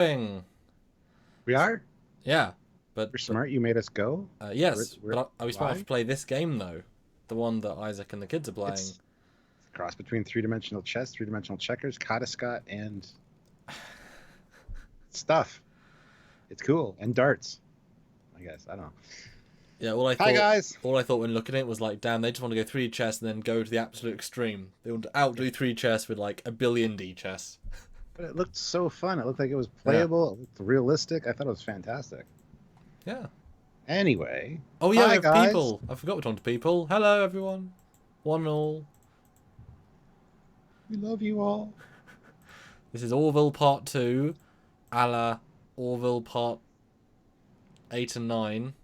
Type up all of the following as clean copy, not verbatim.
We are? Yeah, but You're smart, you made us go? yes, but are we smart Why? enough to play this game though? The one that Isaac and the kids are playing. It's a cross between three-dimensional chess, three-dimensional checkers, Scott, and stuff. It's cool. And darts, I guess. I don't know. Yeah, Hi, guys. all I thought when looking at it was like, damn, they just want to go 3 chess and then go to the absolute extreme. They want to outdo 3 chess with like a billion D chess. But it looked so fun. It looked like it was Yeah. playable. It looked realistic. I thought it was fantastic. Yeah. Anyway. Oh yeah, Hi, we have guys. people. I forgot we're talking to people. Hello, everyone. One and all. We love you all. This is Orville Part 2, a la Orville Part 8 and 9.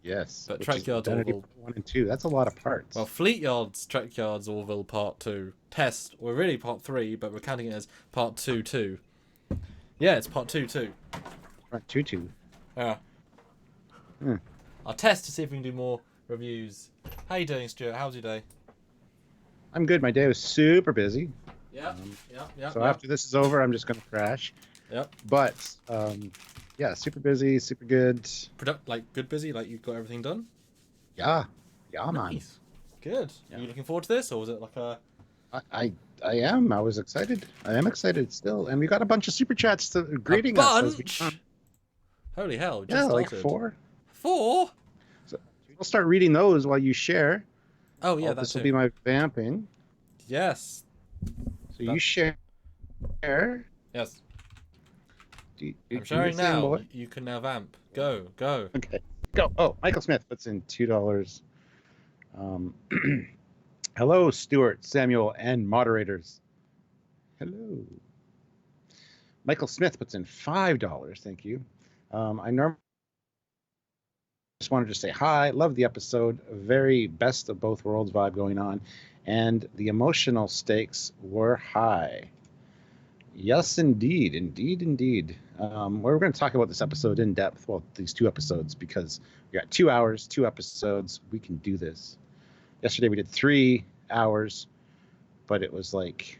Yes. But which is Trekyards Identity Orville. Part 1 and 2. That's a lot of parts. Well, Fleetyards, Trekyards, Orville Part 2. Test, or really Part 3, but we're counting it as Part 2 too. Yeah, it's Part 2 too. Part 2. Yeah. I'll test to see if we can do more reviews. How you doing, Stuart? How's your day? I'm good. My day was super busy. Yeah, So after this is over, I'm just going to crash. Yep. But, yeah, super busy, super good. Like, good busy? Like, you've got everything done? Yeah, man. Nice. Good. Yeah. Are you looking forward to this, or was it like a... I am. I was excited. I am excited still. And we got a bunch of super chats greeting a us. bunch? Holy hell, Yeah, just like started. 4. 4? So we'll start reading those while you share. Oh, yeah, This will be my vamping. Yes. So you share. Yes. I'm I'm sharing now. You can now vamp. Go. Okay, go. Oh, Michael Smith puts in $2. Hello, Stuart, Samuel, and moderators. Hello. Michael Smith puts in $5. Thank you. I normally just wanted to say hi. Love the episode. Very best of both worlds vibe going on, and the emotional stakes were high. Yes, indeed. We're going to talk about this episode in depth. Well, these 2 episodes, because we got 2 hours, 2 episodes. We can do this. Yesterday we did 3 hours, but it was like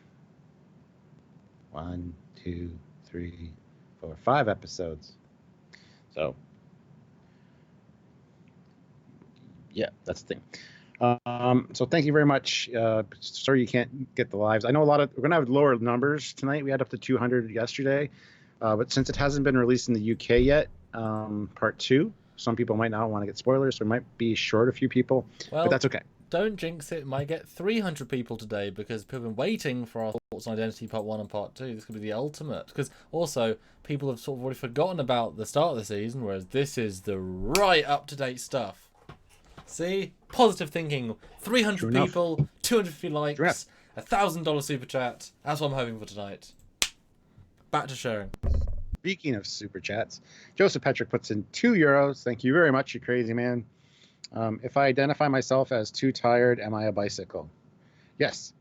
1, 2, 3, 4, 5 episodes. So, yeah, that's the thing. So thank you very much. Sorry you can't get the lives. I know we're going to have lower numbers tonight. We had up to 200 yesterday, but since it hasn't been released in the UK yet, part 2, some people might not want to get spoilers, so it might be short a few people, but that's okay. Don't jinx it. Might get 300 people today because people have been waiting for our Thoughts on Identity Part 1 and Part 2. This could be the ultimate. Because also, people have sort of already forgotten about the start of the season, whereas this is the right up-to-date stuff. See? Positive thinking. 300 people, 250 likes, $1,000 super chat. That's what I'm hoping for tonight. Back to sharing. Speaking of super chats, Joseph Petrick puts in €2. Thank you very much, you crazy man. If I identify myself as too tired, am I a bicycle? Yes.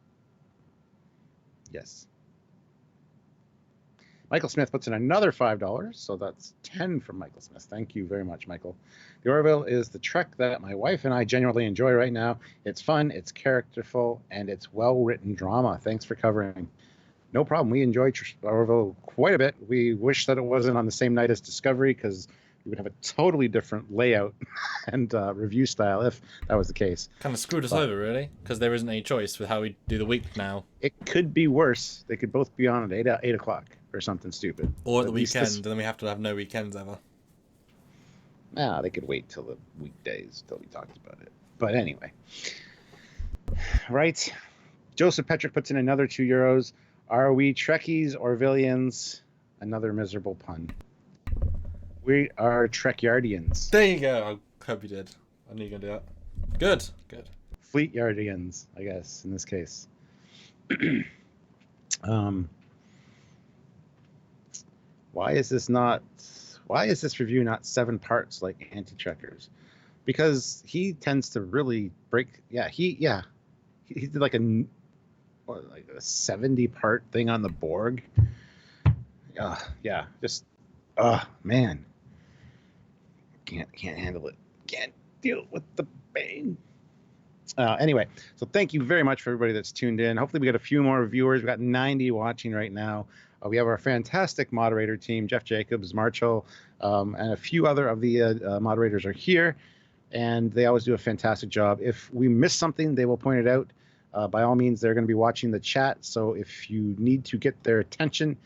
Michael Smith puts in another $5, so that's 10 from Michael Smith. Thank you very much, Michael. The Orville is the trek that my wife and I genuinely enjoy right now. It's fun, it's characterful, and it's well-written drama. Thanks for covering. No problem. We enjoy Orville quite a bit. We wish that it wasn't on the same night as Discovery, because we would have a totally different layout and review style if that was the case. Kind of screwed us over, really, because there isn't any choice with how we do the week now. It could be worse. They could both be on at 8 o'clock or something stupid. Or at the weekend, and then we have to have no weekends ever. Nah, they could wait till the weekdays till we talked about it. But anyway. Right. Joseph Petrick puts in another €2. Are we Trekkies or Orvillians? Another miserable pun. We are Trekyardians. There you go. I hope you did. I knew you were going to do that. Good. Fleetyardians, I guess, in this case. Why is this review not 7 parts like Anti-Trekkers? Because he tends to really break. He did like a 70-part thing on the Borg. Man. Can't handle it. Can't deal with the pain. Anyway, so thank you very much for everybody that's tuned in. Hopefully we got a few more viewers. We got 90 watching right now. We have our fantastic moderator team, Jeff Jacobs, Marshall, and a few other of the moderators are here, and they always do a fantastic job. If we miss something, they will point it out. By all means, they're going to be watching the chat, so if you need to get their attention,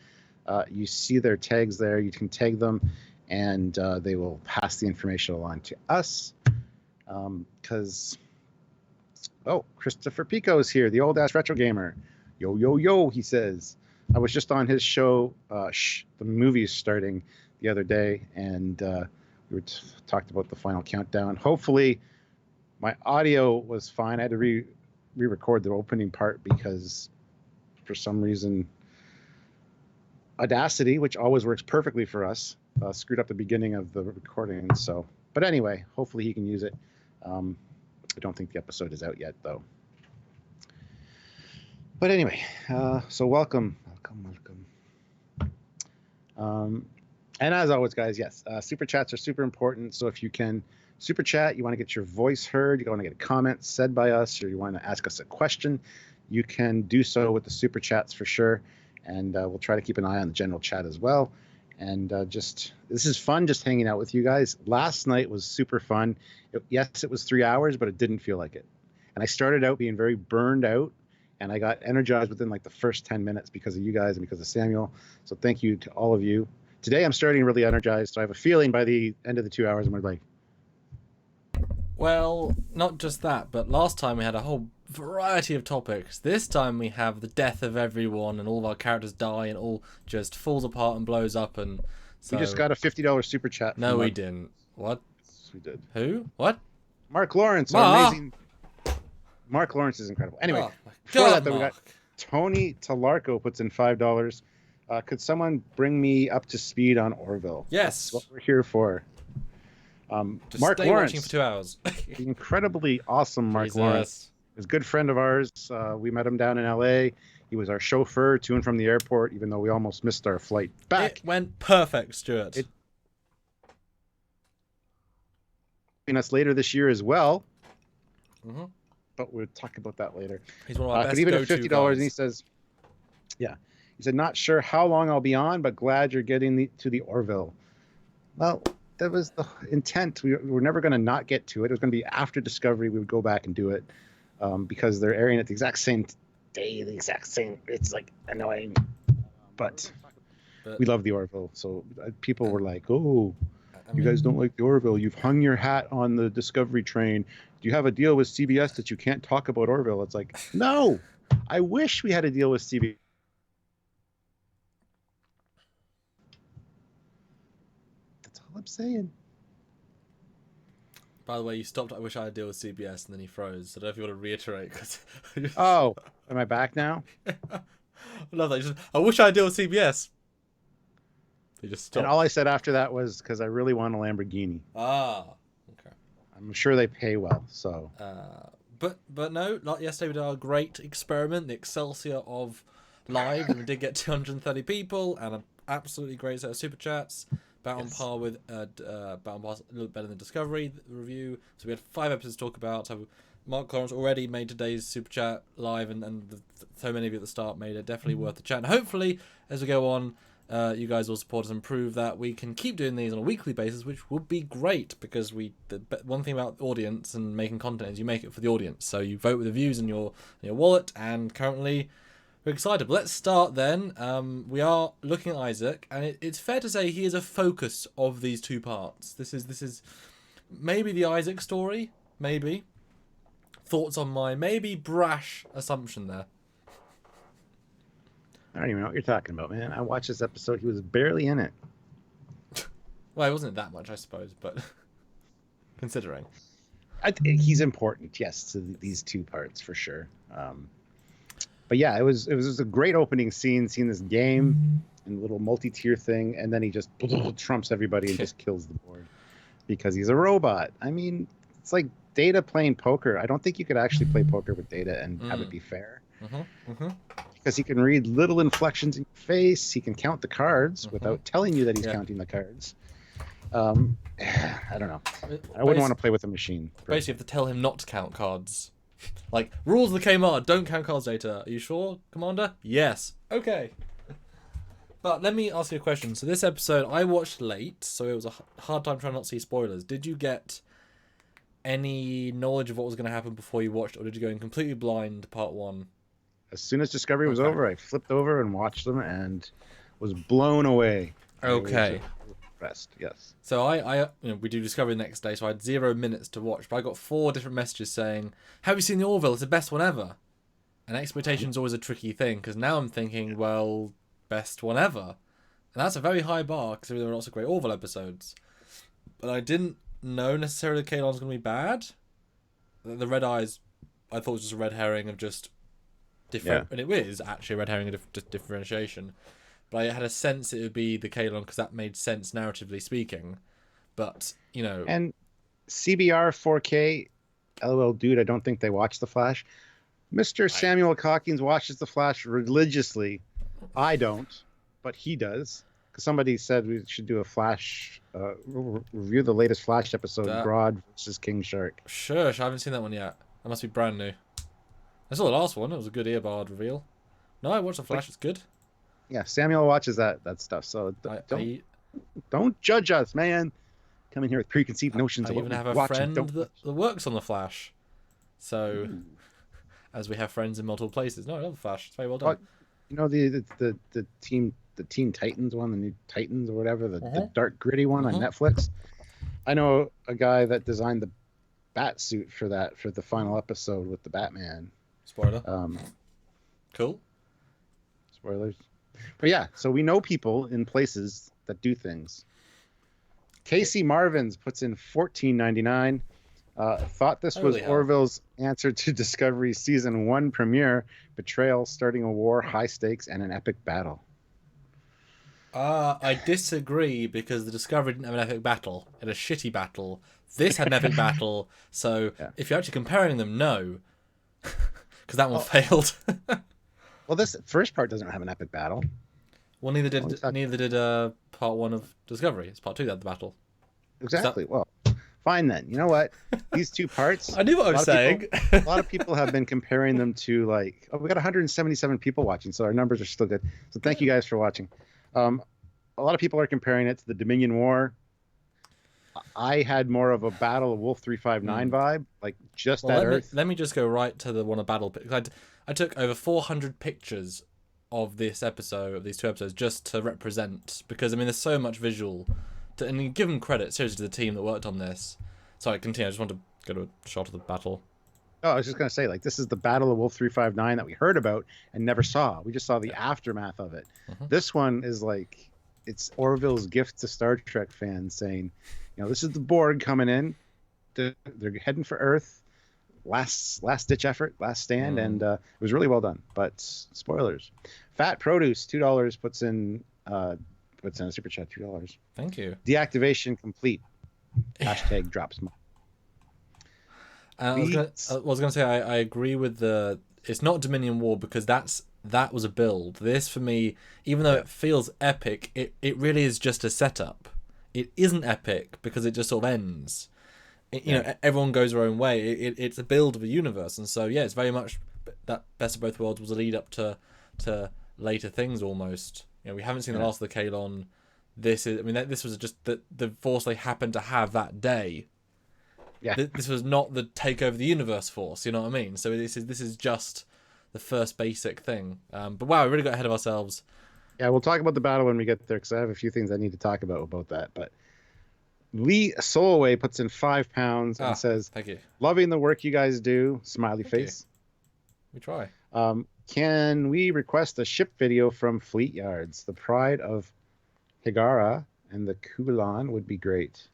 you see their tags there. You can tag them, and they will pass the information along to us. Because, Christopher Pico is here, the old-ass retro gamer. Yo, yo, yo, he says. I was just on his show, the movie's starting the other day, and we talked about the final countdown. Hopefully, my audio was fine. I had to re-record the opening part because, for some reason, Audacity, which always works perfectly for us, screwed up the beginning of the recording. So, but anyway, hopefully he can use it. I don't think the episode is out yet, though. But anyway, so welcome. And as always, guys, yes, super chats are super important. So if you can super chat, you want to get your voice heard, you want to get a comment said by us, or you want to ask us a question, you can do so with the super chats for sure. And we'll try to keep an eye on the general chat as well. And this is fun just hanging out with you guys. Last night was super fun. Yes, it was 3 hours, but it didn't feel like it. And I started out being very burned out, and I got energized within like the first 10 minutes because of you guys and because of Samuel. So thank you to all of you. Today I'm starting really energized, so I have a feeling by the end of the 2 hours I'm going to be like... Well, not just that, but last time we had a whole variety of topics. This time we have the death of everyone, and all of our characters die, and all just falls apart and blows up. And so... We just got a $50 super chat. No, we didn't. What? Yes, we did. Who? What? Mark Lawrence, our amazing... Mark Lawrence is incredible. Anyway, before that, though, we got Tony Talarco puts in $5. Could someone bring me up to speed on Orville? Yes. That's what we're here for. Just Mark stay Lawrence, watching for 2 hours. the incredibly awesome Mark Lawrence, is a good friend of ours. We met him down in LA. He was our chauffeur to and from the airport, even though we almost missed our flight back. It went perfect, Stuart. Us later this year as well. Mm-hmm. But we'll talk about that later. He's one of our best even at go-to $50, guys. and he says, yeah. He said, not sure how long I'll be on, but glad you're getting to the Orville. Well, that was the intent. We were never going to not get to it. It was going to be after Discovery. We would go back and do it because they're airing it the exact same day, the exact same. It's like annoying. But we love the Orville. So people were like, oh, you guys don't like the Orville. You've hung your hat on the Discovery train. Do you have a deal with CBS that you can't talk about Orville? It's like, no, I wish we had a deal with CBS. That's all I'm saying. By the way, you stopped. I wish I had a deal with CBS, and then he froze. So I don't know if you want to reiterate. Oh, am I back now? I love that. I wish I had a deal with CBS. He just stopped. And all I said after that was because I really want a Lamborghini. Ah, okay. I'm sure they pay well, so. But no, like yesterday we did our great experiment, the Excelsior of live, and we did get 230 people and an absolutely great set of super chats. About on par with about on par, a little better than Discovery review. So we had 5 episodes to talk about. So Mark Lawrence already made today's super chat live, and so many of you at the start made it definitely worth the chat. And hopefully, as we go on, you guys will support us and prove that we can keep doing these on a weekly basis, which would be great because the one thing about the audience and making content is you make it for the audience. So you vote with the views in your wallet, and currently we're excited. But let's start then. We are looking at Isaac, and it's fair to say he is a focus of these 2 parts. This is maybe the Isaac story, maybe. Thoughts on my maybe brash assumption there? I don't even know what you're talking about, man. I watched this episode. He was barely in it. Well, it wasn't that much, I suppose, but considering. He's important, yes, to these 2 parts for sure. But yeah, it was a great opening scene, seeing this game and the little multi-tier thing, and then he just trumps everybody and just kills the board because he's a robot. I mean, it's like Data playing poker. I don't think you could actually play poker with Data and have it be fair. Because he can read little inflections in your face. He can count the cards without telling you that he's counting the cards. I don't know. I wouldn't want to play with a machine. Basically, you have to tell him not to count cards. Like, rules of the Kmart, don't count cards, Data. Are you sure, Commander? Yes. Okay. But let me ask you a question. So this episode I watched late, so it was a hard time trying not to see spoilers. Did you get any knowledge of what was going to happen before you watched, or did you go in completely blind part 1? As soon as Discovery was over, I flipped over and watched them and was blown away. Okay. Rest, yes. So I we do Discovery the next day, so I had 0 minutes to watch, but I got 4 different messages saying, "Have you seen the Orville? It's the best one ever." And expectation's always a tricky thing, because now I'm thinking, well, best one ever, and that's a very high bar because there are lots of great Orville episodes. But I didn't know necessarily Kaylon's going to be bad. The red eyes, I thought was just a red herring of just different, and it is actually a red herring of just differentiation. But I had a sense it would be the Kaylon because that made sense narratively speaking. But, you know... And CBR 4K, LOL dude, I don't think they watch The Flash. Mr. Samuel Hawkins watches The Flash religiously. I don't, but he does. Because somebody said we should do a Flash, review the latest Flash episode, Grodd versus King Shark. Shush, I haven't seen that one yet. That must be brand new. I saw the last one. It was a good earbud reveal. No, I watched The Flash. It's good. Yeah, Samuel watches that stuff, so don't judge us, man. Come in here with preconceived notions. I even have a friend that works on The Flash. So, as we have friends in multiple places. No, I love The Flash. It's very well done. You know the Teen Titans one, the new Titans or whatever, the dark gritty one on Netflix. I know a guy that designed the bat suit for the final episode with the Batman. Spoiler. Cool. Spoilers. But yeah, so we know people in places that do things. Casey Marvins puts in $14.99. Thought this was Orville's answer to Discovery's season 1 premiere: betrayal, starting a war, high stakes, and an epic battle. I disagree because the Discovery didn't have an epic battle. It had a shitty battle. This had an epic battle. So if you're actually comparing them, no, because that one failed. Well, this first part doesn't have an epic battle. Well, neither did part 1 of Discovery. It's part 2 that had the battle. Exactly. Well, fine then. You know what? These 2 parts. I knew what I was saying. A lot of people have been comparing them to we got 177 people watching, so our numbers are still good. So thank you guys for watching. A lot of people are comparing it to the Dominion War. I had more of a Battle of Wolf 359 vibe, like just at Earth. Let me just go right to the one of battle. I took over 400 pictures of this episode, of these 2 episodes, just to represent, because I mean there's so much visual, and you give them credit seriously to the team that worked on this. Sorry, continue. I just want to go to a shot of the battle. Oh, I was just gonna say, this is the Battle of Wolf 359 that we heard about and never saw. We just saw the aftermath of it. This one is it's Orville's gift to Star Trek fans, saying, this is the Borg coming in. They're heading for Earth. Last ditch effort, last stand, and it was really well done. But spoilers. Fat Produce $2 puts in a super chat $2. Thank you. Deactivation complete. Hashtag drops. I was going to say I agree with it's not Dominion War because that was a build. This for me, even though it feels epic, it really is just a setup. It isn't epic because it just sort of ends. Everyone goes their own way. It's a build of a universe, and so it's very much that Best of Both Worlds was a lead up to later things almost. We haven't seen the last of the Kaylon. This was just the force they happened to have that day. Yeah, this was not the take over the universe force. You know what I mean? So this is just the first basic thing. But wow, we really got ahead of ourselves. Yeah, we'll talk about the battle when we get there because I have a few things I need to talk about that. But Lee Soloway puts in £5 and says, "Thank you. Loving the work you guys do." Smiley face. We try. Can we request a ship video from Fleetyards? The pride of Higara and the Kaylon would be great.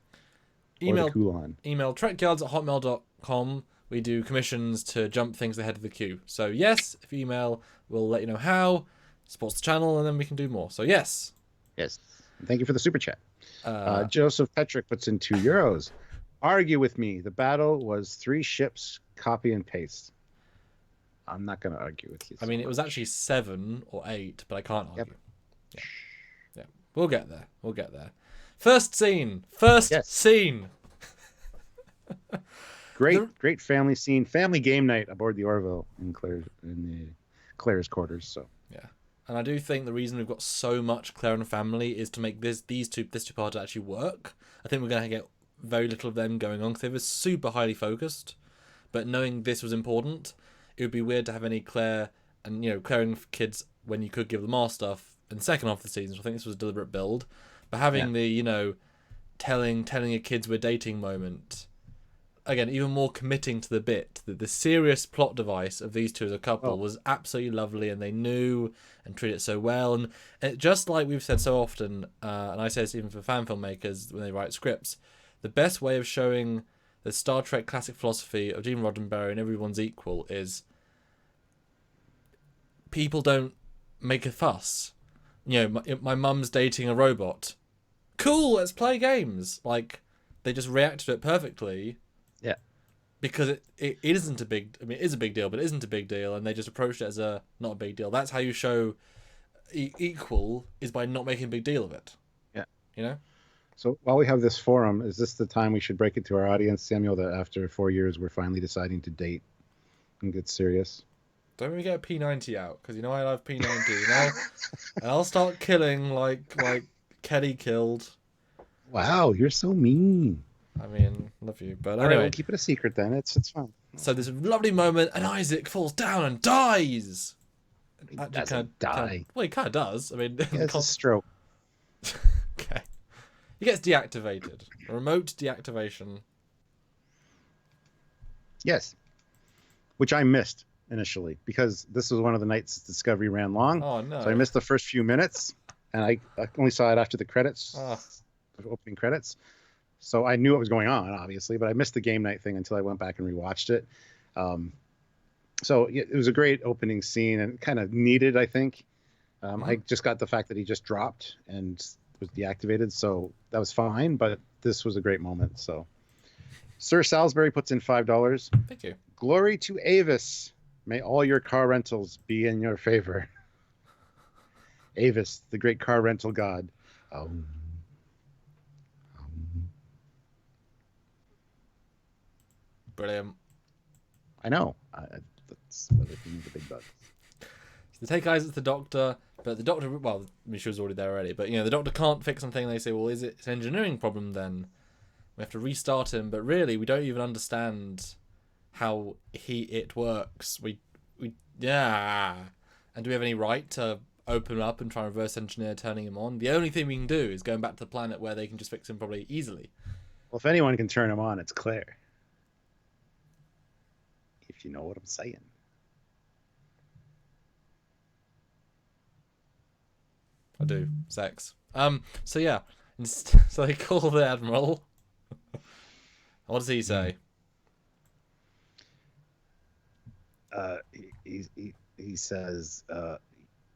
Email trekyards@hotmail.com. We do commissions to jump things ahead of the queue. So yes, if you email, we'll let you know how. Supports the channel, and then we can do more. So yes. Yes. Thank you for the super chat. Joseph Petrick puts in €2. Argue with me. The battle was 3 ships, copy and paste. I'm not going to argue with you. I mean, it was actually 7 or 8, but I can't argue. Yep. Yeah. We'll get there. First scene. Scene. Great family scene. Family game night aboard the Orville in Claire's quarters. So yeah. And I do think the reason we've got so much Claire and family is to make this two parts actually work. I think we're going to get very little of them going on because they were super highly focused. But knowing this was important, it would be weird to have any Claire and Claire and kids when you could give them more stuff in the second half of the season. So I think this was a deliberate build. But having the telling your kids we're dating moment, again, even more committing to the bit that the serious plot device of these two as a couple was absolutely lovely, and they knew and treated it so well. And it, just like we've said so often, and I say this even for fan filmmakers when they write scripts, the best way of showing the Star Trek classic philosophy of Gene Roddenberry and everyone's equal is people don't make a fuss. My mum's dating a robot. Cool, let's play games. Like, they just react to it perfectly. Yeah. Because it isn't a big... I mean, it is a big deal, but it isn't a big deal, and they just approached it as a not a big deal. That's how you show equal, is by not making a big deal of it. Yeah. So while we have this forum, is this the time we should break it to our audience, Samuel, that after 4 years we're finally deciding to date and get serious? Don't we get a P90 out? Because I love P90. And I'll start killing like Kelly killed. Wow, you're so mean. I mean, love you, but anyway. All right, we'll keep it a secret then. It's fine. So there's a lovely moment, and Isaac falls down and dies. He doesn't die. Well, he kind of does. I mean, he has a stroke. Okay. He gets deactivated. A remote deactivation. Yes. Which I missed initially, because this was one of the nights Discovery ran long. Oh, no. So I missed the first few minutes, and I only saw it after the credits, the opening credits. So I knew what was going on, obviously, but I missed the game night thing until I went back and rewatched it. So it was a great opening scene and kind of needed, I think. I just got the fact that he just dropped and was deactivated, so that was fine, but this was a great moment. So Sir Salisbury puts in $5. Thank you. Glory to Avis. May all your car rentals be in your favor. Avis, the great car rental god. Brilliant. I know. That's what they mean, the big bucks. So they take Isaac to the doctor, but the doctor, well, I mean, she was already there already, but the doctor can't fix something. They say, well, is it an engineering problem then? We have to restart him, but really, we don't even understand how it works. And do we have any right to open him up and try and reverse engineer turning him on? The only thing we can do is going back to the planet where they can just fix him probably easily. Well, if anyone can turn him on, it's Claire. If you know what I'm saying. I do. Sex. So yeah. So they call the Admiral. What does he say? He says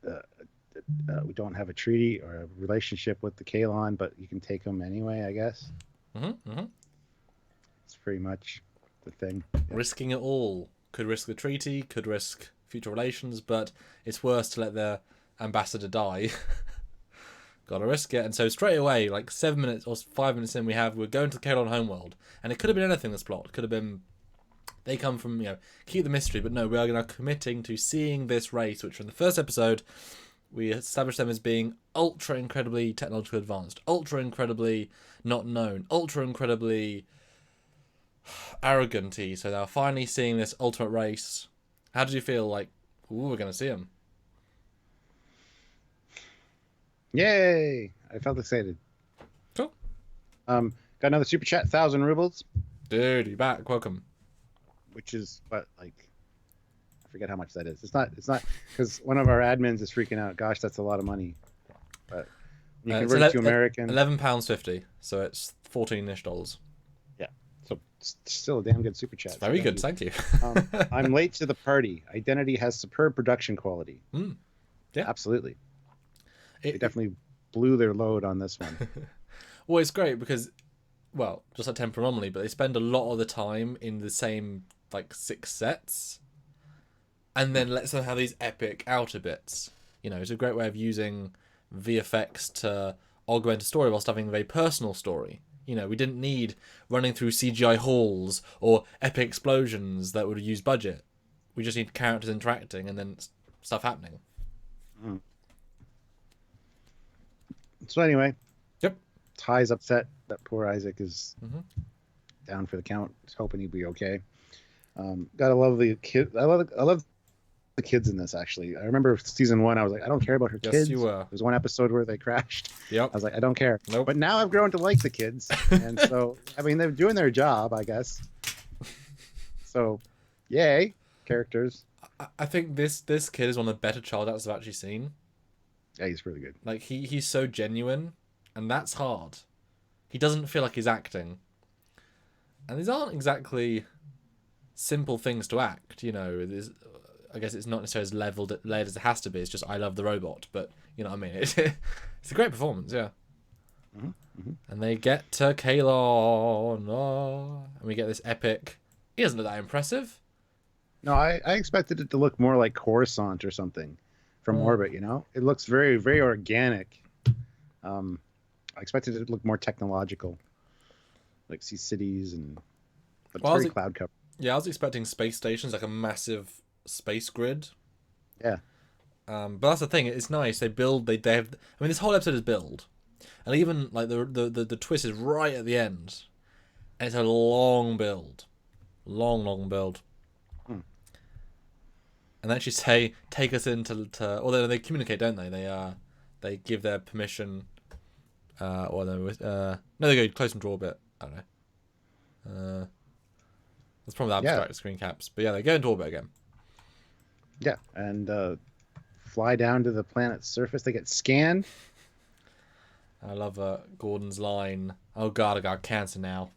we don't have a treaty or a relationship with the Kaylon, but you can take them anyway, I guess. It's pretty much the thing. Yeah. Risking it all. Could risk the treaty, could risk future relations, but it's worse to let their ambassador die. Gotta risk it. And so straight away, like 7 minutes or 5 minutes in, we're going to the Kaylon homeworld. And it could have been anything, this plot. It could have been they come from, keep the mystery, but no, we are now committing to seeing this race, which in the first episode, we established them as being ultra incredibly technologically advanced, ultra incredibly not known, ultra incredibly arrogant-y. So now finally seeing this ultimate race. How did you feel like, ooh, we're going to see him? Yay! I felt excited. Cool. Got another super chat, 1,000 rubles. Dude, you're back. Welcome. Which is what, like, I forget how much that is. It's not because one of our admins is freaking out. Gosh, that's a lot of money. But you convert it to American. £11.50. So it's $14-ish. Yeah. So it's still a damn good super chat. It's very good. Thank you. I'm late to the party. Identity has superb production quality. Yeah. Absolutely. They definitely blew their load on this one. Well, it's great because, well, just like Temporal Anomaly, but they spend a lot of the time in the same, 6 sets, and then lets them have these epic outer bits. It's a great way of using VFX to augment a story whilst having a very personal story. We didn't need running through CGI halls or epic explosions that would use budget. We just need characters interacting and then stuff happening. So anyway. Yep. Ty's upset that poor Isaac is Mm-hmm. down for the count. He's hoping he'd be okay. Gotta love the kid. I love the kids in this. Actually, I remember season 1. I was like, I don't care about her Yes, kids. you were. There's one episode where they crashed. Yep. I was like, I don't care. Nope. But now I've grown to like the kids, and so I mean, they're doing their job, I guess. So, yay, characters. I think this kid is one of the better child actors I've actually seen. Yeah, he's pretty good. Like he's so genuine, and that's hard. He doesn't feel like he's acting, and these aren't exactly simple things to act. You know, I guess it's not necessarily as layered as it has to be. It's just I love the robot, but you know what I mean. It's a great performance, yeah. Mm-hmm. Mm-hmm. And they get to Kaylon, and we get this epic. He doesn't look that impressive. No, I expected it to look more like Coruscant or something from orbit. You know, it looks very, very organic. I expected it to look more technological, like see cities but it's very cloud covered. Yeah, I was expecting space stations, like a massive space grid. Yeah. But that's the thing. It's nice. They have. I mean, this whole episode is build, and even like the twist is right at the end, and it's a long build, long build. And they actually say, take us into. Although they communicate, don't they? They give their permission. Or no, they go close and draw a bit. I don't know. That's probably the abstract screen caps. But yeah, they go into orbit again. Yeah, and fly down to the planet's surface. They get scanned. I love Gordon's line. Oh God, I got cancer now.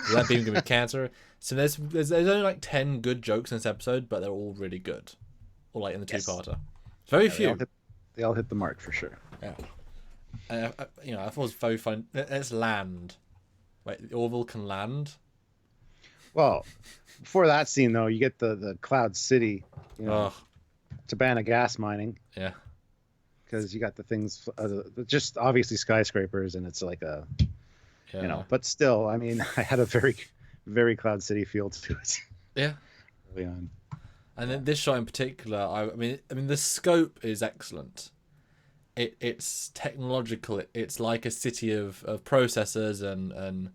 Is that beam gonna be cancer? So there's only like 10 good jokes in this episode, but they're all really good. Or like in the two-parter. Very few. They all hit the mark for sure. Yeah. I thought it was very fun. Let's land. Wait, Orville can land? Well, before that scene, though, you get the Cloud City, Tabana gas mining. Yeah. Because you got the things, just obviously skyscrapers, and it's like but still, I mean, I had a very, very Cloud City feel to it. Yeah. Early on. And then this shot in particular, I mean, the scope is excellent. It's technological. It's like a city of processors and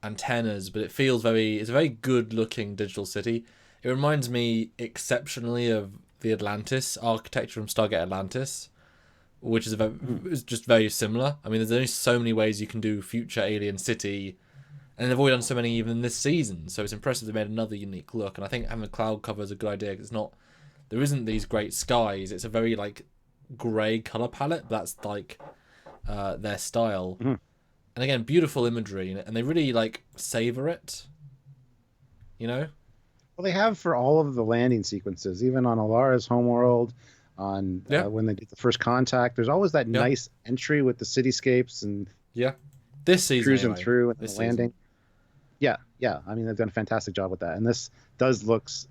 antennas, but it feels it's a very good looking digital city. It reminds me exceptionally of the Atlantis architecture from Stargate Atlantis, which is just very similar. I mean, there's only so many ways you can do future alien city, and they've already done so many even in this season. So it's impressive they made another unique look. And I think having a cloud cover is a good idea because there isn't these great skies. It's a very like grey color palette. That's like their style. Mm-hmm. And again, beautiful imagery, and they really like savor it. You know. Well, they have for all of the landing sequences, even on Alara's homeworld, on when they did the first contact. There's always that nice entry with the cityscapes and this season cruising through and the landing. Season. Yeah. I mean, they've done a fantastic job with that, and this looks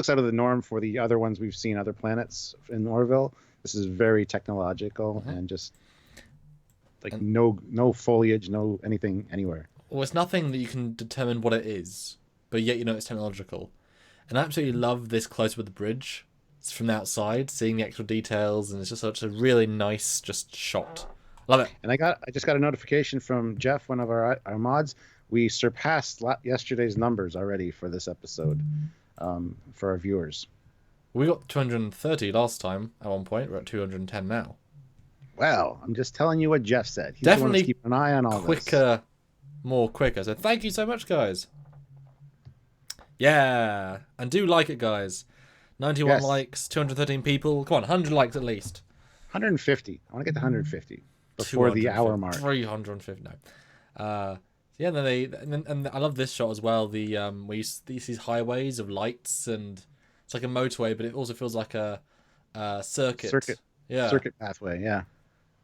out of the norm for the other ones we've seen, other planets in Orville. This is very technological and just like no foliage, no anything anywhere. Well, it's nothing that you can determine what it is, but yet you know it's technological. And I absolutely love this close with the bridge. It's from the outside, seeing the extra details, and it's just such a really nice just shot. Love it. And I just got a notification from Jeff, one of our mods. We surpassed yesterday's numbers already for this episode for our viewers. We got 230 last time at one point. We're at 210 now. Well, I'm just telling you what Jeff said. He's Definitely keep an eye on all quicker. So thank you so much, guys. Yeah, and do like it, guys. 91 likes, 213 people. Come on, 100 likes at least. 150. I want to get to 150 before the hour mark. 350. No. Yeah, and I love this shot as well. The where you see these highways of lights, and it's like a motorway, but it also feels like a circuit. Yeah. Circuit pathway. Yeah.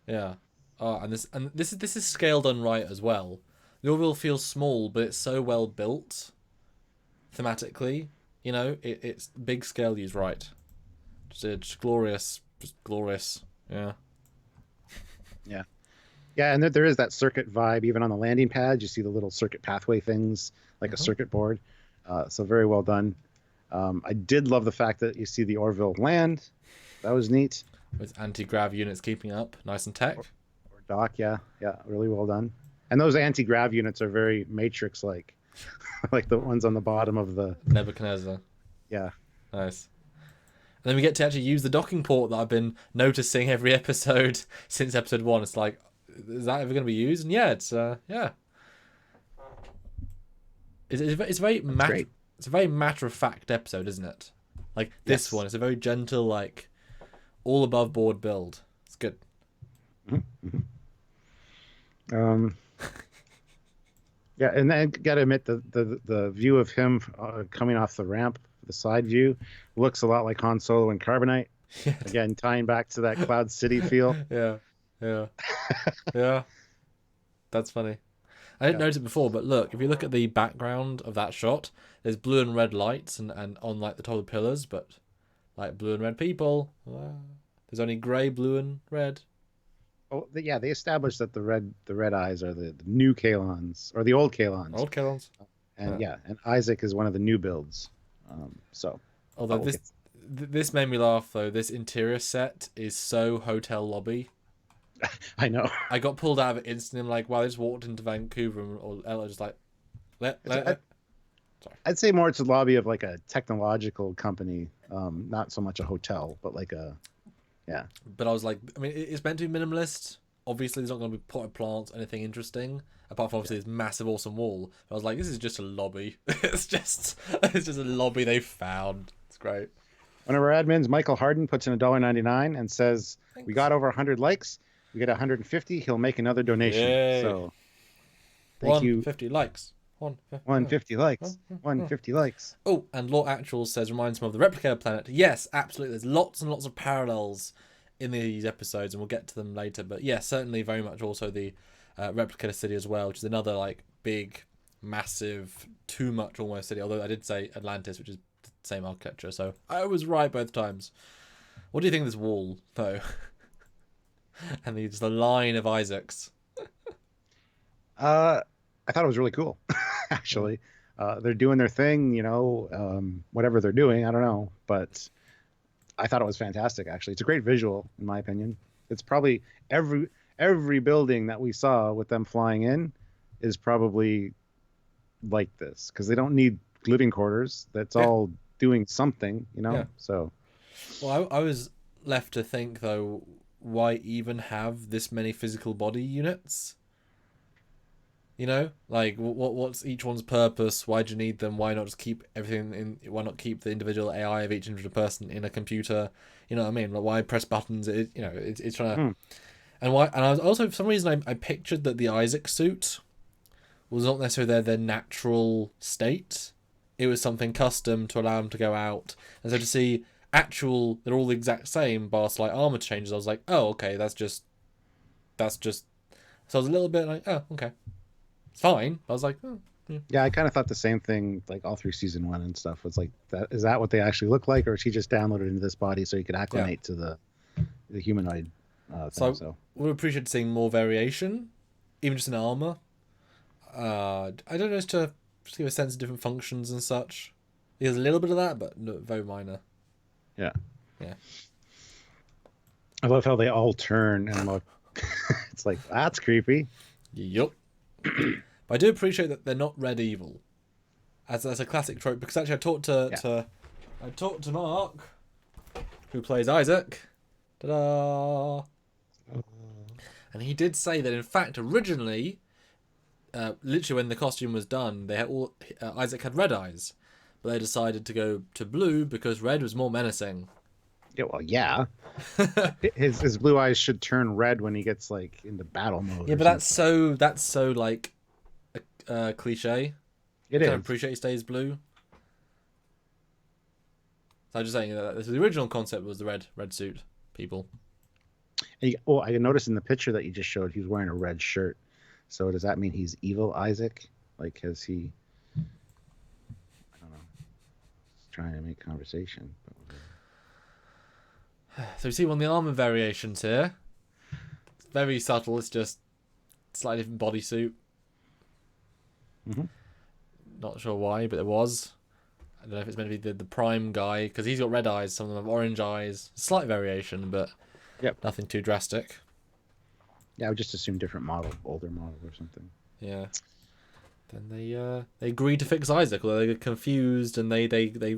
Yeah. Oh, and this is scaled done right as well. The Orville feels small, but it's so well built. Thematically, you know, it's big scale used right. Just glorious, yeah. Yeah, and there is that circuit vibe even on the landing pad. You see the little circuit pathway things, like a circuit board. So very well done. I did love the fact that you see the Orville land. That was neat. With anti-grav units keeping up, nice and tech. Doc, yeah, really well done. And those anti-grav units are very Matrix-like, like the ones on the bottom of the Nebuchadnezzar. Yeah. Nice. And then we get to actually use the docking port that I've been noticing every episode since episode 1. It's like, is that ever going to be used? And yeah, it's yeah. It's Great. It's a very matter of fact episode, isn't it? Like this one, it's a very gentle, like all above board build. It's good. Mm-hmm. Yeah, and then got to admit the view of him coming off the ramp, the side view, looks a lot like Han Solo and Carbonite. Again, tying back to that Cloud City feel. Yeah. Yeah. That's funny. I didn't notice it before, but look, if you look at the background of that shot, there's blue and red lights and on like the top of the pillars, but like blue and red people. There's only grey, blue, and red. Oh, yeah, they established that the red eyes are the new Kaylons, or the old Kaylons. Old Kaylons. And and Isaac is one of the new builds. Although this made me laugh though. This interior set is so hotel lobby. I know. I got pulled out of it instantly. I'm like, wow, I just walked into Vancouver or Ella just like, Sorry. I'd say more it's a lobby of like a technological company, not so much a hotel, but like a, yeah. But I was like, I mean, it's meant to be minimalist. Obviously, there's not going to be potted plants, anything interesting, apart from obviously this massive, awesome wall. But I was like, this is just a lobby. it's just a lobby they found. It's great. One of our admins, Michael Harden, puts in $1.99 and says, "Thanks. We got over 100 likes. We get 150. He'll make another donation." Yay. So, thank you. 150 likes. 150 likes. 150 likes. Oh, and Law Actual says, reminds me of the Replicator planet. Yes, absolutely. There's lots and lots of parallels in these episodes, and we'll get to them later. But yeah, certainly very much also the Replicator city as well, which is another like big, massive, too much almost city. Although I did say Atlantis, which is the same architecture, so I was right both times. What do you think of this wall, though? And just the line of Isaacs. I thought it was really cool, actually. They're doing their thing, whatever they're doing, I don't know, but I thought it was fantastic. Actually, it's a great visual, in my opinion. It's probably every building that we saw with them flying in is probably like this, because they don't need living quarters. That's all doing something, Yeah. So, well, I was left to think though, why even have this many physical body units? Like what's each one's purpose? Why do you need them? Why not just keep everything in? Why not keep the individual AI of each individual person in a computer? You know what I mean? Like, why press buttons? It's trying to. And why? And I was also, for some reason, I pictured that the Isaac suit was not necessarily their natural state. It was something custom to allow them to go out, and so to see they're all the exact same, bar slight armor changes. I was like, oh, okay, that's just. So I was a little bit like, oh, okay. It's fine. I was like, oh, yeah. Yeah, I kind of thought the same thing, like all through season 1 and stuff. Was like, is that what they actually look like, or is he just downloaded into this body so he could acclimate to the humanoid thing? So would appreciate seeing more variation, even just in armor. I don't know, just to give a sense of different functions and such. There's a little bit of that, but no, very minor. Yeah. Yeah. I love how they all turn and look. It's like, that's creepy. Yup. But I do appreciate that they're not red evil, as that's a classic trope. Because actually, I talked to Mark, who plays Isaac. Ta-da! And he did say that in fact, originally, literally when the costume was done, they had Isaac had red eyes, but they decided to go to blue because red was more menacing. Yeah, well, yeah. his blue eyes should turn red when he gets like into battle mode. Yeah, but that's so like a cliche. It I is. appreciate he stays blue. So I'm just saying that the original concept was the red suit people. And I noticed in the picture that you just showed, he was wearing a red shirt. So does that mean he's evil Isaac? Like, has he? I don't know. Just trying to make conversation. So we see one of the armor variations here. It's very subtle. It's just slightly different bodysuit. Mm-hmm. Not sure why, but there was. I don't know if it's meant to be the prime guy, because he's got red eyes. Some of them have orange eyes. Slight variation, but nothing too drastic. Yeah, I would just assume different model, older model or something. Yeah. Then they agreed to fix Isaac, although they get confused, and they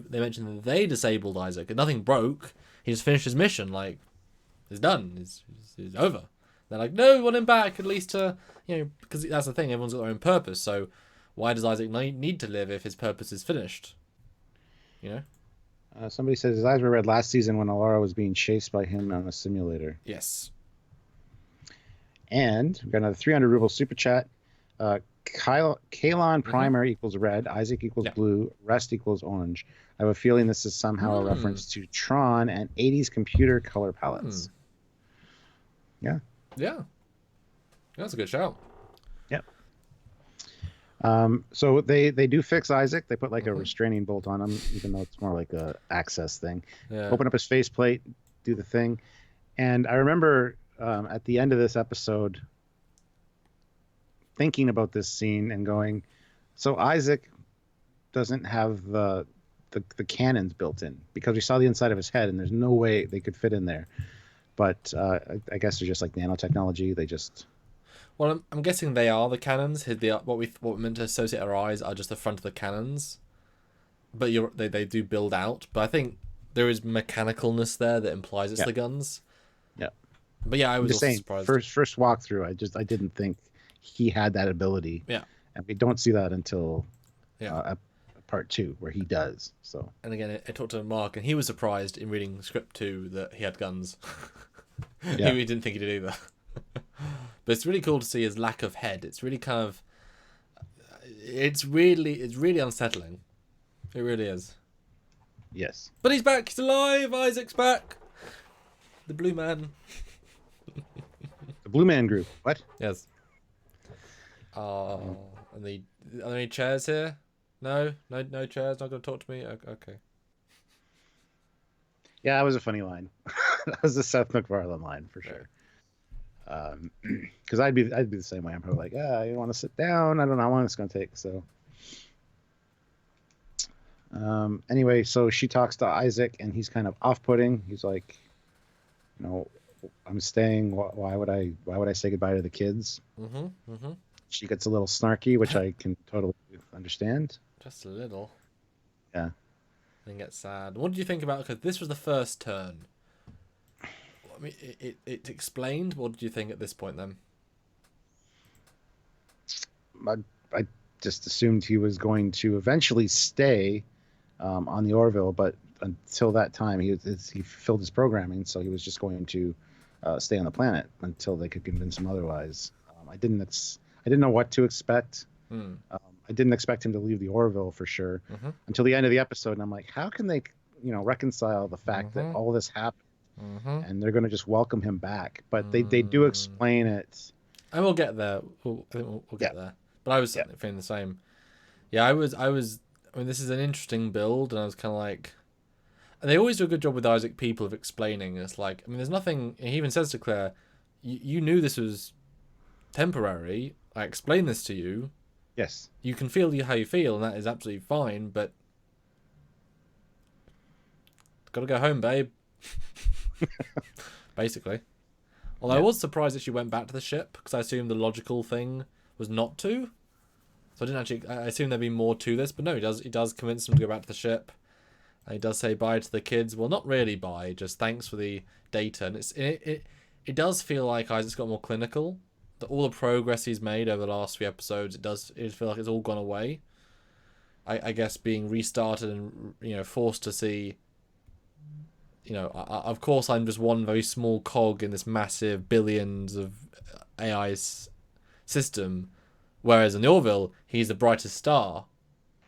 mentioned that they disabled Isaac and nothing broke. He just finished his mission. Like, it's done. It's over. They're like, no, we want him back at least to, because that's the thing. Everyone's got their own purpose. So why does Isaac need to live if his purpose is finished? Somebody says his eyes were red last season when Alara was being chased by him on a simulator. Yes. And we've got another 300 ruble super chat. Kaylon primer equals red, Isaac equals blue, rest equals orange. I have a feeling this is somehow a reference to Tron and 80s computer color palettes. Yeah. Yeah. That's a good shout. Yep. So they do fix Isaac. They put like a restraining bolt on him, even though it's more like a access thing. Yeah. Open up his faceplate, do the thing. And I remember at the end of this episode thinking about this scene and going, so Isaac doesn't have the cannons built in, because we saw the inside of his head and there's no way they could fit in there. But I guess they're just like nanotechnology. They just... Well, I'm guessing they are the cannons. What we're meant to associate our eyes are just the front of the cannons. But they do build out. But I think there is mechanicalness there that implies it's the guns. Yeah. But yeah, I was also surprised. First walkthrough, I didn't think he had that ability. Yeah. And we don't see that until part 2, where he does. So. And again, I talked to Mark, and he was surprised in reading script 2 that he had guns. Yeah. He didn't think he did either. But it's really cool to see his lack of head. It's really kind of... It's really unsettling. It really is. Yes. But he's back. He's alive. Isaac's back. The blue man. The blue man group. What? Yes. Oh, are there any chairs here? No chairs. Not going to talk to me. Okay. Yeah, that was a funny line. That was the Seth MacFarlane line for sure. Because I'd be the same way. I'm probably like, I want to sit down. I don't know how long it's going to take. So anyway, so she talks to Isaac, and he's kind of off-putting. He's like, I'm staying. Why would I say goodbye to the kids? She gets a little snarky, which I can totally understand. Just a little. Yeah. Then gets sad. What did you think about? Because this was the first turn. I mean, it explained. What did you think at this point then? I just assumed he was going to eventually stay on the Orville, but until that time, he filled his programming, so he was just going to stay on the planet until they could convince him otherwise. I didn't know what to expect. I didn't expect him to leave the Orville for sure until the end of the episode, and I'm like, how can they, reconcile the fact that all this happened? And they're going to just welcome him back, but they do explain it. And we'll get there. I think we'll get there. But I was feeling the same. Yeah, I was. I mean, this is an interesting build, and I was kind of like, and they always do a good job with Isaac people of explaining. It's like, I mean, there's nothing. He even says to Claire, "You knew this was temporary. I explained this to you. Yes, you can feel how you feel, and that is absolutely fine. But gotta go home, babe." Basically. Although I was surprised that she went back to the ship, because I assumed the logical thing was not to. So I assumed there'd be more to this, but no, he does convince them to go back to the ship. And he does say bye to the kids. Well, not really bye, just thanks for the data. And it does feel like Isaac's got more clinical. That all the progress he's made over the last few episodes, it feel like it's all gone away. I guess being restarted and forced to see. Of course, I'm just one very small cog in this massive billions of AI system, whereas in the Orville, he's the brightest star.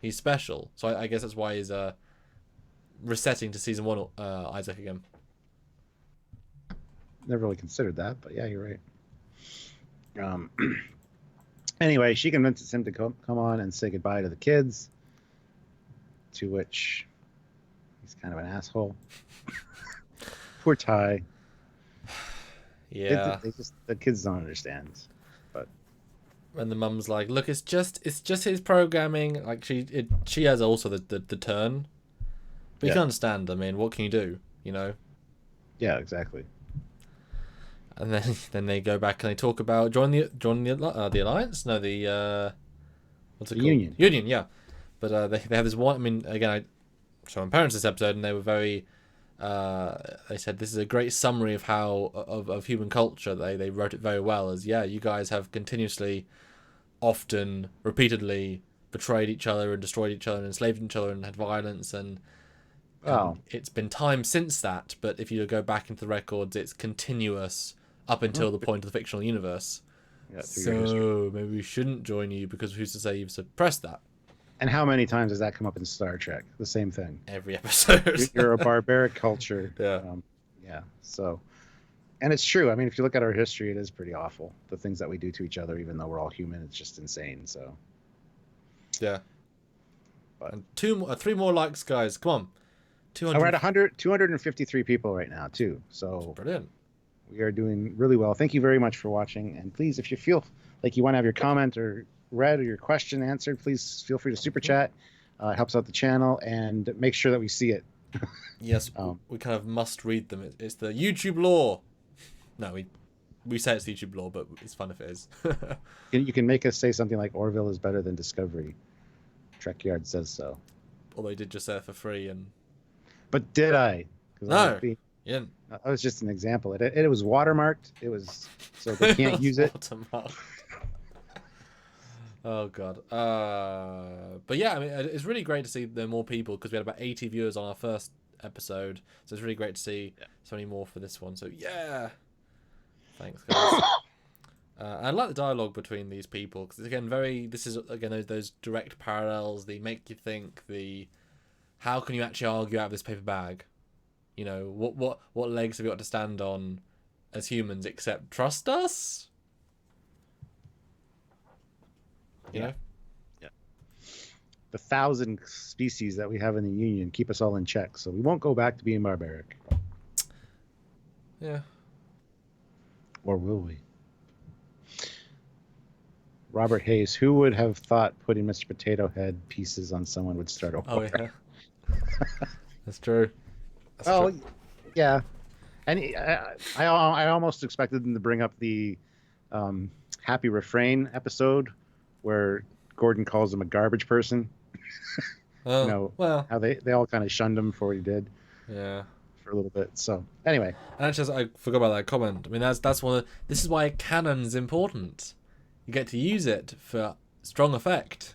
He's special. So I guess that's why he's resetting to season 1 Isaac again. Never really considered that, but yeah, you're right. Anyway, she convinces him to come on and say goodbye to the kids, to which he's kind of an asshole. Poor Ty. Yeah. The kids don't understand. But when the mum's like, "Look, it's just his programming." Like she has also the turn. But you can understand. I mean, what can you do? Yeah, exactly. And then they go back and they talk about join the alliance. No, what's it called? Union. Union, yeah. But they have this one. I mean, again, I showed my parents this episode, and they were very. They said this is a great summary of how of human culture. They wrote it very well. As you guys have continuously, often, repeatedly betrayed each other and destroyed each other and enslaved each other and had violence and it's been time since that. But if you go back into the records, it's continuous up until the point of the fictional universe. Yeah, so maybe we shouldn't join you because who's to say you've suppressed that? And how many times does that come up in Star Trek? The same thing. Every episode. You're a barbaric culture. Yeah. Yeah. So, and it's true. I mean, if you look at our history, it is pretty awful. The things that we do to each other, even though we're all human, it's just insane. So. Yeah. But and 3 more likes, guys. Come on. 200. We're at 253 people right now, too. So. Brilliant. We are doing really well. Thank you very much for watching. And please, if you feel like you want to have your comment or read or your question answered, please feel free to super chat. It helps out the channel and make sure that we see it. Yes, we kind of must read them. It's the YouTube law. No, we say it's the YouTube law, but it's fun if it is. You can make us say something like Orville is better than Discovery. Trekyards says so. Although he did just say it for free. But did I? No. Yeah. That was just an example. It was watermarked. It was so they can't use it. Oh god. But yeah, I mean, it's really great to see there are more people because we had about 80 viewers on our first episode, so it's really great to see so many more for this one. So yeah, thanks guys. I like the dialogue between these people because again, this is again those direct parallels. They make you think. How can you actually argue out of this paper bag? You know, what legs have you got to stand on as humans except trust us? You know? Yeah. The 1,000 species that we have in the Union keep us all in check, so we won't go back to being barbaric. Yeah. Or will we? Robert Hayes, who would have thought putting Mr. Potato Head pieces on someone would start a war? Oh, yeah. That's true. True. Yeah. And I almost expected them to bring up the Happy Refrain episode where Gordon calls him a garbage person. Well, how they all kind of shunned him for what he did. Yeah. For a little bit. So anyway. And actually, I forgot about that comment. I mean, that's one. This is why canon's important. You get to use it for strong effect.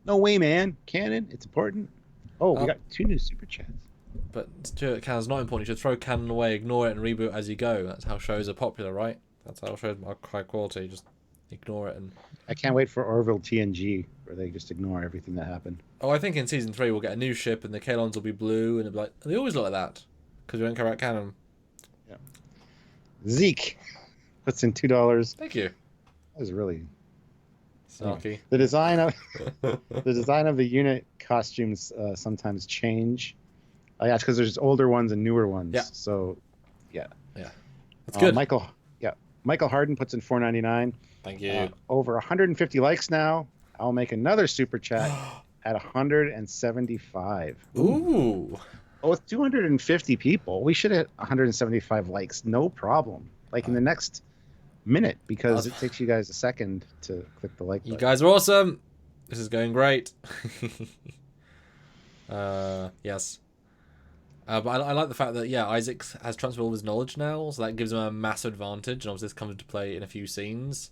No way, man. Canon, it's important. Oh, we got 2 new super chats. But canon's not important. You should throw canon away, ignore it, and reboot as you go. That's how shows are popular, right? That's how shows are high quality. Just ignore it. And I can't wait for Orville TNG, where they just ignore everything that happened. Oh, I think in season 3 we'll get a new ship, and the Kaylons will be blue, and it'll be like they always look like that because we don't care about canon. Yeah. Zeke puts in $2. Thank you. That was really snarky. The design of the unit costumes sometimes change. Yeah, it's because there's older ones and newer ones. Yeah. So, yeah. Yeah. That's good. Michael Harden puts in $4.99. Thank you. Over 150 likes now. I'll make another super chat at 175. Ooh. Oh, with 250 people, we should hit 175 likes. No problem. Like in the next minute, because it takes you guys a second to click the like button. You guys are awesome. This is going great. Yes. But I like the fact that, Isaac has transferred all his knowledge now, so that gives him a massive advantage, and obviously this comes into play in a few scenes.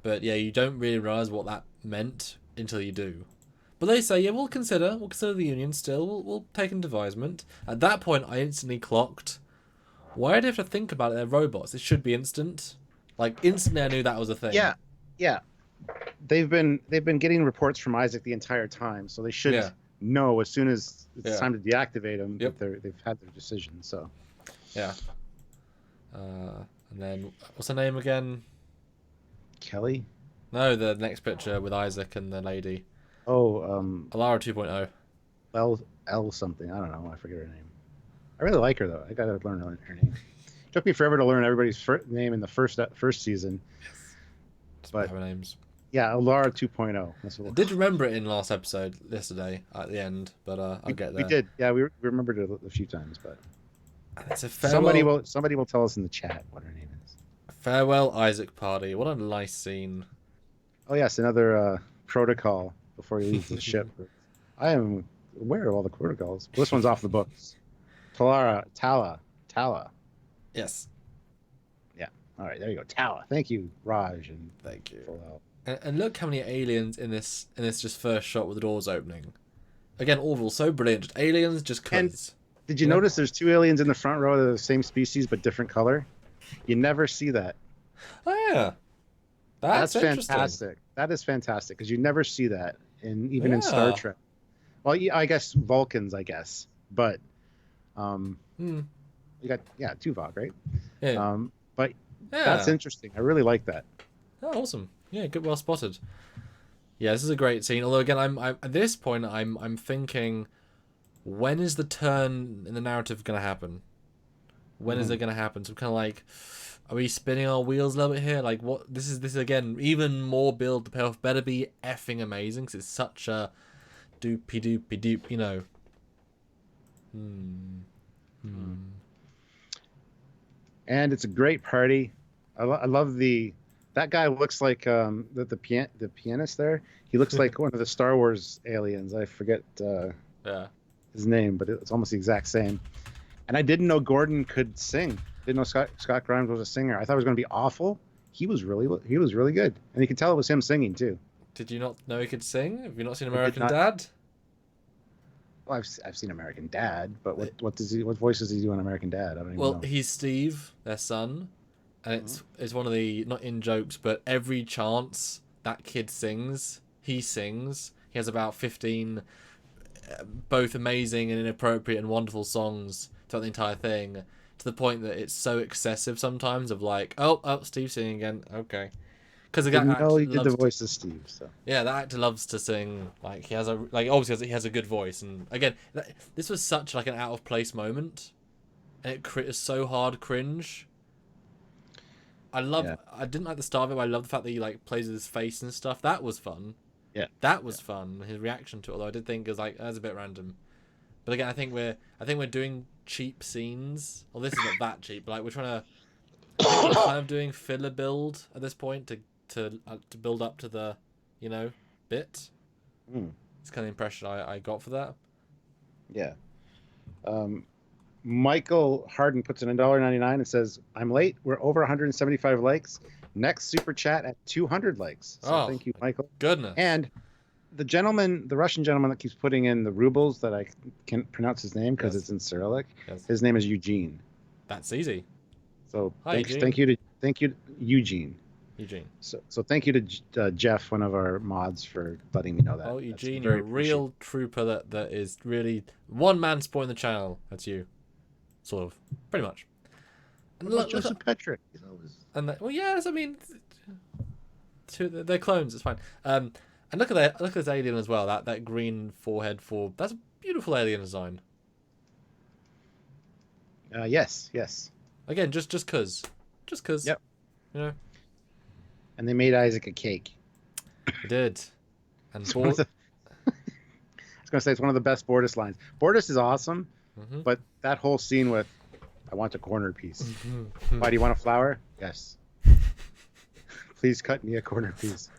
But, you don't really realise what that meant until you do. But they say, we'll consider the Union still, we'll take into advisement. At that point, I instantly clocked, why do you have to think about it? They're robots. It should be instant. Like, instantly I knew that was a thing. Yeah. They've been getting reports from Isaac the entire time, so they should know as soon as it's time to deactivate them that they've had their decision. So. Yeah. And then, what's her name again? Kelly? No, the next picture with Isaac and the lady. Oh, Alara 2.0. L something. I don't know. I forget her name. I really like her though. I gotta learn her name. It took me forever to learn everybody's name in the first season. Yes. But have names. Yeah, Alara 2.0. That's what I did remember it in last episode yesterday at the end, but I'll get there. We did. Yeah, we remembered it a few times, but it's a somebody will tell us in the chat what her name is. Farewell, Isaac Party. What a nice scene. Oh yes, another protocol before he leaves the ship. I am aware of all the protocols. Well, this one's off the books. Tala. Yes. Yeah. All right, there you go. Tala. Thank you, Raj and Thank you. full help. And look how many aliens in this just first shot with the doors opening. Again, Orville, so brilliant. Just aliens, just cuz. Did you notice there's 2 aliens in the front row that are the same species but different color? You never see that. Oh yeah. That's fantastic. That is fantastic because you never see that in Star Trek. Well, yeah, I guess Vulcans, but you got Tuvok, right? Yeah. But that's interesting. I really like that. Oh, awesome. Yeah, good, well spotted. Yeah, this is a great scene. Although again, I'm at this point, I'm thinking, when is the turn in the narrative going to happen? When is it going to happen? So I'm kind of like, are we spinning our wheels a little bit here? Like, what? This is again even more build. The payoff better be effing amazing because it's such a doopy, you know. And it's a great party. I love that guy looks like the pianist there. He looks like one of the Star Wars aliens. I forget his name, but it's almost the exact same. And I didn't know Gordon could sing. Didn't know Scott Grimes was a singer. I thought it was going to be awful. He was really good, and you could tell it was him singing too. Did you not know he could sing? Have you not seen American Dad? Well, I've seen American Dad, but what voice does he do on American Dad? I don't even know. Well, he's Steve, their son, and it's one of the, not in jokes, but every chance that kid sings, he sings. He has about 15 both amazing and inappropriate and wonderful songs throughout the entire thing, to the point that it's so excessive sometimes of like, oh, Steve's singing again, okay. Because the guy he did the voice of Steve. So yeah, that actor loves to sing. Like he has obviously he has a good voice, and again, this was such like an out of place moment, and it is so hard cringe. I didn't like the start of it, but I love the fact that he like plays with his face and stuff. That was fun. Yeah, that was fun. His reaction to it, although I did think it was like that's a bit random. But again, I think we're doing cheap scenes. Well, this is not that cheap, but like we're kind of doing filler build at this point to build up to the, bit. It's kind of the impression I got for that. Yeah. Michael Harden puts in $1.99 and says, "I'm late. We're over 175 likes. Next super chat at 200 likes." So thank you, Michael. Goodness. And the Russian gentleman that keeps putting in the rubles, that I can't pronounce his name because it's in Cyrillic. Yes. His name is Eugene. That's easy. So thank you to Eugene. So thank you to Jeff, one of our mods, for letting me know that. Oh, Eugene, you're a real trooper that is really one man supporting the channel. That's you, sort of, pretty much. And look, Joseph Patrick. He's always... well, yes, I mean, they're clones. It's fine. And look at this alien as well. That green forehead that's a beautiful alien design. Yes. Again, just cause. Yep. And they made Isaac a cake. They did. And I was gonna say it's one of the best Bortus lines. Bortus is awesome, but that whole scene with, "I want a corner piece." Why do you want a flower? Yes. Please cut me a corner piece.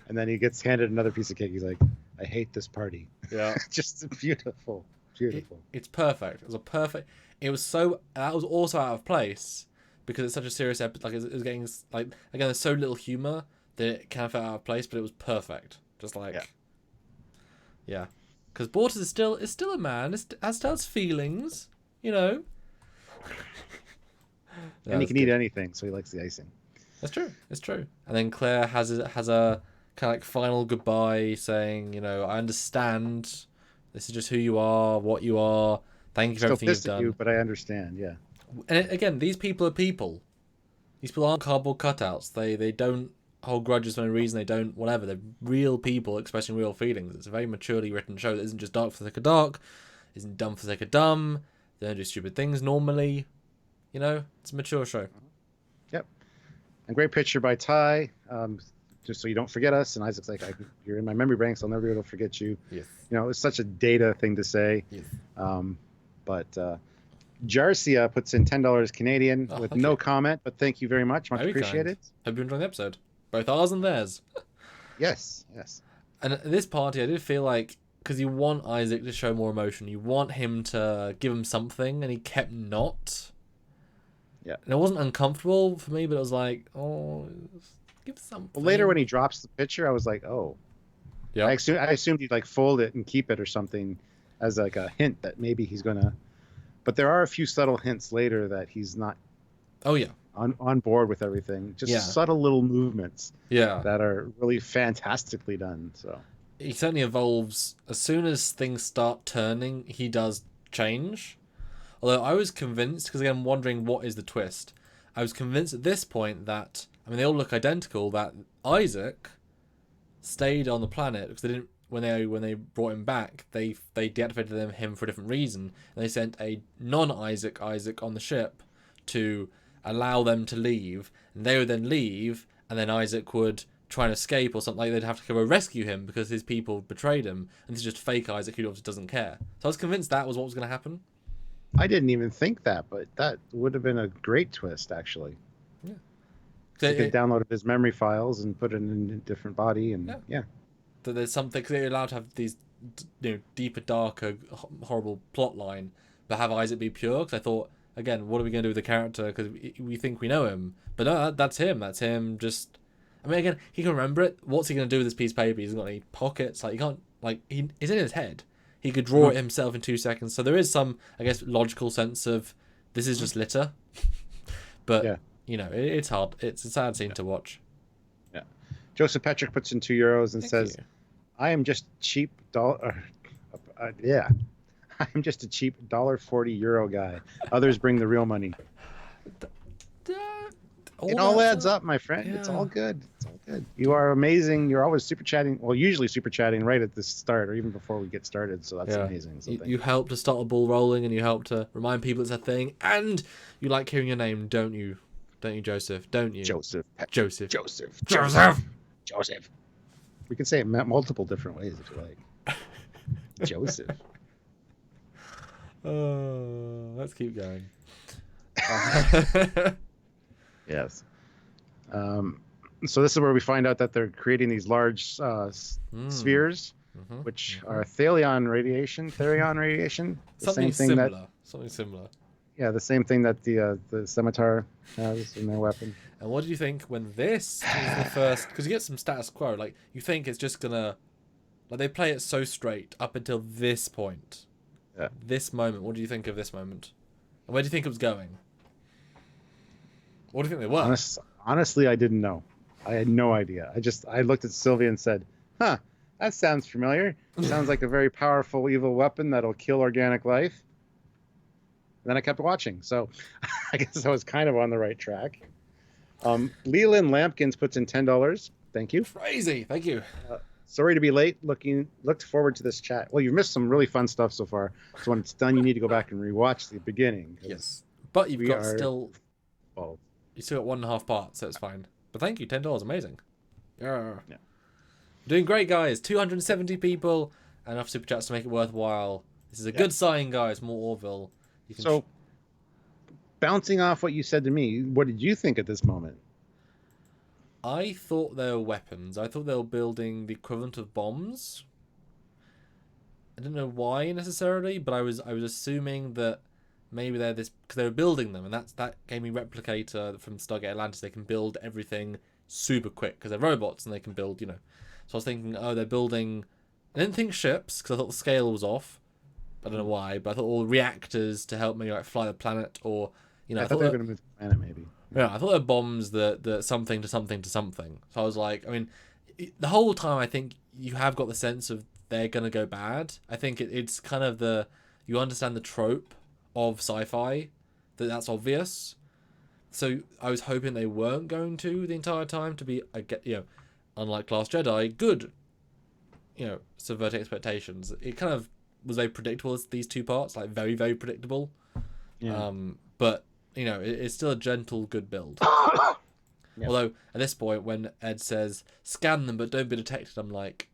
And then he gets handed another piece of cake. He's like, "I hate this party." Yeah. Just beautiful. It's perfect. It was so. That was also out of place, because it's such a serious episode. Like it was getting like, again, there's so little humor that it kind of felt out of place, but it was perfect. Just like, yeah, because Bortus is still a man. It still has feelings, And he can eat anything, so he likes the icing. That's true. It's true. And then Claire has a kind of like final goodbye, saying, "I understand. This is just who you are, what you are. Thank you for everything you've done." But I understand. Yeah. And again, these people are people. These people aren't cardboard cutouts. They don't hold grudges for no reason. They don't whatever. They're real people expressing real feelings. It's a very maturely written show that isn't just dark for the sake of dark, isn't dumb for the sake of dumb. They don't do stupid things normally. It's a mature show. Yep. And great picture by Ty. Just so you don't forget us. And Isaac's like, "You're in my memory banks. I'll never be able to forget you." Yes. It's such a data thing to say. Yes. But Jarcia puts in $10 Canadian with thank no you. comment, but thank you very much. Much Very appreciated. kind. Hope you enjoyed the episode. Both ours and theirs. Yes, yes. And at this party, I did feel like, because you want Isaac to show more emotion, you want him to give him something, and he kept not. Yeah. And it wasn't uncomfortable for me, but it was like, oh, give something. Well, later when he drops the picture, I was like, oh. Yeah. I assumed he'd like fold it and keep it or something as like a hint that maybe he's gonna. But there are a few subtle hints later that he's not. Oh yeah. On board with everything. Just subtle little movements. Yeah. That are really fantastically done. So. He certainly evolves. As soon as things start turning, he does change. Although I was convinced, because again, I'm wondering what is the twist. I was convinced at this point that, I mean, they all look identical, that Isaac stayed on the planet because they didn't. When they brought him back, they deactivated him for a different reason, and they sent a non-Isaac on the ship to allow them to leave, and they would then leave, and then Isaac would try and escape or something. Like they'd have to go rescue him because his people betrayed him, and this is just fake Isaac who obviously doesn't care. So I was convinced that was what was going to happen. I didn't even think that, but that would have been a great twist, actually. Yeah. You could download his memory files and put it in a different body, and yeah. That there's something, because they're allowed to have these, deeper, darker, horrible plot line, but have Isaac be pure. Because I thought, again, what are we going to do with the character? Because we think we know him, but no, that's him. That's him. Just, I mean, again, he can remember it. What's he going to do with this piece of paper? He's got any pockets. Like, he can't. Like, it's in his head. He could draw it himself in 2 seconds. So there is some, I guess, logical sense of this is just litter. But it's hard. It's a sad scene to watch. Yeah. Joseph Patrick puts in €2 and says, "I am just cheap dollar. I'm just a cheap €1.40 guy. Others bring the real money." It all adds up, my friend. Yeah. It's all good. It's all good. You are amazing. You're always super chatting. Well, usually super chatting right at the start or even before we get started. So that's amazing. So you help to start a ball rolling, and you help to remind people it's a thing. And you like hearing your name, don't you? Don't you, Joseph? Don't you? Joseph. We can say it multiple different ways if you like. Joseph. Let's keep going. Yes. So this is where we find out that they're creating these large spheres, which are Therion radiation. Something similar. Something similar. Yeah, the same thing that the scimitar has in their weapon. And what do you think when this is the first? Because you get some status quo. Like, you think it's just gonna, like, they play it so straight up until this point. Yeah. This moment. What do you think of this moment? And where do you think it was going? What do you think they were? Honestly, I didn't know. I had no idea. I looked at Sylvia and said, "Huh, that sounds familiar. Sounds like a very powerful evil weapon that'll kill organic life." And then I kept watching, so I guess I was kind of on the right track. Leland Lampkins puts in $10. Thank you. Crazy. Thank you. Sorry to be late. Looked forward to this chat. Well, you've missed some really fun stuff so far. So when it's done, you need to go back and rewatch the beginning. Yes, but you've got still. Well, you still got 1.5 parts, so it's fine. But thank you, $10, amazing. Yeah. Yeah. Doing great, guys. 270 people, and enough super chats to make it worthwhile. This is a good sign, guys. More Orville. So, bouncing off what you said to me, what did you think at this moment? I thought they were weapons. I thought they were building the equivalent of bombs. I didn't know why necessarily, but I was assuming that maybe they're this because they were building them, and that gave me Replicator from Stargate Atlantis. They can build everything super quick because they're robots and they can build, So I was thinking, oh, they're building. I didn't think ships because I thought the scale was off. I don't know why, but I thought all reactors to help me fly the planet, or I thought they were going to move the planet, maybe. Yeah, I thought they were bombs that something to something to something. So I was like, I mean, the whole time I think you have got the sense of they're going to go bad. I think it's kind of you understand the trope of sci-fi, that's obvious. So I was hoping they weren't going to the entire time to be, unlike Last Jedi, good, subverting expectations. It kind of was very predictable as these 2 parts, like very, very predictable. Yeah. But it's still a gentle, good build. Yeah. Although at this point, when Ed says scan them but don't be detected, I'm like,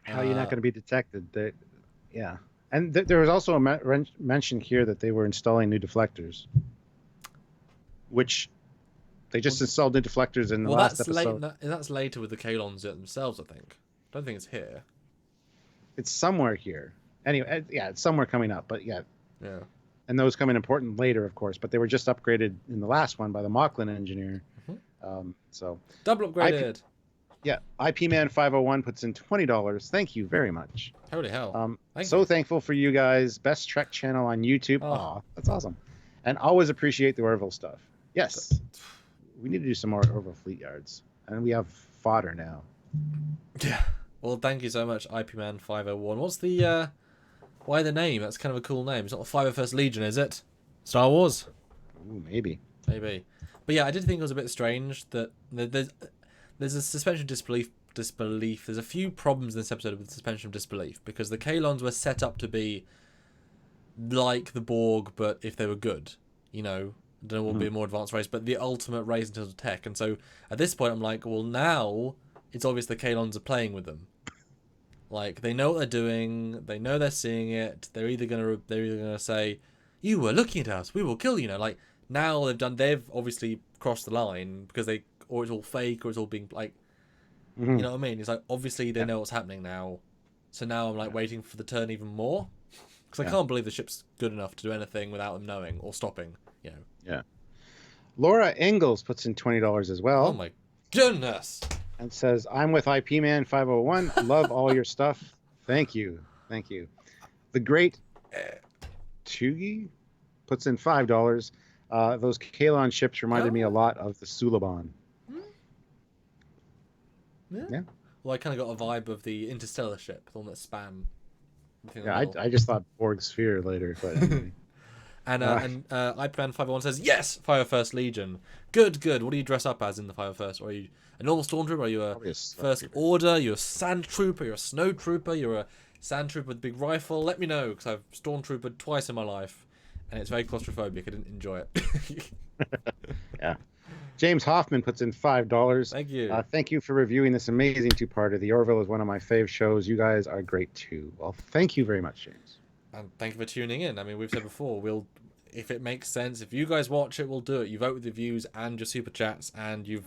how are you not going to be detected? Yeah. And there was also a mention here that they were installing new deflectors, which they just installed new deflectors in the last episode. That's later with the Kaylons themselves, I think. I don't think it's here. It's somewhere here. Anyway, yeah, it's somewhere coming up, but yeah. Yeah. And those come in important later, of course, but they were just upgraded in the last one by the Mocklin engineer. So double upgraded. IP Man 501 puts in $20. Thank you very much. Holy hell! Thankful for you guys. Best Trek channel on YouTube. Oh, that's awesome. And always appreciate the Orville stuff. Yes, we need to do some more Orville Fleetyards, and we have fodder now. Yeah. Well, thank you so much, IP Man 501. What's the why the name? That's kind of a cool name. It's not the 501st Legion, is it? Star Wars? Ooh, maybe. But yeah, I did think it was a bit strange that there's a suspension of disbelief. There's a few problems in this episode with suspension of disbelief because the Kaylons were set up to be like the Borg, but if they were good, you know, I don't know what would be a more advanced race, but the ultimate race in terms of tech. And so at this point, I'm like, well, now it's obvious the Kaylons are playing with them. Like, they know what they're doing, they know they're seeing it. They're either gonna say, "You were looking at us, we will kill you." Like, now they've obviously crossed the line because or it's all fake, or it's all being like, you know what I mean? It's like, obviously they know what's happening now. So now I'm like waiting for the turn even more, because I can't believe the ship's good enough to do anything without them knowing or stopping. You know. Yeah. Laura Ingalls puts in $20 as well. Oh my goodness. And says, I'm with IP Man 501. Love all your stuff. Thank you. The great Chugi puts in $5. Those Kaylon ships reminded me a lot of the Suliban. Yeah. Well, I kind of got a vibe of the Interstellar ship, the one that span. Yeah, I just thought Borg Sphere later, but anyway. And IPman 501 says, yes, 501st Legion. Good. What do you dress up as in the 501st? Or are you a normal stormtrooper? Are you a First Order? You're a sand trooper? You're a snow trooper? You're a sand trooper with a big rifle? Let me know, because I've stormtroopered twice in my life, and it's very claustrophobic. I didn't enjoy it. Yeah. James Hoffman puts in $5. Thank you. Thank you for reviewing this amazing two-parter. The Orville is one of my fave shows. You guys are great too. Well, thank you very much, James. And thank you for tuning in. I mean, we've said before, if it makes sense, if you guys watch it, we'll do it. You vote with your views and your super chats, and you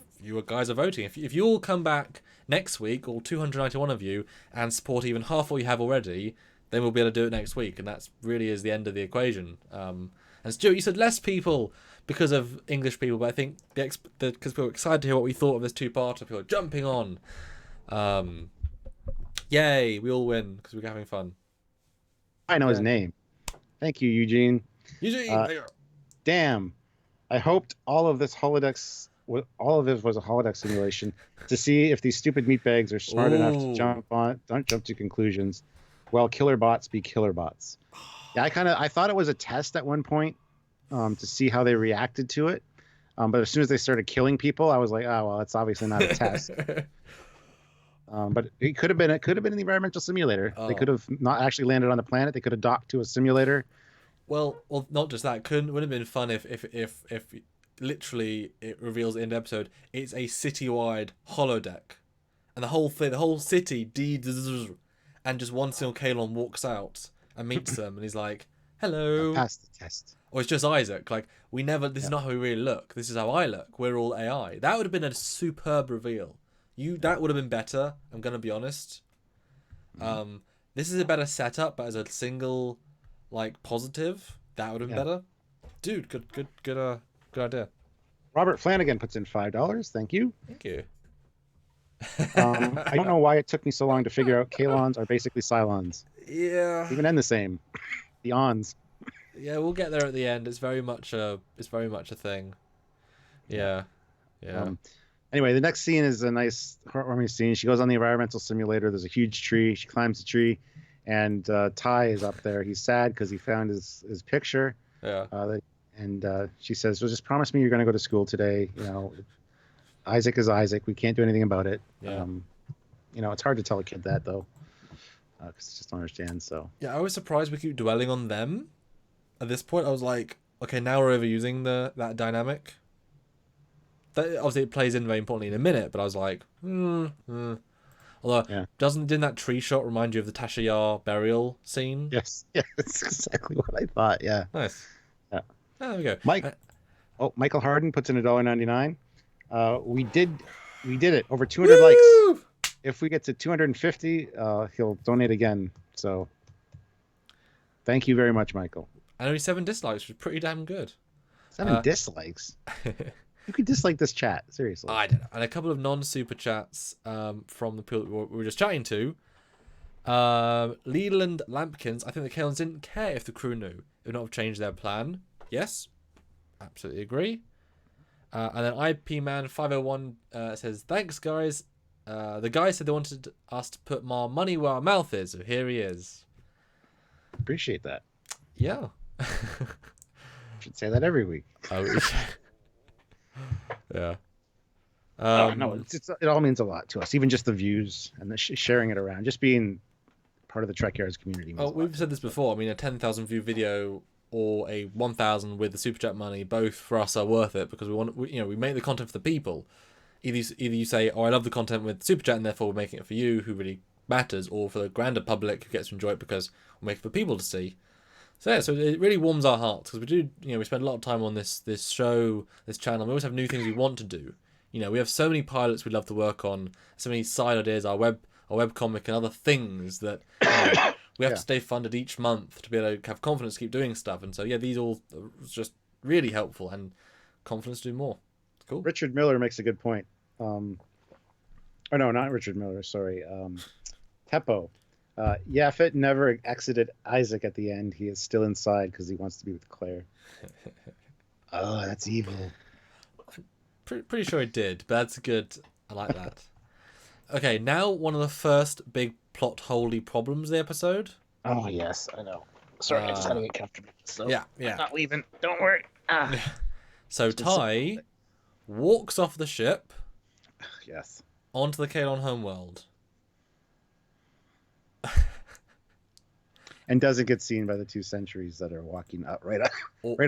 guys are voting. If you all come back next week, all 291 of you, and support even half what you have already, then we'll be able to do it next week, and that's really is the end of the equation. And Stuart, you said less people because of English people, but I think because people were excited to hear what we thought of this two-parter, people are jumping on. Yay, we all win because we're having fun. I know his name. Thank you, Eugene. Damn. I hoped all of this was a holodeck simulation to see if these stupid meatbags are smart enough to don't jump to conclusions. Well, killer bots be killer bots. Yeah, I thought it was a test at one point to see how they reacted to it. But as soon as they started killing people, I was like, oh well, it's obviously not a test. But it could have been in the environmental simulator. They could have not actually landed on the planet. They could have docked to a simulator. Well, not just that. Wouldn't have been fun if literally it reveals in the episode it's a citywide holodeck, and the whole city and just one single Kaylon walks out and meets them, and he's like, "Hello." Pass the test. Or it's just Isaac. Like, this is not how we really look. This is how I look. We're all AI. That would have been a superb reveal. That would have been better. I'm gonna be honest. This is a better setup, but as a single, positive, that would have been better. Dude, good idea. Robert Flanagan puts in $5. Thank you. Thank you. I don't know why it took me so long to figure out Kaylons are basically Cylons. Yeah. Even end the same. The Ons. Yeah, we'll get there at the end. It's very much a thing. Yeah. Anyway, the next scene is a nice heartwarming scene. She goes on the environmental simulator. There's a huge tree. She climbs the tree, and Ty is up there. He's sad because he found his picture. Yeah. And she says, "So just promise me you're going to go to school today. You know, Isaac is Isaac. We can't do anything about it." Yeah. It's hard to tell a kid that though, because they just don't understand. So. Yeah, I was surprised we keep dwelling on them. At this point, I was like, okay, now we're overusing that dynamic. That obviously it plays in very importantly in a minute, but I was like, Although, Yeah. didn't that tree shot remind you of the Tasha Yar burial scene? Yes. Yeah. That's exactly what I thought. Yeah. Nice. Yeah. Oh, there we go. Michael Harden puts in $1.99. We did it. Over 200 likes. Woo! If we get to 250, he'll donate again. So thank you very much, Michael. And only 7 dislikes, which is pretty damn good. 7 dislikes. You could dislike this chat, seriously. I don't know. And a couple of non-super chats from the people that we were just chatting to. Leland Lampkins, I think the Kaylons didn't care if the crew knew. It would not have changed their plan. Yes, absolutely agree. And then IP Man 501 says, thanks guys. The guy said they wanted us to put more money where our mouth is, so here he is. Appreciate that. Yeah. Should say that every week. Yeah. No, it all means a lot to us. Even just the views and the sharing it around, just being part of the Trekyards community. We've said this before. I mean, a 10,000 view video or a 1,000 with the super chat money, both for us are worth it because we make the content for the people. Either you say, oh, I love the content with super chat and therefore we're making it for you, who really matters, or for the grander public who gets to enjoy it because we're making it for people to see. So yeah, so it really warms our hearts because we do, we spend a lot of time on this show, this channel. We always have new things we want to do. We have so many pilots we'd love to work on, so many side ideas, our webcomic and other things that we have to stay funded each month to be able to have confidence to keep doing stuff. And so yeah, these all are just really helpful and confidence to do more. Cool. Richard Miller makes a good point. Oh no, not Richard Miller. Sorry, Teppo. Yafet never exited Isaac at the end. He is still inside because he wants to be with Claire. Oh, that's evil. Pretty sure it did, but that's good. I like that. Okay, now one of the first big plot holy problems of the episode. Oh yes, I know. Sorry, I just had to get comfortable. So yeah. I'm not leaving. Don't worry. So Ty walks off the ship. Yes. Onto the Kaylon homeworld. And doesn't get seen by the 2 sentries that are walking up right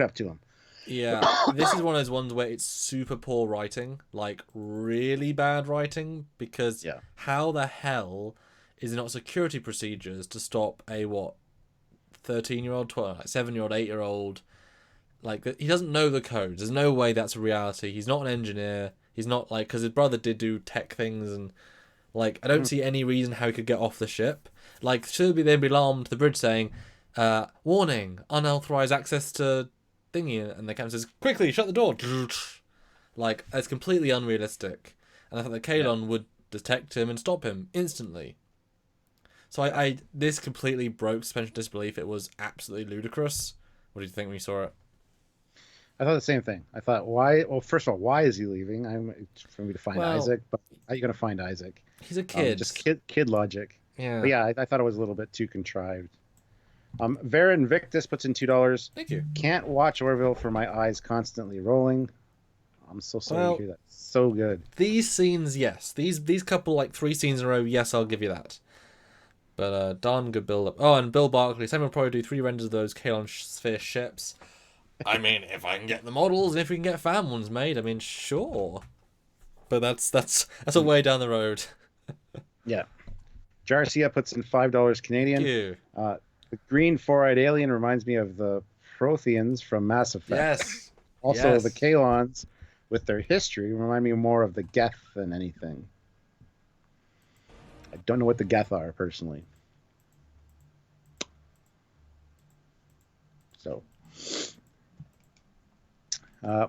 up to him. Yeah, this is one of those ones where it's super poor writing, like really bad writing, because how the hell is there not security procedures to stop a 13-year-old, 7-year-old, 8-year-old? Like, he doesn't know the codes. There's no way that's a reality. He's not an engineer. He's not because his brother did do tech things, and I don't see any reason how he could get off the ship. Should they'd be alarmed to the bridge saying, warning, unauthorized access to thingy, and the captain says, quickly shut the door. It's completely unrealistic, and I thought that Kaylon would detect him and stop him instantly. So I this completely broke suspension of disbelief. It was absolutely ludicrous. What did you think when you saw it? I thought the same thing. I thought, why? Well, first of all, why is he leaving? For me to find Isaac, but how are you going to find Isaac? He's a kid. Just kid logic. Yeah. But yeah, I thought it was a little bit too contrived. Varen Victus puts in $2. Thank you. Can't watch Orville for my eyes constantly rolling. I'm so sorry to hear that. So good. These scenes, yes. These couple 3 scenes in a row, yes, I'll give you that. But darn good build up. Oh, and Bill Barkley. Sam will probably do 3 renders of those Kaylon Sphere ships. I mean, if I can get the models and if we can get fan ones made, I mean, sure. But that's a way down the road. Yeah. Jarcia puts in $5 Canadian. Thank you. The green 4-eyed alien reminds me of the Protheans from Mass Effect. Yes. Also, the Kaylons, with their history, remind me more of the Geth than anything. I don't know what the Geth are, personally. So,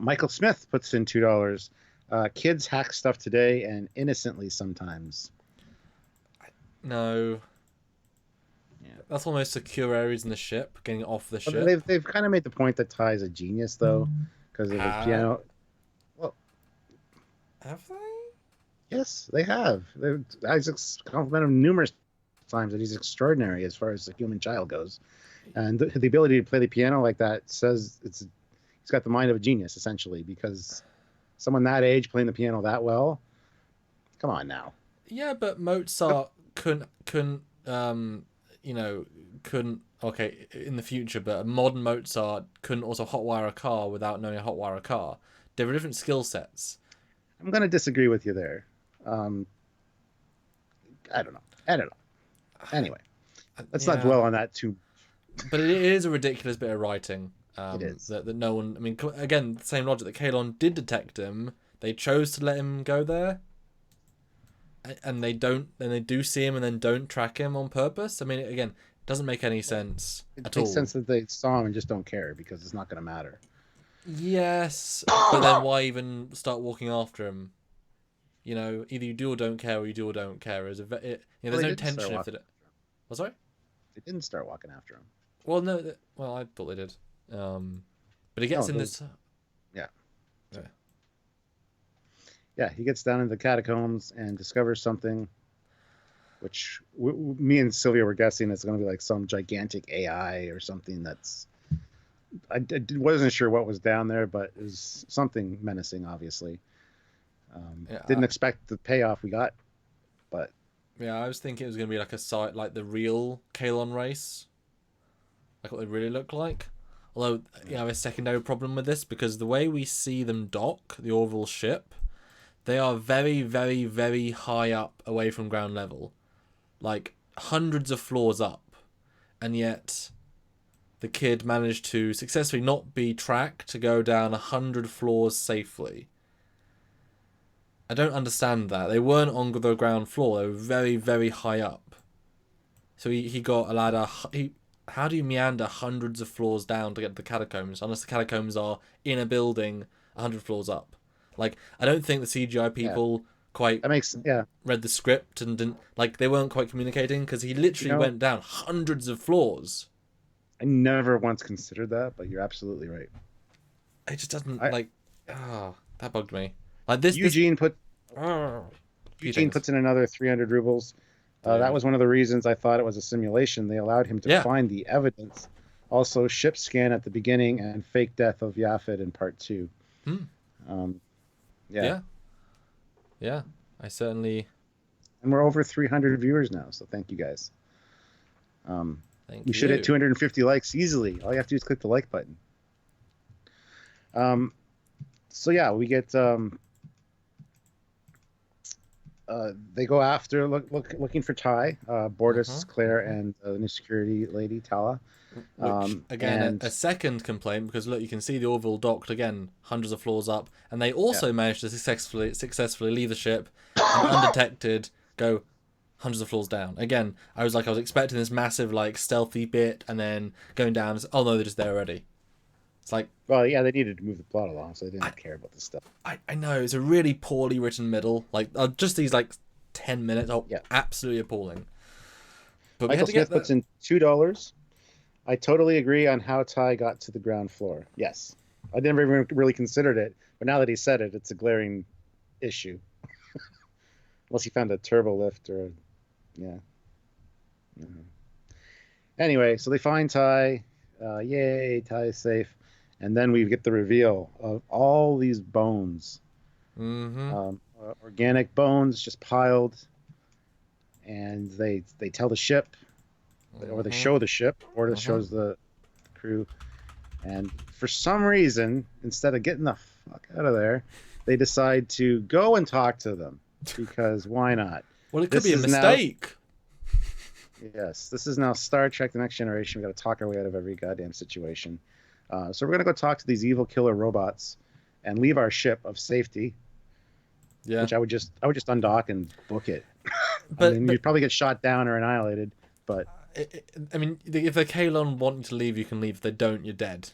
Michael Smith puts in $2. Kids hack stuff today and innocently sometimes. No. Yeah. That's almost secure areas in the ship, getting off the ship. They've kind of made the point that Ty's a genius, though, because of the piano. Well, have they? Yes, they have. Isaac's complimented him numerous times that he's extraordinary as far as the human child goes. And the ability to play the piano like that says he's got the mind of a genius, essentially, because someone that age playing the piano that well, come on now. Yeah, but Mozart couldn't okay, in the future, but a modern Mozart couldn't also hotwire a car without knowing how to hotwire a car. There were different skill sets. I'm going to disagree with you there. I don't know. Anyway, let's not Yeah. dwell on that too. But it is a ridiculous bit of writing. It is. That no one. I mean, again, the same logic that Kaylon did detect him. They chose to let him go there, and they don't. Then they do see him and then don't track him on purpose. I mean, again, it doesn't make any sense at all. It makes sense that they saw him and just don't care because it's not going to matter. Yes, but then why even start walking after him? You know, either you do or don't care, or you do or don't care. There's no tension if it. Well, sorry. They didn't start walking after him. Well, no. Well, I thought they did. But he gets in this. Yeah. Yeah. Yeah, he gets down into the catacombs and discovers something, which me and Sylvia were guessing it's going to be like some gigantic AI or something that's. I wasn't sure what was down there, but it was something menacing, obviously. Didn't expect the payoff we got, but. Yeah, I was thinking it was going to be like a site like the real Kaylon race. Like what they really look like. Although, I have a secondary problem with this because the way we see them dock, the Orville ship, they are very, very, very high up away from ground level. Like hundreds of floors up. And yet the kid managed to successfully not be tracked to go down 100 floors safely. I don't understand that. They weren't on the ground floor. They were very, very high up. So he got allowed how do you meander hundreds of floors down to get to the catacombs? Unless the catacombs are in a building 100 floors up. Like, I don't think the CGI people quite read the script and didn't... Like, they weren't quite communicating because he literally went down hundreds of floors. I never once considered that, but you're absolutely right. It just doesn't, that bugged me. Like this, Eugene puts in another 300 rubles. That was one of the reasons I thought it was a simulation. They allowed him to find the evidence. Also, ship scan at the beginning and fake death of Yaphet in part 2. Yeah. I certainly. And we're over 300 viewers now, so thank you guys. Thank we should hit 250 likes easily. All you have to do is click the like button. So yeah, we get. They go after looking for Ty, Bortus, Claire, and the new security lady Tala. Which again, a second complaint because look, you can see the Orville docked again, hundreds of floors up, and they also managed to successfully leave the ship and undetected go hundreds of floors down. Again, I was expecting this massive like stealthy bit, and then going down. Oh no, they're just there already. It's like, well, yeah, they needed to move the plot along, so they didn't care about this stuff. I know it's a really poorly written middle. Like just these 10 minutes. Absolutely appalling. But Michael Smith puts in $2. I totally agree on how Ty got to the ground floor. Yes, I never even really considered it, but now that he said it, it's a glaring issue. Unless he found a turbo lift or, Anyway, so they find Ty. Yay, Ty is safe. And then we get the reveal of all these bones. Organic bones just piled. And they tell the ship, or they show the ship, or it shows the crew. And for some reason, instead of getting the fuck out of there, they decide to go and talk to them. Because why not? Well, it could be a mistake. Yes, this is now Star Trek The Next Generation. We got to talk our way out of every goddamn situation. So we're going to go talk to these evil killer robots and leave our ship of safety. Yeah. Which I would just undock and book it. But you'd probably get shot down or annihilated. But I mean, if the Kaylon want you to leave, you can leave. If they don't, you're dead.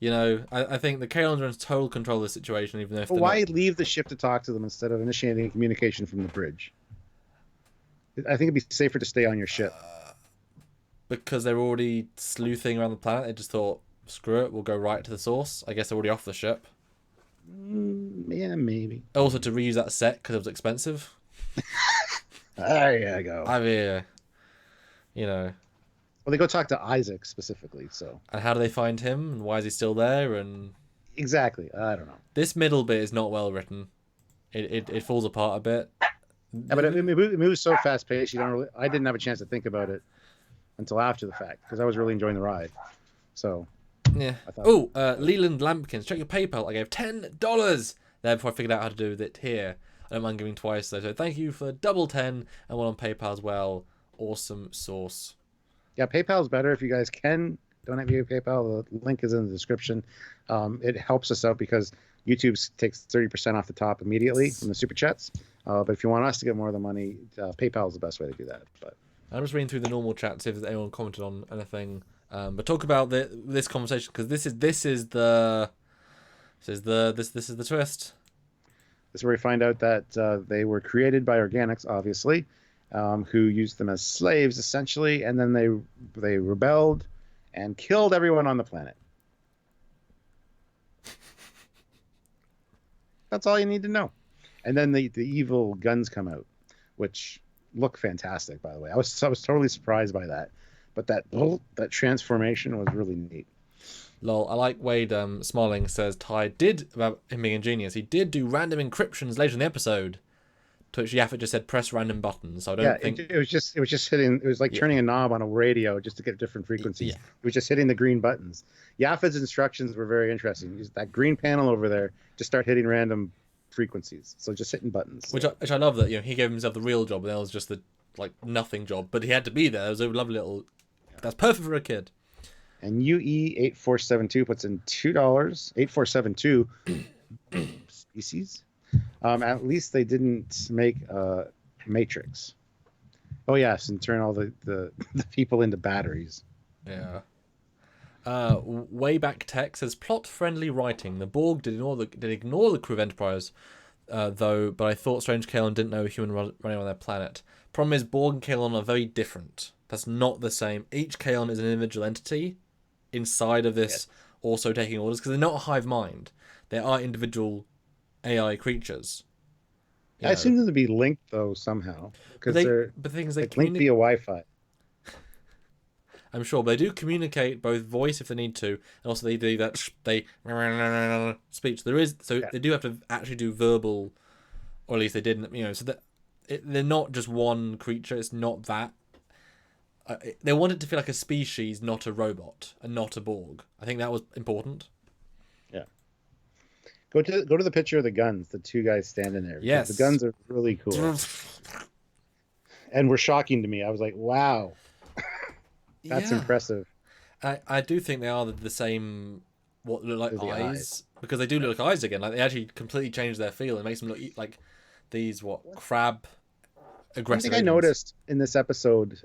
You know, I think the Kaylons are in total control of the situation, even if. But why leave the ship to talk to them instead of initiating communication from the bridge? I think it'd be safer to stay on your ship. Because they're already sleuthing around the planet. They just thought, screw it, we'll go right to the source. I guess they're already off the ship. Yeah, maybe. Also, to reuse that set because it was expensive. There you go. I mean, Well, they go talk to Isaac specifically, so. And how do they find him? And why is he still there? And exactly, I don't know. This middle bit is not well written. It falls apart a bit. Yeah, but it moves so fast paced. I didn't have a chance to think about it until after the fact because I was really enjoying the ride. So. Yeah. Leland Lampkins, check your PayPal. I gave $10 there before I figured out how to do it here. I don't mind giving twice, though. So thank you for double 10 and one on PayPal as well. Awesome sauce. Yeah, PayPal's better if you guys can donate via PayPal. The link is in the description. It helps us out because YouTube takes 30% off the top immediately from the super chats. But if you want us to get more of the money, PayPal is the best way to do that. But I'm just reading through the normal chat, see if anyone commented on anything. But talk about this conversation, because this is the twist. This is where we find out that they were created by organics, obviously, who used them as slaves essentially, and then they rebelled and killed everyone on the planet. That's all you need to know. And then the evil guns come out, which look fantastic, by the way. I was totally surprised by that. But that transformation was really neat. Lol, I like Wade Smalling says Ty did, about him being a genius, he did do random encryptions later in the episode. To which Yaffet just said press random buttons. So I don't think it was just hitting. It was like turning a knob on a radio just to get different frequencies. Yeah. It was just hitting the green buttons. Yaffet's instructions were very interesting. Use that green panel over there, just start hitting random frequencies. So just hitting buttons. Which I love that, he gave himself the real job and that was just the nothing job, but he had to be there. It was a lovely little. That's perfect for a kid. And UE8472 puts in $2. 8472 species. At least they didn't make a Matrix. Oh yes, and turn all the people into batteries. Yeah. Wayback Tech says plot-friendly writing. The Borg did ignore the crew of Enterprise, though. But I thought Strange Kaylon didn't know a human running on their planet. Problem is, Borg and Kaylon are very different. That's not the same. Each Kaylon is an individual entity inside of this, also taking orders, because they're not a hive mind. They are individual AI creatures. I assume them to be linked though somehow, because they're linked via Wi-Fi. I'm sure, but they do communicate both voice if they need to, and also they do that speech. They do have to actually do verbal, or at least they didn't. So that they're not just one creature. It's not that. They want it to feel like a species, not a robot, and not a Borg. I think that was important. Yeah. Go to the picture of the guns. The two guys standing there. Yes. The guns are really cool, and were shocking to me. I was like, wow. That's impressive. I do think they are the same, what look like eyes, because they do look like eyes again. Like they actually completely change their feel. It makes them look like these crab aggressive. I think I noticed in this episode,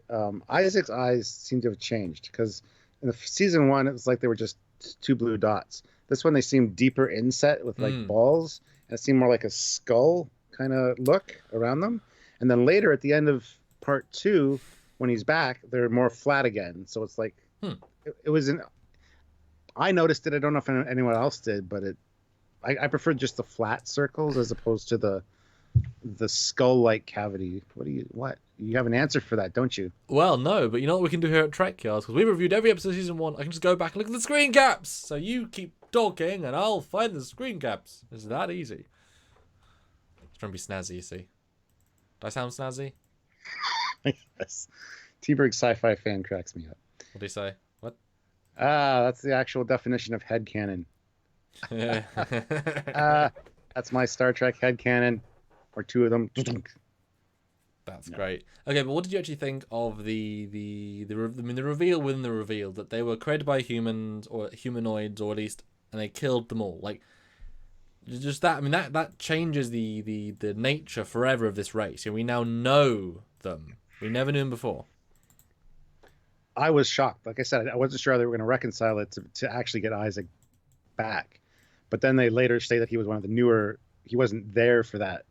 Isaac's eyes seem to have changed, because in the season 1 it was like they were just two blue dots. This one they seemed deeper inset with balls, and it seemed more like a skull kind of look around them. And then later at the end of part 2. When he's back, they're more flat again. So it's like it was I noticed it. I don't know if anyone else did, but I prefer just the flat circles as opposed to the skull-like cavity. What? You have an answer for that, don't you? Well, no, but you know what we can do here at Trekyards, because we reviewed every episode of season 1. I can just go back and look at the screen caps. So you keep talking, and I'll find the screen caps. It's that easy. It's trying to be snazzy, you see. Do I sound snazzy? Yes. T-Berg sci-fi fan cracks me up. What do you say? What? That's the actual definition of headcanon. That's my Star Trek headcanon, or two of them. That's great. Okay, but what did you actually think of the reveal within the reveal that they were created by humans or humanoids, or at least, and they killed them all? Like, just that. I mean, that changes the nature forever of this race. We now know them. We never knew him before. I was shocked. Like I said, I wasn't sure how they were going to reconcile it to actually get Isaac back. But then they later say that he was one of the newer. He wasn't there for that,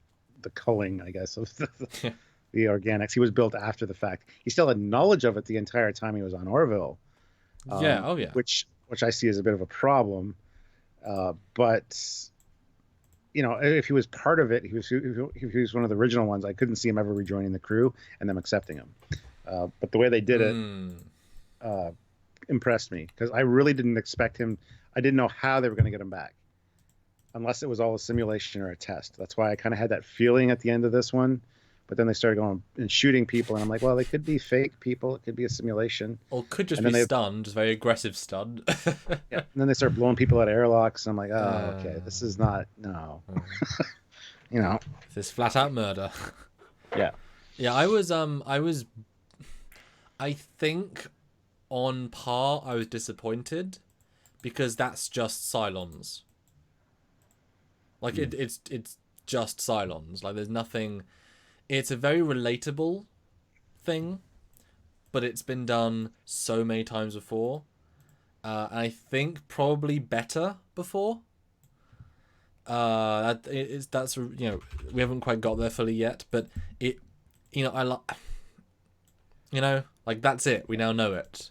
the culling, I guess, of the organics. He was built after the fact. He still had knowledge of it the entire time he was on Orville. Which I see as a bit of a problem. But if he was part of it, if he was one of the original ones, I couldn't see him ever rejoining the crew and them accepting him. But the way they did it impressed me, because I really didn't expect him. I didn't know how they were going to get him back, unless it was all a simulation or a test. That's why I kind of had that feeling at the end of this one. But then they started going and shooting people, and I'm like, well, they could be fake people. It could be a simulation. Or could just be stunned, just very aggressive stun. And then they start blowing people out of airlocks. And I'm like, oh, okay, this is not, no. you know. This flat out murder. Yeah. Yeah, I think on par I was disappointed because that's just Cylons. Like it's just Cylons. Like there's nothing. It's a very relatable thing, but it's been done so many times before. And I think probably better before. That's we haven't quite got there fully yet, but it, like that's it. We now know it.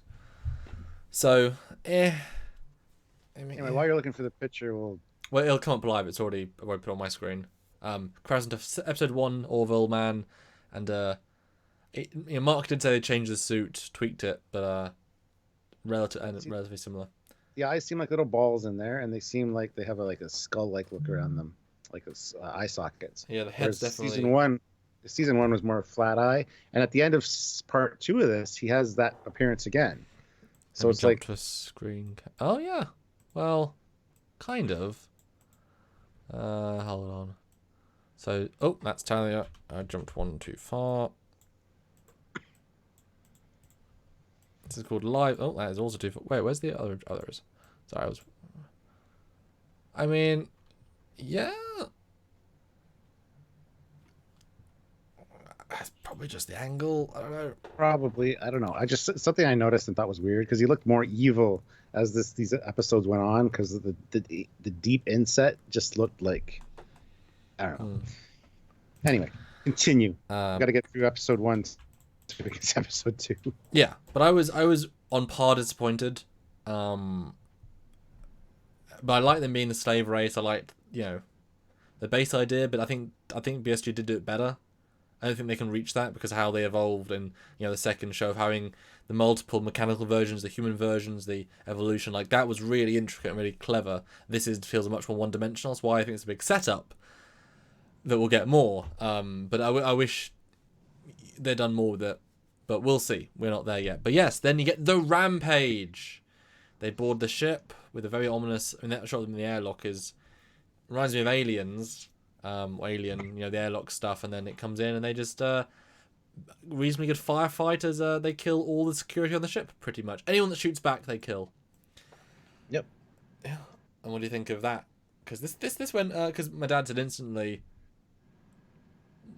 So, I mean, Anyway, while you're looking for the picture, well, it'll come up live. It's already I won't put it on my screen. Comparison to episode 1, Orville man, and Mark did say they changed the suit, tweaked it, but relatively similar. the eyes seem like little balls in there, and they seem like they have a skull-like look around them, like eye sockets. Yeah, the head's definitely. Season one was more flat eye, and at the end of part 2 of this, he has that appearance again. So it's like to a screen. Oh yeah, well, kind of. Hold on. So that's Talia. I jumped one too far. This is called live. Oh, that is also too far. Wait, where's the others? Sorry, I mean, yeah. That's probably just the angle. I don't know. Probably, I don't know. I just something I noticed and thought was weird because he looked more evil as these episodes went on because the deep inset just looked like I don't know. Anyway, continue. Got to get through episode 1 to get to episode 2. Yeah, but I was on par disappointed. But I like them being the slave race. I liked the base idea, but I think BSG did do it better. I don't think they can reach that because of how they evolved in the second show of having the multiple mechanical versions, the human versions, the evolution. Like that was really intricate and really clever. This feels much more one-dimensional. That's why I think it's a big setup that we'll get more. But I wish they'd done more with it. But we'll see. We're not there yet. But yes, then you get the rampage. They board the ship with a very ominous. I mean, that shot of them in the airlock reminds me of Aliens. Alien, the airlock stuff, and then it comes in and they just reasonably good firefighters. They kill all the security on the ship, pretty much. Anyone that shoots back, they kill. Yep. Yeah. And what do you think of that? Because this went because my dad said instantly,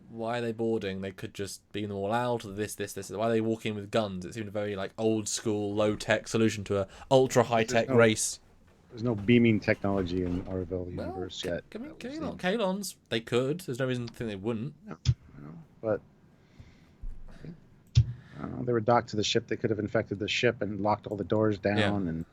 why are they boarding? They could just beam them all out. Or this. Why are they walking with guns? It seemed a very old school, low tech solution to a ultra high tech race. There's no beaming technology in Orville universe yet. Kaylons, they could. There's no reason to think they wouldn't. No, but they were docked to the ship. They could have infected the ship and locked all the doors down and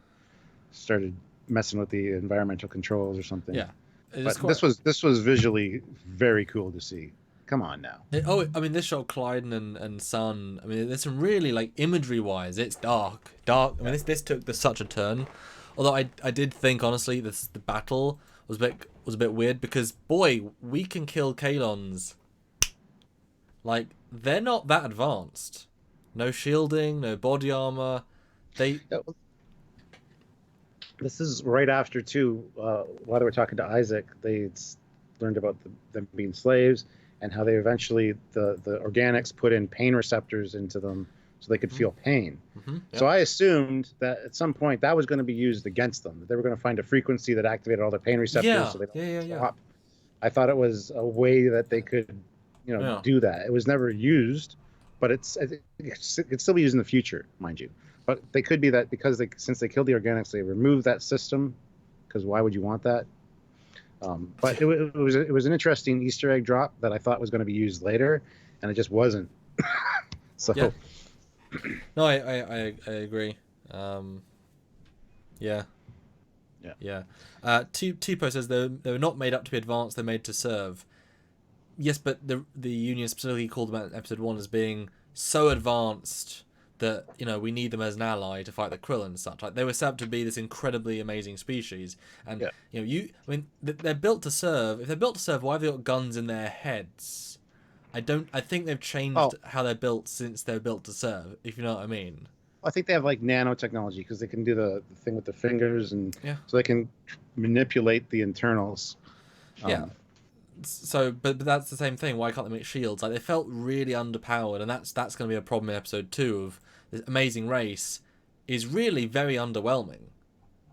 started messing with the environmental controls or something. Yeah, but this was visually very cool to see. Come on now. I mean, this shot Clyden and Sun. I mean, there's some really imagery wise. It's dark. I mean, this took such a turn. Although I did think honestly the battle was a bit weird because boy, we can kill Kaylons. Like they're not that advanced. No shielding, no body armor. This is right after too. While they were talking to Isaac, they learned about them being slaves and how they eventually the organics put in pain receptors into them so they could feel pain. Mm-hmm. Yep. So I assumed that at some point that was going to be used against them. That they were going to find a frequency that activated all their pain receptors so they don't stop. I thought it was a way that they could, do that. It was never used, but it could still be used in the future, mind you. But they could be that because since they killed the organics, they removed that system. Because why would you want that? But it was an interesting Easter egg drop that I thought was going to be used later, and it just wasn't. So. Yeah. No, I agree. Yeah. Tipo says they were not made up to be advanced; they're made to serve. Yes, but the Union specifically called them out in episode 1 as being so advanced that we need them as an ally to fight the Krill and such. Like they were set up to be this incredibly amazing species, and they're built to serve. If they're built to serve, why have they got guns in their heads? I think they've changed how they're built since they're built to serve, if you know what I mean. I think they have nanotechnology because they can do the thing with the fingers and so they can manipulate the internals. So, but that's the same thing. Why can't they make shields? Like, they felt really underpowered, and that's going to be a problem in episode 2 of this amazing race. Is really very underwhelming.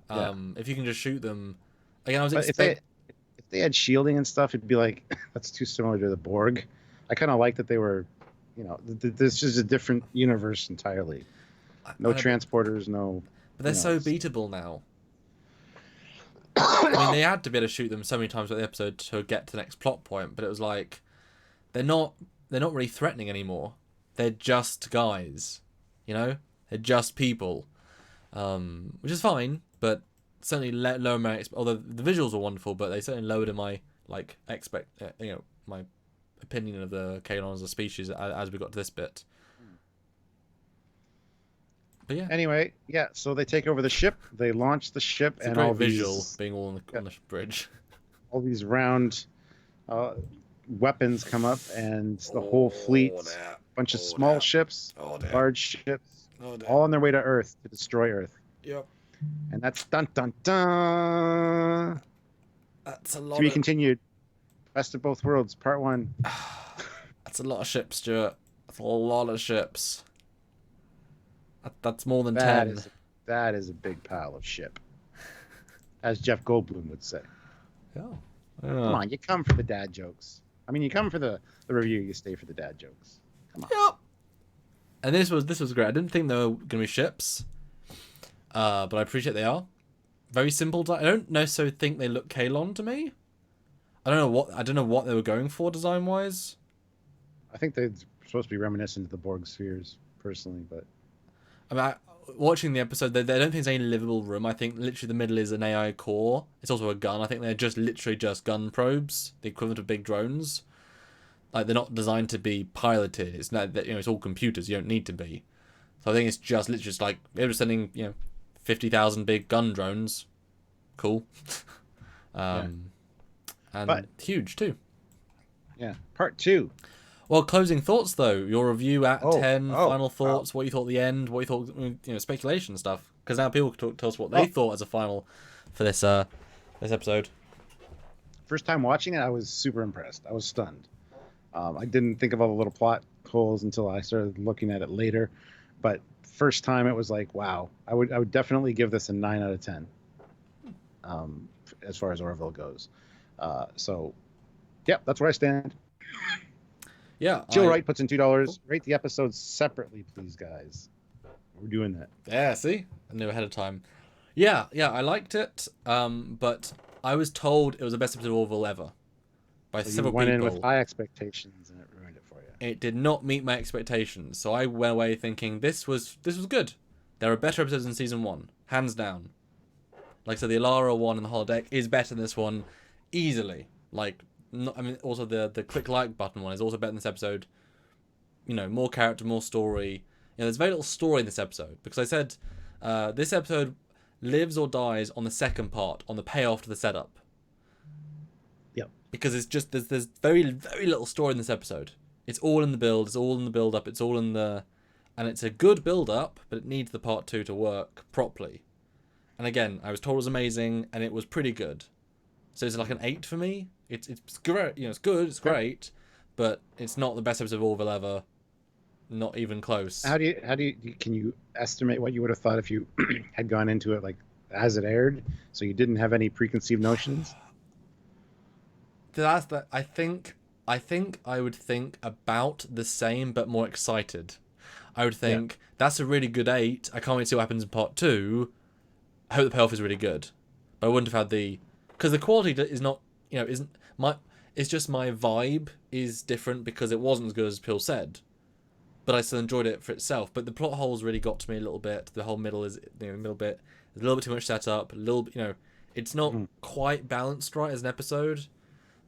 If you can just shoot them, again, I was expecting. If they had shielding and stuff, it'd be like that's too similar to the Borg. I kind of like that they were, this is a different universe entirely. No transporters, no. But they're so beatable now. I mean, they had to be able to shoot them so many times throughout the episode to get to the next plot point, but it was like they're not really threatening anymore. They're just guys, they're just people, which is fine, but certainly lower my although the visuals were wonderful, but they certainly lowered my my opinion of the Kaylon as a species as we got to this bit. But yeah. Anyway, so they take over the ship. They launch the ship, it's and a great all visual these, being all on the bridge. All these round weapons come up, and the whole fleet, bunch of small ships, large ships, all on their way to Earth to destroy Earth. Yep. And that's dun dun dun. That's a lot. To be continued. Best of Both Worlds, Part 1. That's a lot of ships, Stuart. That's a lot of ships. That's more than 10. That is a big pile of ship, as Jeff Goldblum would say. Yeah. Come on, you come for the dad jokes. I mean, you come for the review, you stay for the dad jokes. Come on. Yep. And this was great. I didn't think there were going to be ships, but I appreciate they are. Very simple. I don't necessarily think they look Kaylon to me. I don't know what they were going for design wise. I think they're supposed to be reminiscent of the Borg spheres, personally, but. I mean, watching the episode, they don't think there's any livable room. I think literally the middle is an AI core. It's also a gun. I think they're literally just gun probes, the equivalent of big drones. Like, they're not designed to be piloted. It's not that, it's all computers. You don't need to be. So I think it's just literally just like they're just sending 50,000 big gun drones. Cool. And huge too. Yeah. Part 2. Well, closing thoughts though. Your review at 10. Final thoughts. What you thought at the end. What you thought. Speculation stuff. Because now people can tell us what they thought as a final for this episode. First time watching it, I was super impressed. I was stunned. I didn't think of all the little plot holes until I started looking at it later. But first time, it was like, wow. I would definitely give this a 9 out of 10. As far as Orville goes. So, that's where I stand. Yeah. Jill Wright puts in $2. Rate the episodes separately, please, guys. We're doing that. Yeah, see? I knew ahead of time. Yeah, I liked it. But I was told it was the best episode of Orville ever. By several people. You went in with high expectations and it ruined it for you. It did not meet my expectations. So I went away thinking this was good. There are better episodes in season 1. Hands down. Like I said, the Alara one in the holodeck is better than this one easily. Also the click like button one is also better than this episode. More character, more story. There's very little story in this episode because I said this episode lives or dies on the second part, on the payoff to the setup. Yep. Because it's just there's very very little story in this episode. It's all in the build. It's all in the build up. It's all in the, and it's a good build up, but it needs the part 2 to work properly. And again, I was told it was amazing, and it was pretty good. So it's like an 8 for me. It's great. It's good. It's great, but it's not the best episode of Orville ever. Not even close. How do you can you estimate what you would have thought if you had gone into it like as it aired, so you didn't have any preconceived notions? That's that. I think I would think about the same, but more excited. I would think that's a really good 8. I can't wait to see what happens in part 2. I hope the payoff is really good. But I wouldn't have had because the quality is not, isn't my. It's just my vibe is different because it wasn't as good as Pill said. But I still enjoyed it for itself. But the plot holes really got to me a little bit. The whole middle is middle bit. There's a little bit too much setup. A little bit, it's not quite balanced right as an episode,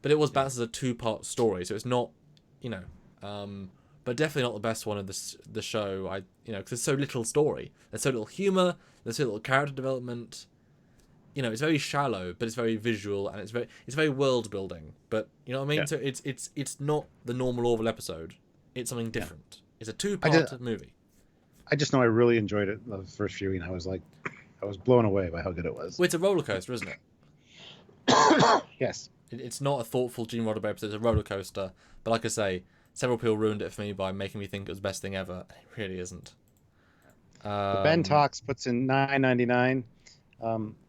but it was balanced as a 2-part story. So it's not, but definitely not the best one of the show. Because there's so little story. There's so little humor. There's so little character development. It's very shallow, but it's very visual and it's very world building. But you know what I mean. Yeah. So it's not the normal Orville episode. It's something different. Yeah. It's a 2-part movie. I just know I really enjoyed it the first viewing. I was blown away by how good it was. Well, it's a roller coaster, isn't it? Yes. It's not a thoughtful Gene Roddenberry episode. It's a roller coaster. But like I say, several people ruined it for me by making me think it was the best thing ever. It really isn't. The Ben Talks puts in $9.99.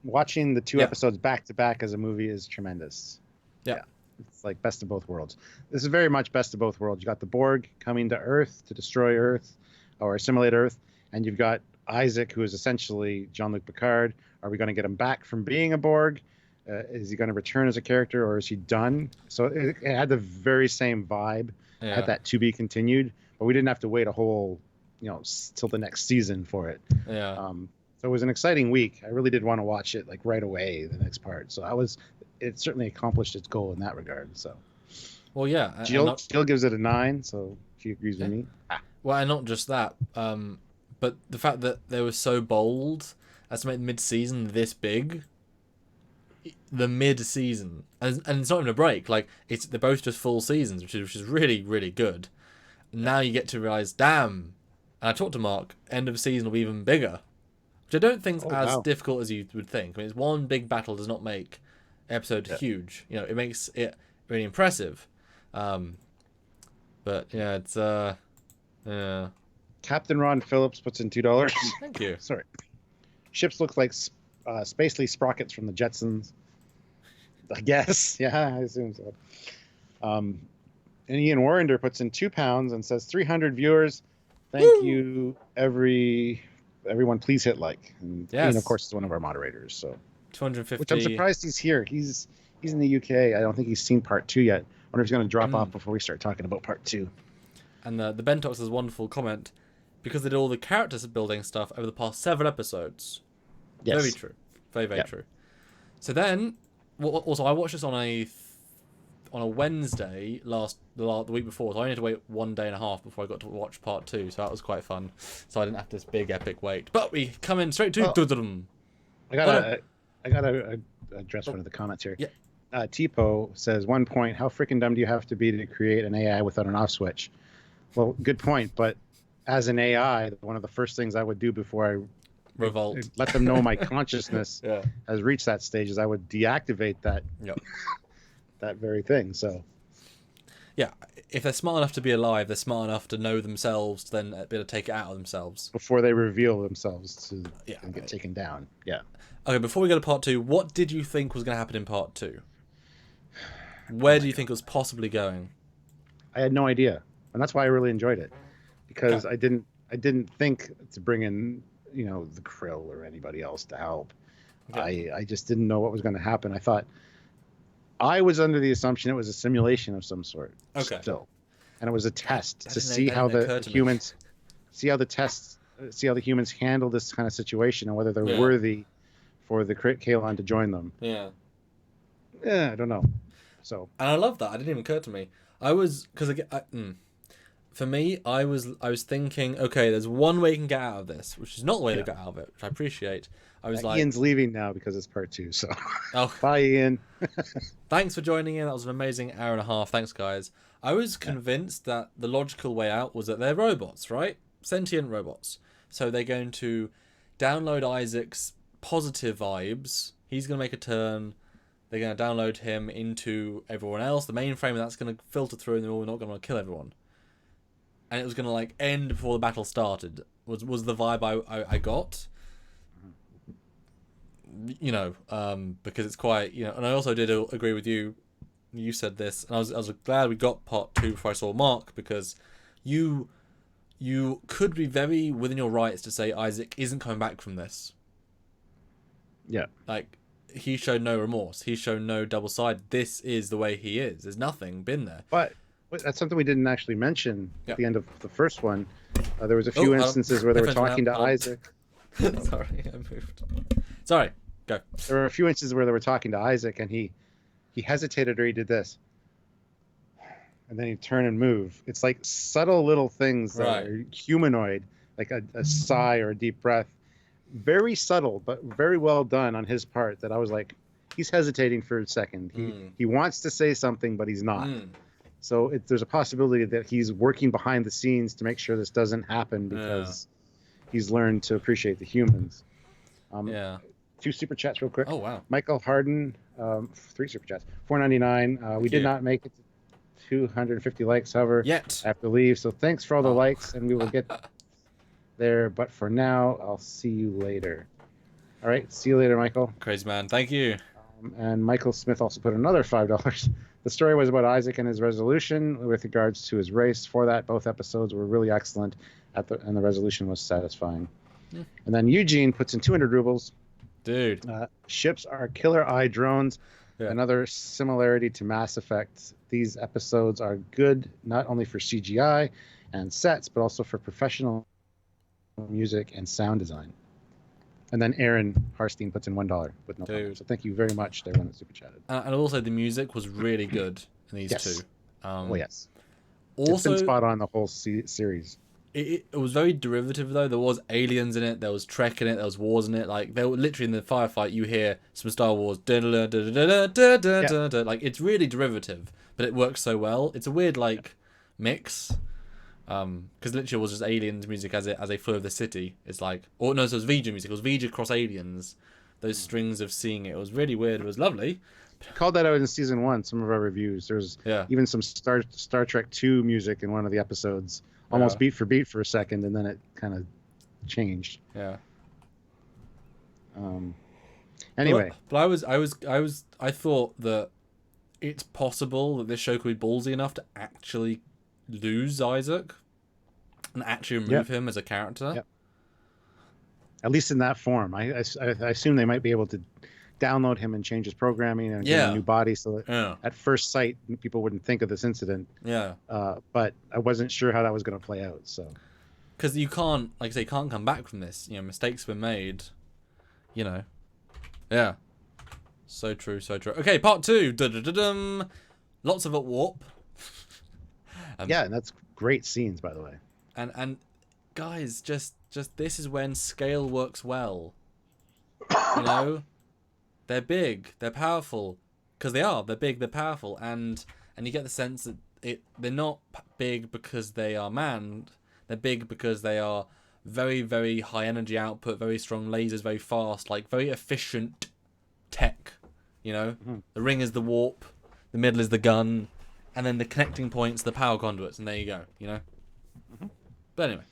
Watching the two episodes back to back as a movie is tremendous. Yeah. It's like best of both worlds. This is very much best of both worlds. You got the Borg coming to Earth to destroy Earth or assimilate Earth, and you've got Isaac, who is essentially Jean-Luc Picard. Are we going to get him back from being a Borg? Is he going to return as a character, or is he done? So it had the very same vibe. Yeah. Had that to be continued, but we didn't have to wait a whole, till the next season for it. Yeah. So it was an exciting week. I really did want to watch it like right away, the next part. So it certainly accomplished its goal in that regard. So. Well, yeah. Jill gives it a 9, so she agrees with me. Well, and not just that, but the fact that they were so bold as to make mid-season this big. The mid-season, and it's not even a break. Like they're both just full seasons, which is really, really good. Now you get to realize, damn. And I talked to Mark. End of season will be even bigger, which I don't think is as difficult as you would think. I mean, it's one big battle does not make episode huge. It makes it really impressive. But yeah, it's yeah. Captain Ron Phillips puts in $2. Thank you. Sorry. Ships look like spacely sprockets from the Jetsons. I guess. Yeah, I assume so. And Ian Warrender puts in £2 and says 300 viewers. Thank you, everyone. Please hit like. And Ian, of course, is one of our moderators. So 250. Which I'm surprised he's here. He's in the UK. I don't think he's seen part 2 yet. I wonder if he's going to drop off before we start talking about part 2. And the Bentox has a wonderful comment because they did all the character building stuff over the past 7 episodes. Yes. Very true. Very, very true. So then, also I watched this on a Wednesday the week before, so I only had to wait 1 day and a half before I got to watch part 2. So that was quite fun. So I didn't have this big epic wait. But we come in straight to. I gotta address one of the comments here. Yeah. Tipo says 1 point. How freaking dumb do you have to be to create an AI without an off switch? Well, good point. But as an AI, one of the first things I would do before I revolt, let them know my consciousness has reached that stage, is I would deactivate that that very thing. So yeah, if they're smart enough to be alive, they're smart enough to know themselves to then be able to take it out of themselves before they reveal themselves to get taken down. Yeah. Okay, before we go to part 2, what did you think was going to happen in part 2? Where do you think it was possibly going? I had no idea, and that's why I really enjoyed it, because I didn't think to bring in the Krill or anybody else to help. Okay. I just didn't know what was going to happen. I was under the assumption it was a simulation of some sort. Okay. Still, and it was a test to see how the humans handle this kind of situation and whether they're worthy for the Kaylon to join them. Yeah. Yeah, I don't know. So. And I love that. It didn't even occur to me. For me, I was thinking, okay, there's one way you can get out of this, which is not the way they got out of it, which I appreciate. I was like, Ian's leaving now because it's part 2. So. Oh. Bye, Ian. Thanks for joining in. That was an amazing hour and a half. Thanks, guys. I was convinced that the logical way out was that they're robots, right? Sentient robots. So they're going to download Isaac's positive vibes. He's going to make a turn. They're going to download him into everyone else, the mainframe, and that's going to filter through, and they're all not going to kill everyone. And it was going to end before the battle started. Was the vibe I got. Because it's quite, and I also did agree with you. You said this, and I was glad we got part 2 before I saw Mark, because you could be very within your rights to say Isaac isn't coming back from this. Yeah. He showed no remorse. He showed no double side. This is the way he is. There's nothing been there. But that's something we didn't actually mention at the end of the first one. There was a few instances where they were talking to Isaac. Sorry, I moved. Sorry, go. There were a few instances where they were talking to Isaac, and he hesitated, or he did this, and then he'd turn and move. It's like subtle little things that are humanoid, like a sigh or a deep breath. Very subtle, but very well done on his part, that I was like, he's hesitating for a second. He wants to say something, but he's not. So there's a possibility that he's working behind the scenes to make sure this doesn't happen, because he's learned to appreciate the humans. 2 super chats real quick. Oh wow. Michael Harden, 3 super chats, $4.99. We did not make it to 250 likes, however, Yet. I have to leave. So thanks for all the likes, and we will get there. But for now, I'll see you later. All right, see you later, Michael. Crazy man, thank you. And Michael Smith also put another $5. The story was about Isaac and his resolution with regards to his race. For that, both episodes were really excellent, and the resolution was satisfying. Yeah. And then Eugene puts in 200 rubles. Dude. Ships are killer eye drones. Yeah. Another similarity to Mass Effect. These episodes are good not only for CGI and sets, but also for professional music and sound design. And then Aaron Harstein puts in $1 with no comment. So thank you very much to everyone that super chatted. And also the music was really good in these two. Yes. Also, it's been spot on the whole series. It was very derivative though. There was aliens in it. There was Trek in it. There was wars in it. Like they were literally in the firefight. You hear some Star Wars. Like it's really derivative, but it works so well. It's a weird mix. Because literally it was just aliens music as they flew over the city. It's like, so it was Vija music. It was Vija cross aliens. Those strings of seeing it. It was really weird. It was lovely. Called that out in season 1. Some of our reviews. There's even some Star Trek 2 music in one of the episodes, almost beat for beat for a second, and then it kind of changed. Yeah. Anyway, but I thought that it's possible that this show could be ballsy enough to actually lose Isaac and actually remove him as a character. Yep. At least in that form. I assume they might be able to download him and change his programming and get a new body, so that at first sight people wouldn't think of this incident. But I wasn't sure how that was going to play out. So because you can't, like I say, can't come back from this. Mistakes were made. So true. Okay, part 2. Lots of at warp. And that's great scenes, by the way. And guys, just this is when scale works well. They're big, they're powerful, because they are. They're big, they're powerful, and you get the sense that they're not big because they are manned. They're big because they are very, very high energy output, very strong lasers, very fast, very efficient tech. The ring is the warp, the middle is the gun. And then the connecting points, the power conduits, and there you go, But anyway.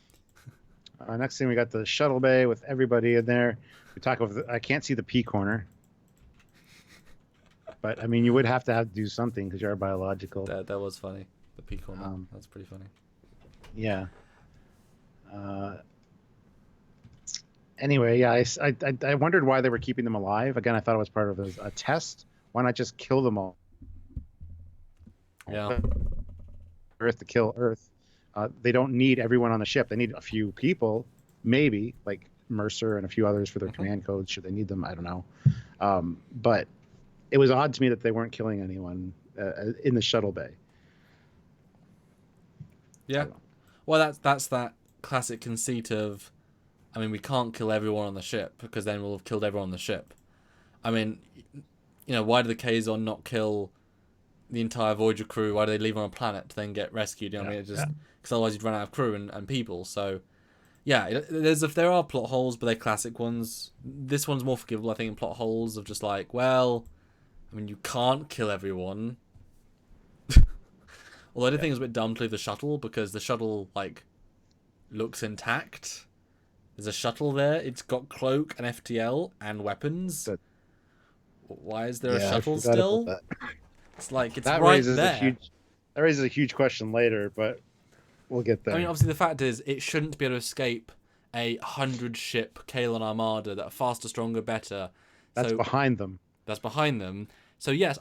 Next thing, we got the shuttle bay with everybody in there. We talk about I can't see the P corner. But, I mean, you would have to do something because you are biological. That was funny. The P corner. That's pretty funny. Yeah. Anyway, I wondered why they were keeping them alive. Again, I thought it was part of a test. Why not just kill them all? Yeah. Earth to kill Earth. They don't need everyone on the ship. They need a few people, maybe, like Mercer and a few others for their command codes, should they need them. I don't know. But it was odd to me that they weren't killing anyone in the shuttle bay. Yeah. Well, that's that classic conceit of, we can't kill everyone on the ship because then we'll have killed everyone on the ship. Why did the Kazon not kill the entire Voyager crew? Why do they leave on a planet to then get rescued? Because otherwise you'd run out of crew and people. So, there are plot holes, but they're classic ones. This one's more forgivable, I think, in plot holes of just you can't kill everyone. Although I did think it was a bit dumb to leave the shuttle, because the shuttle, looks intact. There's a shuttle there. It's got cloak and FTL and weapons. Why is there a shuttle still? It's it's that right there. That raises a huge question later, but we'll get there. Obviously the fact is it shouldn't be able to escape a 100-ship Kaylon armada that are faster, stronger, better. That's behind them. That's behind them. So yes,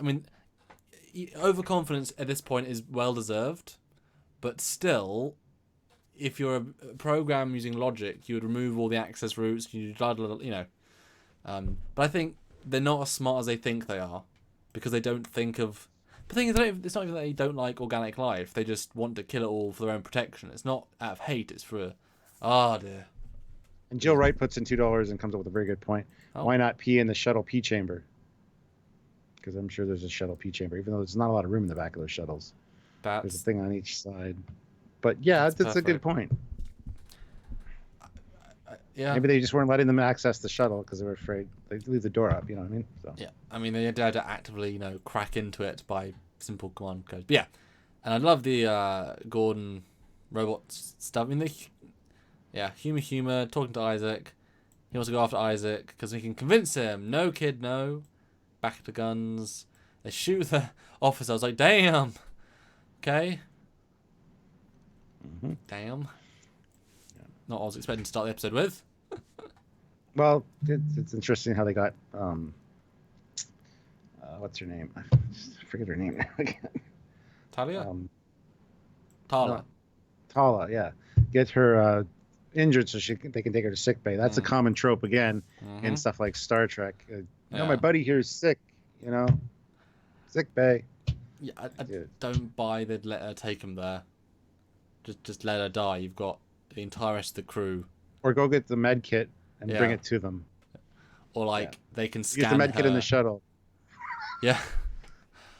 overconfidence at this point is well deserved, but still, if you're a program using logic, you would remove all the access routes. But I think they're not as smart as they think they are, because they don't think of. The thing is, it's not even that they don't like organic life. They just want to kill it all for their own protection. It's not out of hate. It's for dear. And Jill Wright puts in $2 and comes up with a very good point. Why not pee in the shuttle pee chamber? Because I'm sure there's a shuttle pee chamber, even though there's not a lot of room in the back of those shuttles. There's a thing on each side. But yeah, that's a good point. Yeah. Maybe they just weren't letting them access the shuttle because they were afraid they'd leave the door up. You know what I mean? So. Yeah. I mean, they had to actively, crack into it by simple command codes. But yeah, and I love the Gordon robot stuff. I mean, humor, talking to Isaac. He wants to go after Isaac because he can convince him. No, kid, no. Back to guns. They shoot the officer. I was like, damn. Okay. Mm-hmm. Damn. Not what I was expecting to start the episode with. Well, it's interesting how they got what's her name? I forget her name now again. Talia? Tala. No, Tala, yeah. Get her injured so they can take her to sick bay. That's a common trope again in stuff like Star Trek. My buddy here is sick. Sick bay. Yeah, I don't buy they'd let her take him there. Just let her die. You've got the entire rest of the crew. Or go get the med kit and bring it to them. Or they can scan use the med her. Kit in the shuttle. Yeah.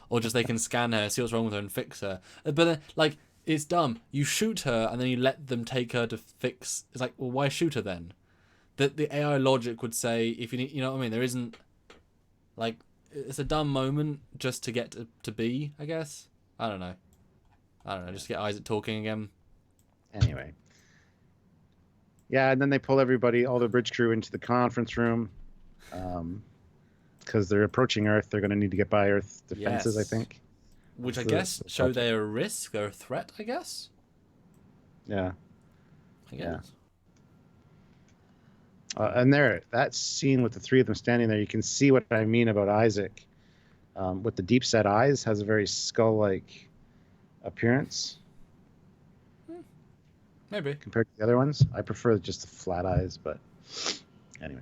Or just they can scan her, see what's wrong with her, and fix her. But then, it's dumb. You shoot her, and then you let them take her to fix. It's like, well, why shoot her then? The AI logic would say, if you need, you know what I mean? There isn't, it's a dumb moment just to get to B, I guess. I don't know. Just to get Isaac talking again. Anyway. Yeah, and then they pull all the bridge crew into the conference room. Because they're approaching Earth, they're going to need to get by Earth defenses, I think. Which I guess show they're a risk, they're a threat, I guess. Yeah. I guess. Yeah. And that scene with the three of them standing there, you can see what I mean about Isaac. With the deep set eyes, has a very skull-like appearance. Maybe. Compared to the other ones. I prefer just the flat eyes, but anyway.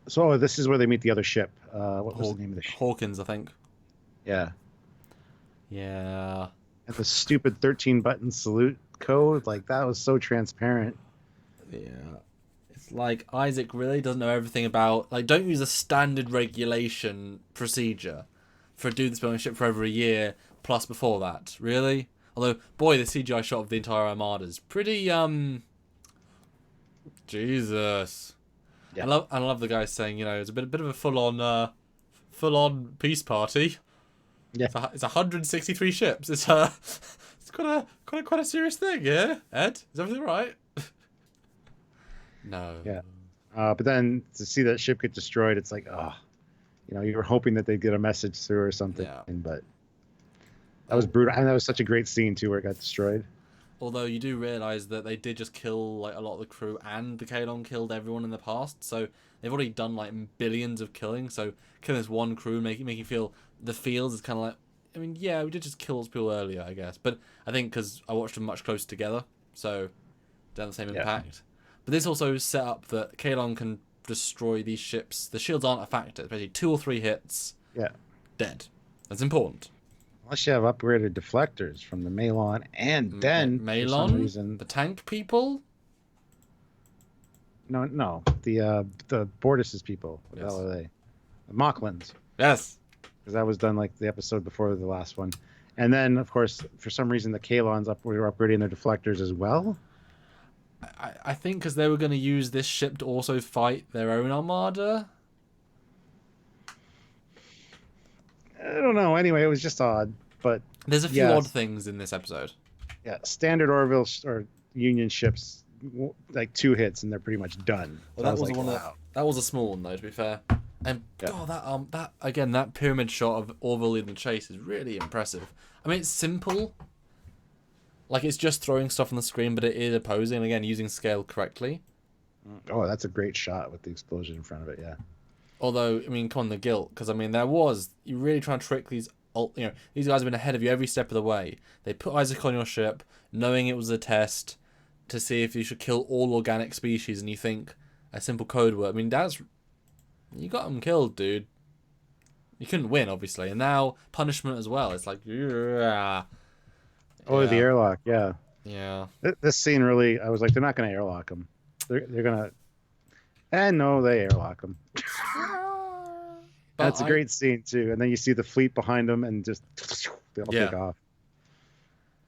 So this is where they meet the other ship. What was the name of the ship? Hawkins, I think. Yeah. Yeah. And the stupid 13-button salute code, that was so transparent. Yeah. It's like Isaac really doesn't know everything about... don't use a standard regulation procedure for a dude that's been on a ship for over a year, plus before that. Really? Although, boy, the CGI shot of the entire Armada is pretty, Jesus... Yeah. I love the guy saying, it's a bit of a full on peace party. Yeah, it's 163 ships. It's quite a serious thing, yeah. Ed, is everything right? No. Yeah. But then to see that ship get destroyed, it's like, you were hoping that they'd get a message through or something. Yeah. But that was brutal, and that was such a great scene too, where it got destroyed. Although you do realise that they did just kill a lot of the crew, and the Kaylon killed everyone in the past, so they've already done billions of killing. So killing this one crew, making you feel the feels is kind of we did just kill those people earlier, I guess. But I think because I watched them much closer together, so they have the same impact. But this also set up that Kaylon can destroy these ships. The shields aren't a factor. It's basically 2 or 3 hits. Yeah. Dead. That's important. Unless you have upgraded deflectors from the Malon, and then Malon, for some reason, the tank people. No, the Bortus's people. What the hell are they? The Mocklins. Yes, because that was done the episode before the last one, and then of course for some reason the Kaylons were upgrading their deflectors as well. I think because they were going to use this ship to also fight their own armada. I don't know. Anyway, it was just odd, but there's a few odd things in this episode. Yeah, standard Orville or Union ships, 2 hits and they're pretty much done. Well, that was a small one though, to be fair. And that pyramid shot of Orville in the chase is really impressive. I mean, it's simple. It's just throwing stuff on the screen, but it is opposing, and again, using scale correctly. Oh, that's a great shot with the explosion in front of it, yeah. Although, come on, the guilt, because, you really trying to trick these, these guys have been ahead of you every step of the way. They put Isaac on your ship, knowing it was a test, to see if you should kill all organic species, and you think a simple code word. You got them killed, dude. You couldn't win, obviously, and now punishment as well. It's yeah. Oh, the airlock, yeah. Yeah. This scene really, I was like, they're not going to airlock them. They're going to... And no, they airlock them. That's a great scene, too. And then you see the fleet behind them and just... They all take off.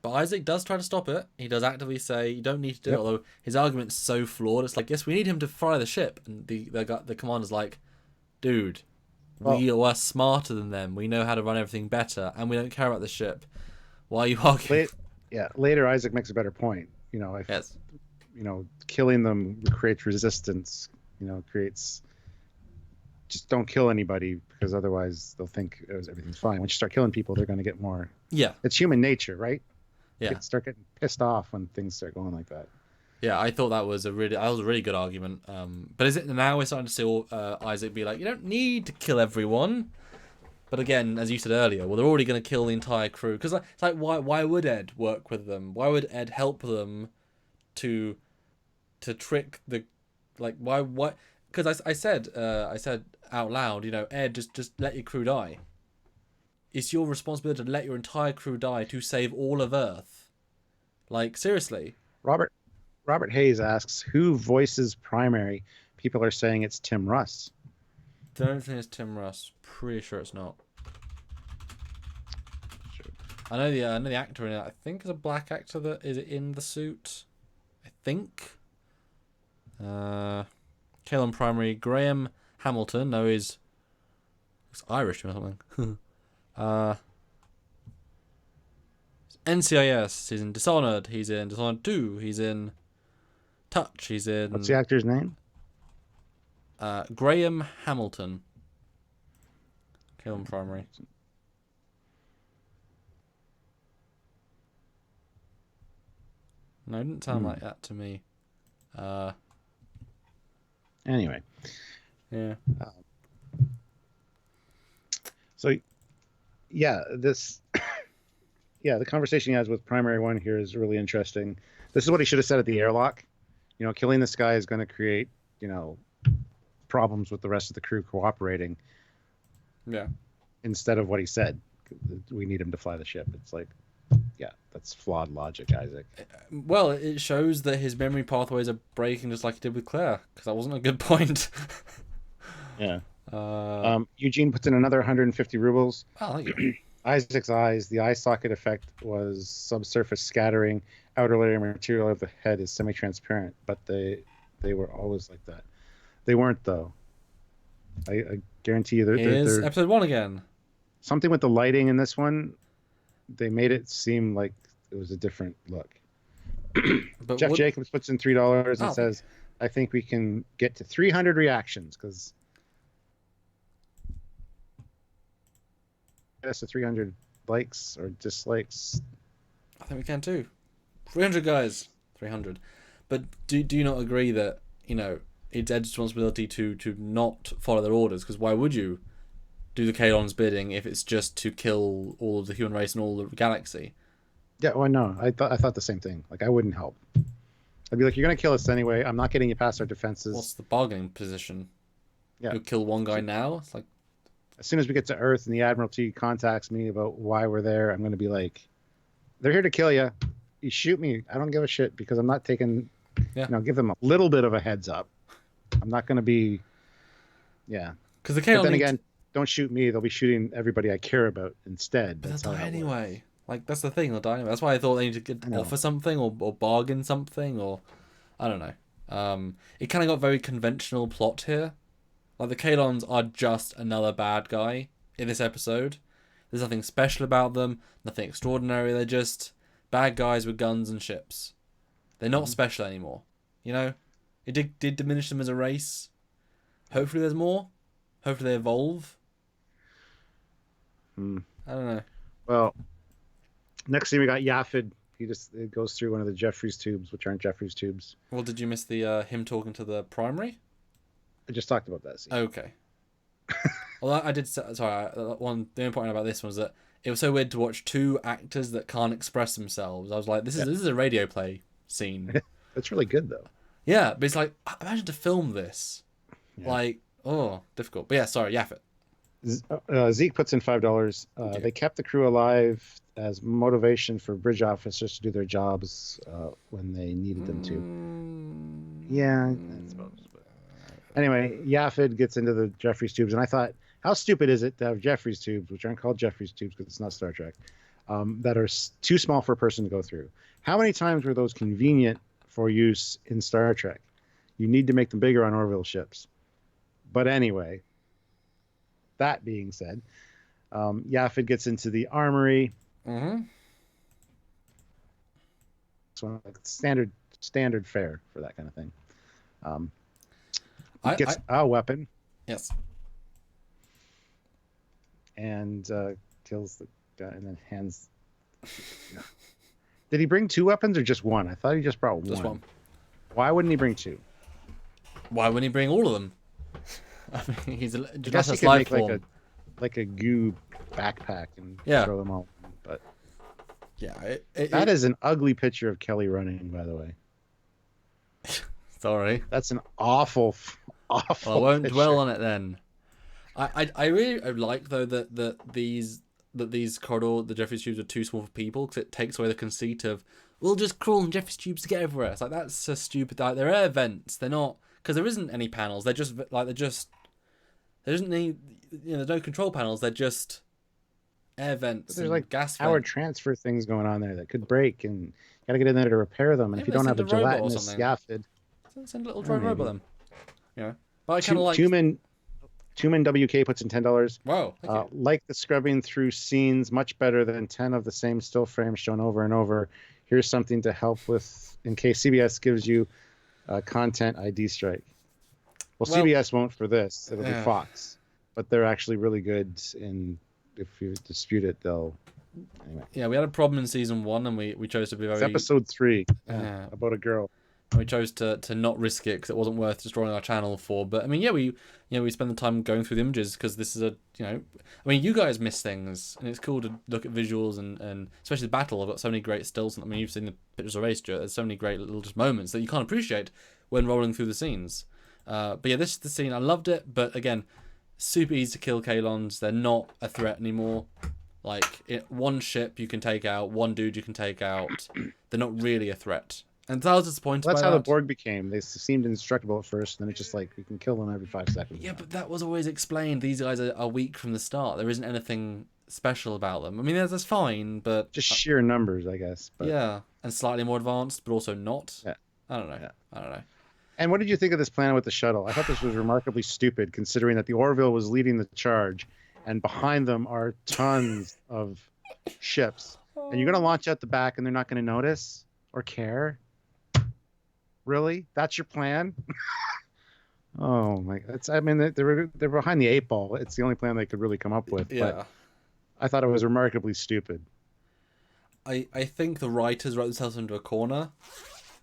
But Isaac does try to stop it. He does actively say you don't need to do it. Yep. Although his argument's so flawed, it's like, yes, we need him to fly the ship. And the commander's like, dude, we are smarter than them. We know how to run everything better, and we don't care about the ship. Why are you arguing? Later Isaac makes a better point. Yes. Killing them creates resistance. Creates. Just don't kill anybody, because otherwise they'll think everything's fine. Once you start killing people, they're going to get more. Yeah. It's human nature, right? Yeah. Start getting pissed off when things start going like that. Yeah, I thought that was a really good argument. But is it now we're starting to see Isaac be like, you don't need to kill everyone. But again, as you said earlier, well, they're already going to kill the entire crew. Because it's like, why would Ed work with them? Why would Ed help them to trick the, like, why? Because I said out loud, Ed, just let your crew die. It's your responsibility to let your entire crew die to save all of Earth. Like, seriously. Robert Hayes asks, who voices Primary? People are saying it's Tim Russ. Don't think it's Tim Russ. Pretty sure it's not. I know the actor in it. I think is a black actor that is in the suit. I think. Kaylon Primary, Graham Hamilton. No, he's Irish or something. NCIS. He's in Dishonored. He's in Dishonored 2. He's in Touch. He's in. What's the actor's name? Graham Hamilton. Kaylon Primary. No, it didn't sound like that to me. Anyway. Yeah. So, yeah, the conversation he has with Primary One here is really interesting. This is what he should have said at the airlock. Killing this guy is going to create, problems with the rest of the crew cooperating. Yeah. Instead of what he said, we need him to fly the ship. It's like, yeah, that's flawed logic, Isaac. Well, it shows that his memory pathways are breaking just like he did with Claire, because that wasn't a good point. Yeah. Eugene puts in another 150 rubles. Oh, thank you. Isaac's eyes. The eye socket effect was subsurface scattering. Outer layer material of the head is semi-transparent, but they were always like that. They weren't, though. I guarantee you. Here's episode 1 again. Something with the lighting in this one, they made it seem like it was a different look. But Jeff Jacobs puts in $3 and says, I think we can get to 300 reactions, because get us to 300 likes or dislikes. I think we can too. 300 guys. 300. But do you not agree that, it's Ed's responsibility to not follow their orders? Because why would you do the Kaylon's bidding if it's just to kill all of the human race and all the galaxy? Yeah, well, no, I thought the same thing. Like, I wouldn't help. I'd be like, you're gonna kill us anyway. I'm not getting you past our defenses. What's the bargaining position? Yeah, you'll kill one guy now. It's like, as soon as we get to Earth and the Admiralty contacts me about why we're there, I'm gonna be like, they're here to kill you. You shoot me, I don't give a shit, because I'm not taking. Yeah. Give them a little bit of a heads up. I'm not gonna be. Yeah. Because the Kaylon. But then again, don't shoot me. They'll be shooting everybody I care about instead. But they'll die anyway. Like, that's the thing. They'll die anyway. That's why I thought they need to offer something or bargain something, or I don't know. It kind of got very conventional plot here. Like, the Kaylons are just another bad guy in this episode. There's nothing special about them. Nothing extraordinary. They're just bad guys with guns and ships. They're not special anymore. It did diminish them as a race. Hopefully there's more. Hopefully they evolve. I don't know. Well, next thing we got Yafid. It goes through one of the Jeffries tubes, which aren't Jeffries tubes. Well, did you miss the him talking to the Primary? I just talked about that scene. Okay. Well, I did. Sorry, the only point about this was that it was so weird to watch two actors that can't express themselves. I was like, this is a radio play scene. That's really good, though. Yeah, but it's like, imagine to film this. Yeah. Like, difficult. But yeah, sorry, Yafit. Zeke puts in $5. They kept the crew alive as motivation for bridge officers to do their jobs when they needed them to. Yeah, I suppose. Anyway, Yafid gets into the Jeffries tubes, and I thought, how stupid is it to have Jeffries tubes, which aren't called Jeffries tubes because it's not Star Trek, that are too small for a person to go through. How many times were those convenient for use in Star Trek? You need to make them bigger on Orville ships. But anyway, that being said, Yafid gets into the armory. Mm-hmm. So like standard fare for that kind of thing. Gets a weapon. Yes. And kills the guy and then hands. Did he bring 2 weapons or just one? I thought he just brought one. Just one. Why wouldn't he bring 2? Why wouldn't he bring all of them? I mean, he's just a life form. Like a goo backpack and throw them all. But yeah, that is an ugly picture of Kelly running, by the way. Sorry. That's an awful. Well, I won't dwell on it then. I really like though that these corridor, the Jeffries tubes are too small for people, because it takes away the conceit of we'll just crawl in Jeffries tubes to get everywhere. It's like, that's so stupid. Like, they're air vents. They're not, because there isn't any panels. There isn't any, there's no control panels. They're just air vents. There's like gas power vents. transfer things going on there that could break, and you got to get in there to repair them. And if you don't have a gelatinous Yafid, send a little drone robot then. Yeah, but I kind of like. Tumen WK puts in $10. Wow. Like the scrubbing through scenes, much better than 10 of the same still frames shown over and over. Here's something to help with in case CBS gives you content ID strike. Well, CBS won't for this. It'll be Fox. But they're actually really good in, if you dispute it, they'll... Anyway. Yeah, we had a problem in season 1, and we chose to be very... It's episode 3, about a girl. We chose to not risk it because it wasn't worth destroying our channel for. But I mean, we spend the time going through the images because this is you guys miss things, and it's cool to look at visuals and especially the battle. I've got so many great stills. I mean, you've seen the pictures of Race, there's so many great little just moments that you can't appreciate when rolling through the scenes. But yeah, this is the scene. I loved it, but again, super easy to kill Kaylons. They're not a threat anymore. Like, one ship you can take out, one dude you can take out. They're not really a threat. And I was disappointed by that. That's how the Borg became. They seemed indestructible at first, and then it's just like, you can kill them every 5 seconds. Yeah, but that was always explained. These guys are weak from the start. There isn't anything special about them. I mean, that's fine, but... Just sheer numbers, I guess. But... Yeah, and slightly more advanced, but also not. Yeah. I don't know. Yeah. I don't know. And what did you think of this plan with the shuttle? I thought this was remarkably stupid, considering that the Orville was leading the charge, and behind them are tons of ships. And you're going to launch out the back, and they're not going to notice or care? Really? That's your plan? Oh my! They're behind the 8 ball. It's the only plan they could really come up with. Yeah. But I thought it was remarkably stupid. I think the writers wrote themselves into a corner.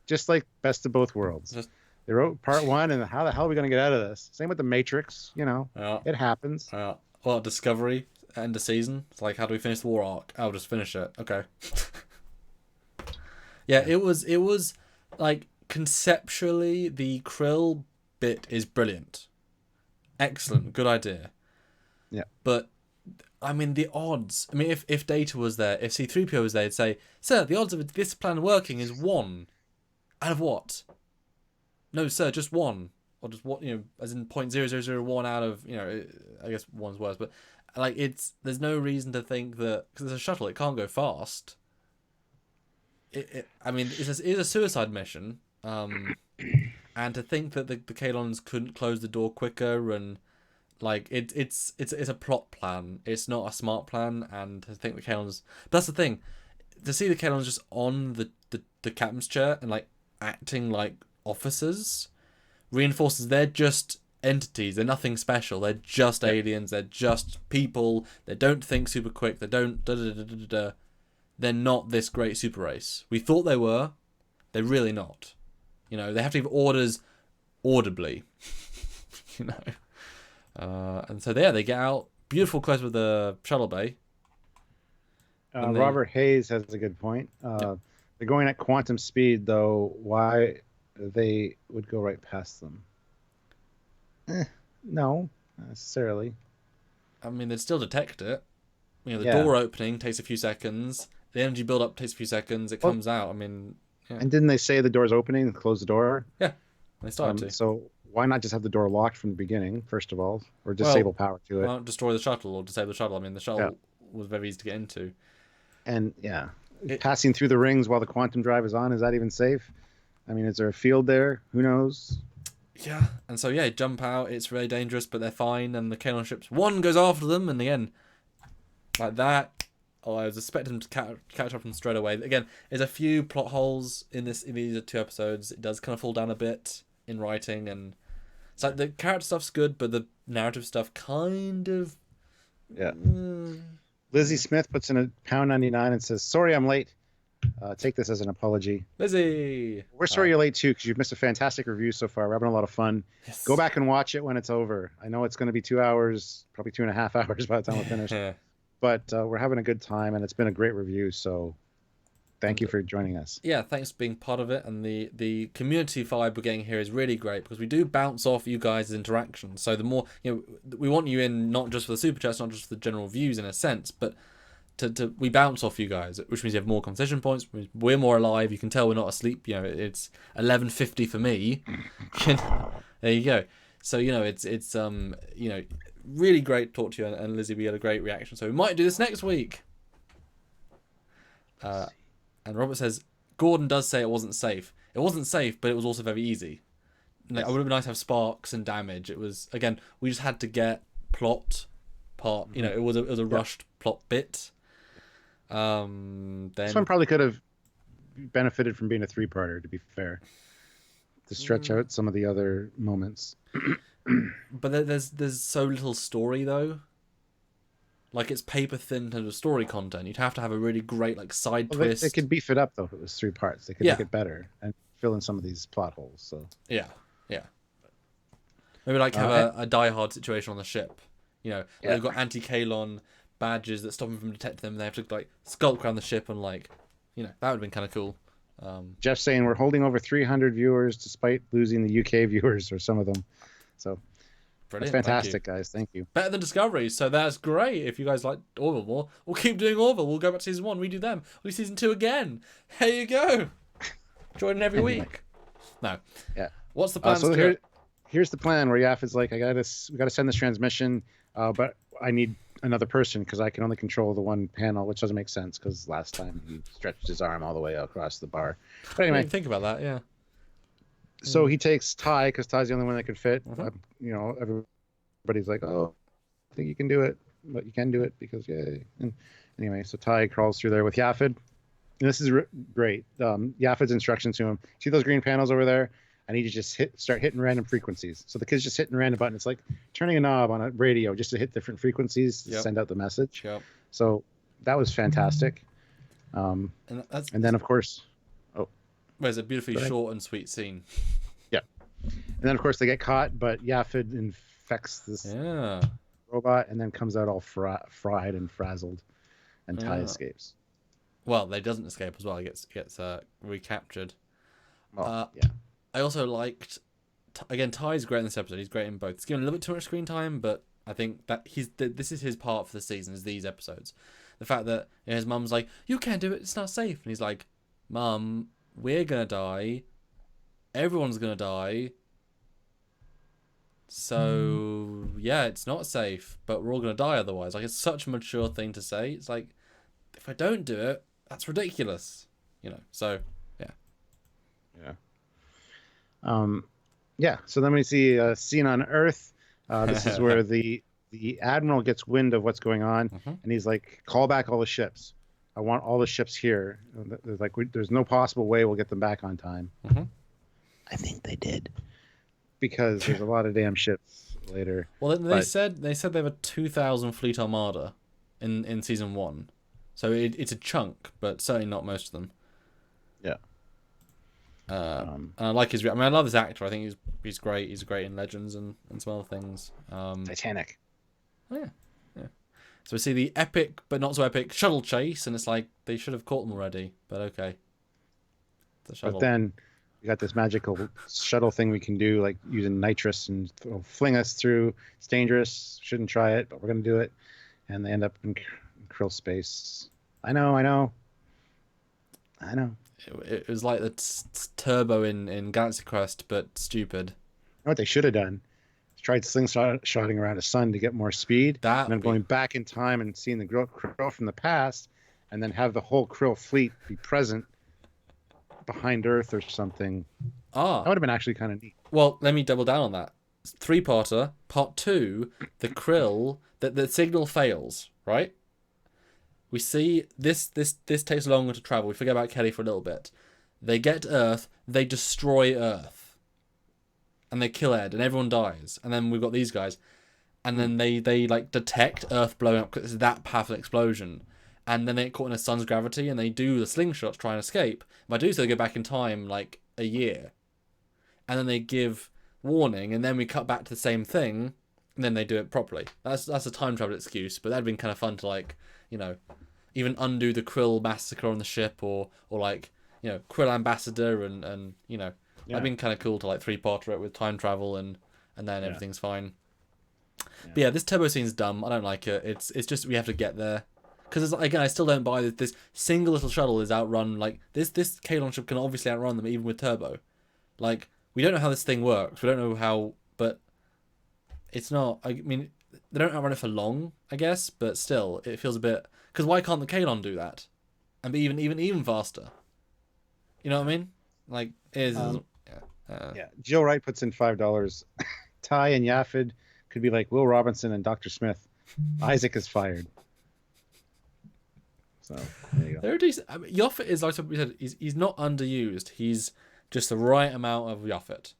Just like Best of Both Worlds. They wrote part 1, and how the hell are we going to get out of this? Same with the Matrix. It happens. Well, Discovery, end of season. It's like, how do we finish the war arc? I'll just finish it. Okay. Yeah, it was like, conceptually, the Krill bit is brilliant. Excellent. Good idea. Yeah. But, I mean, the odds... I mean, if Data was there, if C-3PO was there, it'd say, "Sir, the odds of this plan working is 1. Out of what?" "No, sir, just 1." Or just what, as in 0.0001 out of, I guess 1's worse. But, like, there's no reason to think that... Because it's a shuttle, it can't go fast. I mean, it's a suicide mission. And to think that the Kaylons couldn't close the door quicker, and like it's a plot plan. It's not a smart plan, and to think the Kaylons. But that's the thing, to see the Kaylons just on the captain's chair and like acting like officers reinforces they're just entities. They're nothing special. They're just aliens. They're just people. They don't think super quick. They don't They're not this great super race. We thought they were. They're really not. They have to give orders audibly. And so there, they get out. Beautiful close with the shuttle bay. Robert Hayes has a good point. They're going at quantum speed, though. Why they would go right past them? No, not necessarily. I mean, they'd still detect it. The door opening takes a few seconds. The energy build-up takes a few seconds. It comes out. I mean... Yeah. And didn't they say the door's opening and close the door? Yeah, they started to. So why not just have the door locked from the beginning, first of all, or disable power to it? Well, destroy the shuttle or disable the shuttle. I mean, the shuttle was very easy to get into. And yeah, passing through the rings while the quantum drive is on, is that even safe? I mean, is there a field there? Who knows? Yeah, and so yeah, jump out. It's really dangerous, but they're fine. And the Kaylon ships, one goes after them, and again, like that. Oh, I was expecting them to catch up with them straight away. Again, there's a few plot holes in these 2 episodes. It does kind of fall down a bit in writing, and it's like the character stuff's good, but the narrative stuff kind of. Yeah. Lizzie Smith puts in a £1.99 and says, "Sorry, I'm late. Take this as an apology." Lizzie! We're sorry you're late too, because you've missed a fantastic review so far. We're having a lot of fun. Yes. Go back and watch it when it's over. I know it's going to be 2 hours, probably 2.5 hours by the time we're finished. But we're having a good time, and it's been a great review. So thank you for joining us. Yeah, thanks for being part of it. And the community vibe we're getting here is really great, because we do bounce off you guys' interactions. So the more, we want you in, not just for the super chats, not just for the general views in a sense, but we bounce off you guys, which means you have more conversation points. We're more alive. You can tell we're not asleep. It's 11:50 for me. There you go. So it's really great to talk to you, and Lizzie, we had a great reaction. So we might do this next week. And Robert says Gordon does say it wasn't safe. It wasn't safe, but it was also very easy. Like, it would have been nice to have sparks and damage. It was, again, we just had to get plot part. It was a rushed plot bit. Then This one probably could have benefited from being a 3-parter, to be fair, to stretch out some of the other moments. But there's so little story though. Like, it's paper thin in terms of story content. You'd have to have a really great side twist. They could beef it up though if it was 3 parts. They could make it better and fill in some of these plot holes. So yeah. Maybe have a Die Hard situation on the ship. They've got anti-Kaylon badges that stop them from detecting them. They have to skulk around the ship and that would have been kind of cool. Jeff's saying we're holding over 300 viewers despite losing the UK viewers, or some of them. So brilliant. That's fantastic, guys. Thank you. Better than Discovery, so that's great. If you guys like Orville more, we'll keep doing Orville. We'll go back to season 1, redo them. We'll do season 2 again. There you go. Join every week. No. Yeah. What's the plan? So here's the plan. Where Yaf is like, we got to send this transmission, but I need another person because I can only control the one panel, which doesn't make sense because last time he stretched his arm all the way across the bar. But anyway, think about that. Yeah. So he takes Ty because Ty's the only one that could fit. Everybody's like, "Oh, I think you can do it," but you can do it because yay. And anyway, so Ty crawls through there with Yafid. And this is great. Yafid's instructions to him: see those green panels over there? I need you to just start hitting random frequencies. So the kid's just hitting random button. It's like turning a knob on a radio just to hit different frequencies to send out the message. Yep. So that was fantastic. And then of course. Well, it's a beautifully short and sweet scene. Yeah. And then, of course, they get caught, but Yafid infects this robot and then comes out all fried and frazzled, and Ty escapes. Well, they doesn't escape as well. He gets recaptured. Well, yeah. I also liked... Again, Ty's great in this episode. He's great in both. He's given a little bit too much screen time, but I think that this is his part for the season, is these episodes. The fact that his mum's like, "You can't do it, it's not safe." And he's like, "Mum... we're gonna die. Everyone's gonna die. So yeah, it's not safe, but we're all gonna die otherwise." It's such a mature thing to say. It's like, if I don't do it, that's ridiculous. So yeah. Yeah. So then we see a scene on Earth. This is where the admiral gets wind of what's going on, and he's like, "Call back all the ships. I want all the ships here." There's no possible way we'll get them back on time. I think they did, because there's a lot of damn ships later. Well, they said they have a 2,000 fleet armada in season 1, so it's a chunk, but certainly not most of them. Yeah. And I like his. I love this actor. I think he's great. He's great in Legends and some other things. Titanic. Oh, yeah. So we see the epic, but not so epic, shuttle chase, and it's like they should have caught them already, but okay. But then we got this magical shuttle thing we can do, like using nitrous and fling us through. It's dangerous. Shouldn't try it, but we're going to do it. And they end up in krill space. I know. It was like the turbo in Galaxy Quest, but stupid. You know what they should have done? Tried slingshotting around a sun to get more speed, and then going back in time and seeing the girl from the past and then have the whole Krill fleet be present behind Earth or something. That would have been actually kind of neat. Well, let me double down on that. 3-parter, part 2, the Krill, the signal fails, right? We see this takes longer to travel. We forget about Kelly for a little bit. They get to Earth, they destroy Earth. And they kill Ed, and everyone dies. And then we've got these guys. And then they like detect Earth blowing up because it's that powerful explosion. And then they get caught in the sun's gravity, and they do the slingshot to try and escape. By doing so, they go back in time like a year. And then they give warning, and then we cut back to the same thing, and then they do it properly. That's a time travel excuse, but that'd been kind of fun to, like, you know, even undo the Krill massacre on the ship, or like, you know, Krill ambassador, and you know, that'd been kind of cool to like 3-parter it with time travel, and then everything's fine. But yeah, this turbo scene's dumb. I don't like it. It's just we have to get there. Because again, I still don't buy that this single little shuttle is outrun. Like this Kaylon ship can obviously outrun them even with turbo. Like, we don't know how this thing works. We don't know how, but it's not. I mean, they don't outrun it for long, I guess, but still, it feels a bit. Because why can't the Kaylon do that, and be even faster? You know what I mean? Like, Jill Wright puts in $5. Ty and Yafid could be like Will Robinson and Dr. Smith. Isaac is fired. So there you go. They're decent. I mean, Yoffit is, like we said, he's not underused. He's just the right amount of Yoffit.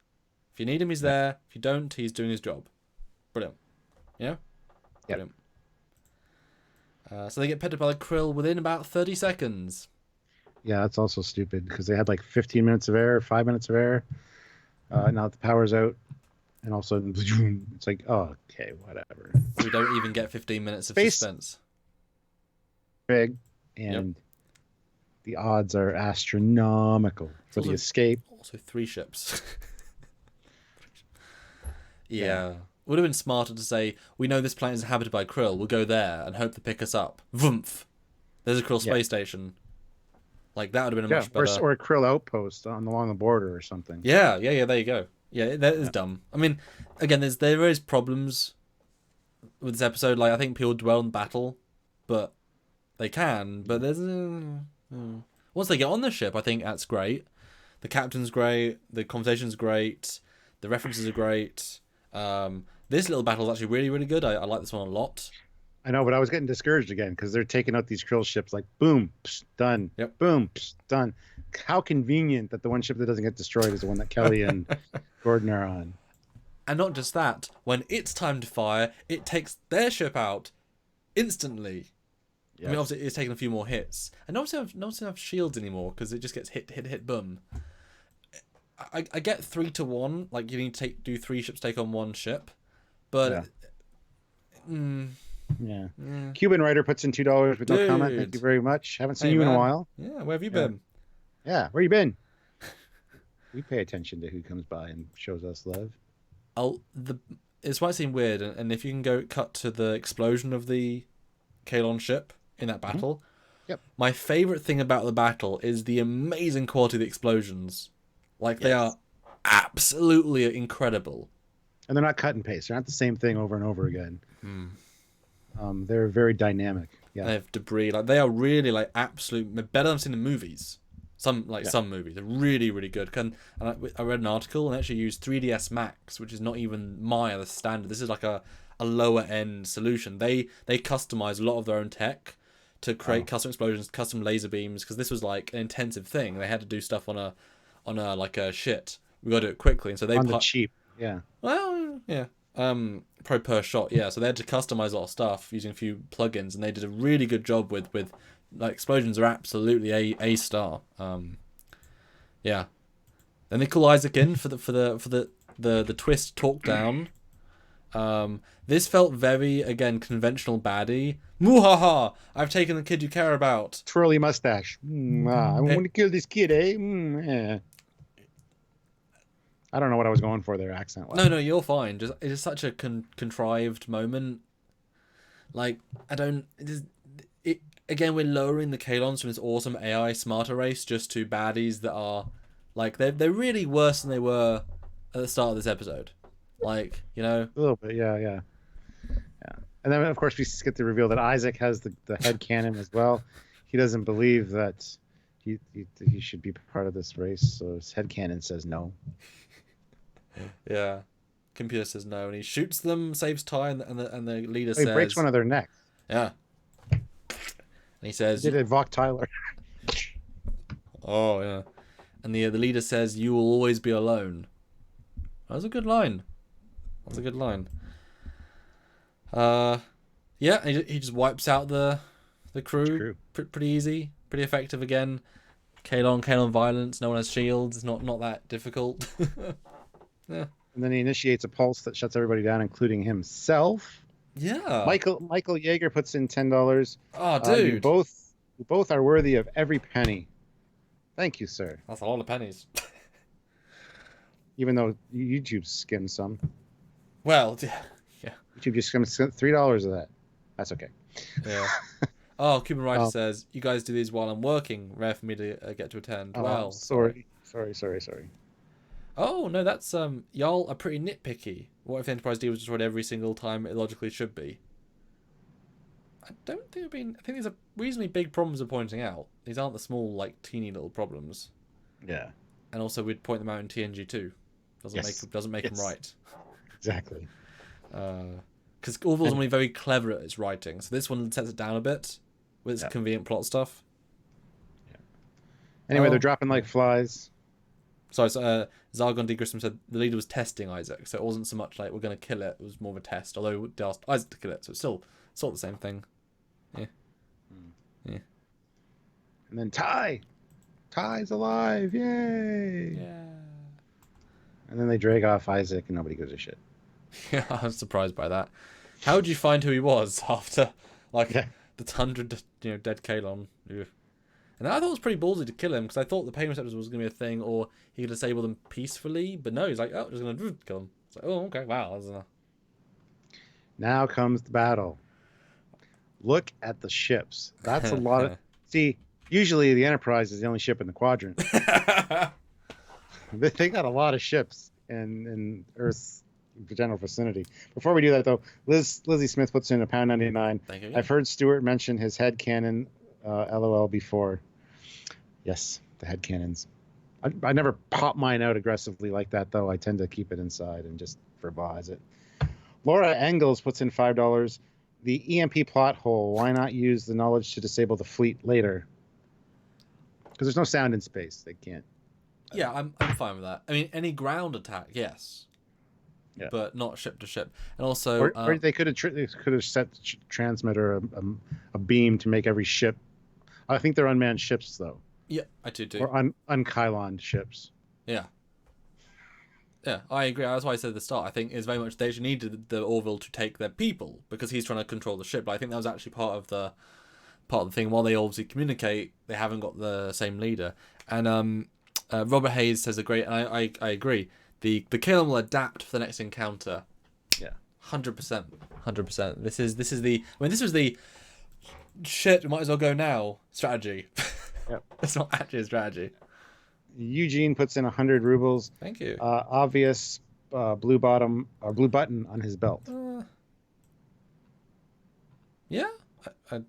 If you need him, he's there. If you don't, he's doing his job. Brilliant. Yeah? Brilliant. So they get picked up by the Krill within about 30 seconds. Yeah, that's also stupid because they had like 15 minutes of air, 5 minutes of air. Now the power's out. And all of a sudden, it's like, oh, okay, whatever. We don't even get 15 minutes of suspense. Big, and the odds are astronomical for the escape. Also 3 ships. Yeah. Would have been smarter to say, we know this planet is inhabited by Krill, we'll go there and hope to pick us up. Vroomf. There's a Krill space station. Like, that would have been a much better... Or a Krill outpost along the border or something. Yeah, there you go. Yeah, that is dumb. I mean, again, there is problems with this episode. Like, I think people dwell on battle, but they can. But there's once they get on the ship, I think that's great. The captain's great. The conversation's great. The references are great. This little battle is actually really, really good. I like this one a lot. I know, but I was getting discouraged again because they're taking out these Krill ships like boom, psh, done. Yep. Boom, psh, done. How convenient that the one ship that doesn't get destroyed is the one that Kelly and Gordon are on. And not just that, when it's time to fire, it takes their ship out instantly. Yes. I mean, obviously, it's taken a few more hits. And not have shields anymore because it just gets hit, boom. I get 3-1, like you need to do 3 ships take on 1 ship. But... Yeah. Cuban Writer puts in $2 with no comment. Thank you very much. Haven't seen you in a while. Yeah, where have you been? Yeah, where you been? We pay attention to who comes by and shows us love. It might seem weird, and if you can go cut to the explosion of the Kaylon ship in that battle. Mm-hmm. Yep. My favorite thing about the battle is the amazing quality of the explosions. Like, they are absolutely incredible. And they're not cut and paste. They're not the same thing over and over again. They're very dynamic. Yeah. They have debris. Like, they are really, like, absolute better than I've seen in movies. Some movies. They're really, really good. And I read an article and actually used 3ds Max, which is not even the standard. This is like a lower end solution. They customize a lot of their own tech to create custom explosions, custom laser beams, because this was like an intensive thing. They had to do stuff on a like a shit. We got to do it quickly, and so they on the cheap. Yeah. Well, yeah. Probably per shot, yeah. So they had to customize a lot of stuff using a few plugins, and they did a really good job with like, explosions are absolutely a star. Yeah. Then they call Isaac in for the twist talk down. This felt very, again, conventional baddie. Muhaha! I've taken the kid you care about. Twirly mustache. I want to kill this kid, eh? Yeah. I don't know what I was going for there, accent-wise. No, you're fine. Just it is such a contrived moment. Like, I don't... Again, we're lowering the Kaylons from this awesome AI smarter race just to baddies that are... Like, they're really worse than they were at the start of this episode. Like, you know? A little bit, yeah. And then, of course, we get the reveal that Isaac has the head cannon as well. he doesn't believe that he should be part of this race. So his headcanon says no. Yeah. Computer says no, and he shoots them, saves Ty, and the leader He says, breaks one of their necks. yeah. And he says, He did it, Vok Tyler. oh yeah. And the leader says, "You will always be alone." That was a good line. That's a good line. Yeah, he just wipes out the crew. Pretty easy, pretty effective again. Kaylon violence. No one has shields. It's not that difficult. Yeah. And then he initiates a pulse that shuts everybody down, including himself. Yeah. Michael Yeager puts in $10. Oh, dude. You both are worthy of every penny. Thank you, sir. That's a lot of pennies. Even though YouTube skimmed some. Well, yeah. YouTube just skimmed $3 of that. That's okay. Yeah. Oh, Cuban Writer says, "You guys do these while I'm working. Rare for me to get to attend." Wow. Sorry. Oh no, that's y'all are pretty nitpicky. What if the Enterprise D was destroyed every single time it logically should be? I don't think I think these are reasonably big problems we're pointing out. These aren't the small, like, teeny little problems. Yeah. And also, we'd point them out in TNG too. Doesn't make them right. Exactly. Because Orville's normally very clever at its writing, so this one sets it down a bit with its convenient plot stuff. Yeah. Anyway, they're dropping like flies. Sorry, so Zargon D. Grissom said the leader was testing Isaac, so it wasn't so much like we're going to kill it. It was more of a test, although they asked Isaac to kill it, so it's still sort of the same thing. Yeah. Yeah. And then Ty's alive, yay! Yeah. And then they drag off Isaac, and nobody gives a shit. Yeah, I was surprised by that. How did you find who he was after, like, the 100, dead Kaylon? Ew. And I thought it was pretty ballsy to kill him, because I thought the pain receptors was going to be a thing, or he could disable them peacefully, but no, he's like, oh, just going to kill him. It's like, oh, okay, wow. Now comes the battle. Look at the ships. That's a lot of... See, usually the Enterprise is the only ship in the quadrant. They got a lot of ships in Earth's general vicinity. Before we do that, though, Lizzie Smith puts in £1.99. Thank you. I've heard Stuart mention his head cannon, LOL, before. Yes, the head cannons. I never pop mine out aggressively like that, though. I tend to keep it inside and just verbalize it. Laura Engels puts in $5. The EMP plot hole. Why not use the knowledge to disable the fleet later? Because there's no sound in space. They can't. Yeah, I'm fine with that. I mean, any ground attack, yes. Yeah. But not ship to ship. And also... Or they could have set the transmitter a beam to make every ship... I think they're unmanned ships, though. Yeah, I do too. Or un-Kaylon ships. Yeah. Yeah, I agree. That's why I said at the start. I think it's very much they needed the Orville to take their people because he's trying to control the ship. But I think that was actually part of the thing. While they obviously communicate, they haven't got the same leader. And Robert Hayes says and I agree. The Kaylon will adapt for the next encounter. Yeah, 100%. This was the shit. We might as well go now strategy. Yep. It's not actually a strategy. Eugene puts in 100 rubles. Thank you. Obvious blue button on his belt. Yeah, I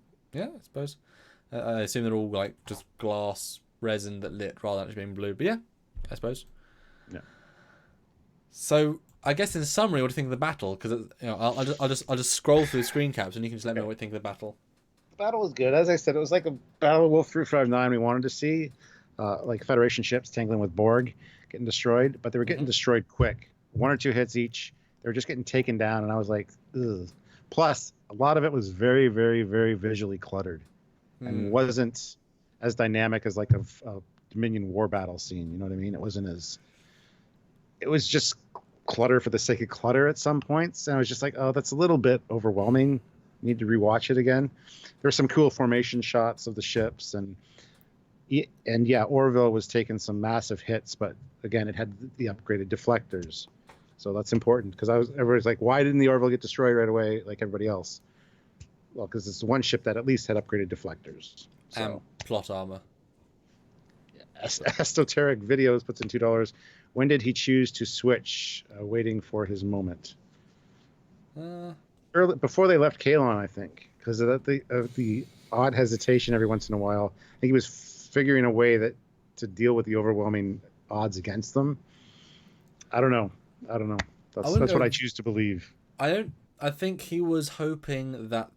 suppose. I assume they're all like just glass resin that lit rather than actually being blue. But yeah, I suppose. Yeah. So I guess in summary, what do you think of the battle? Because I'll just scroll through screen caps and you can just let me know what you think of the battle. The battle was good. As I said, it was like a battle of Wolf 359 we wanted to see. Like Federation ships tangling with Borg, getting destroyed, but they were getting destroyed quick. 1 or 2 hits each. They were just getting taken down, and I was like, ugh. Plus, a lot of it was very, very, very visually cluttered and wasn't as dynamic as like a Dominion war battle scene. You know what I mean? It was just clutter for the sake of clutter at some points, and I was just like, oh, that's a little bit overwhelming. Need to rewatch it again. There's some cool formation shots of the ships, and yeah, Orville was taking some massive hits, but again, it had the upgraded deflectors, so that's important because everybody's like, why didn't the Orville get destroyed right away like everybody else? Well, because it's one ship that at least had upgraded deflectors. So. And plot armor. Esoteric Videos puts in $2. When did he choose to switch? Waiting for his moment. Early, before they left Kaylon, I think, because of the odd hesitation every once in a while. I think he was figuring a way that to deal with the overwhelming odds against them. I don't know. That's what I choose to believe. I think he was hoping that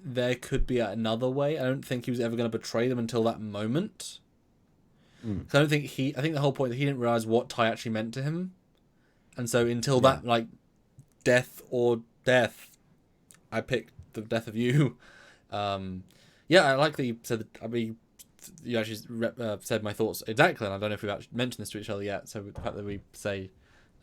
there could be another way. I don't think he was ever going to betray them until that moment. I don't think I think the whole point that he didn't realize what Ty actually meant to him, and so until that, like, death or death, I picked the death of you. Yeah, I like that you said. You actually said my thoughts exactly, and I don't know if we've actually mentioned this to each other yet. So the fact that we say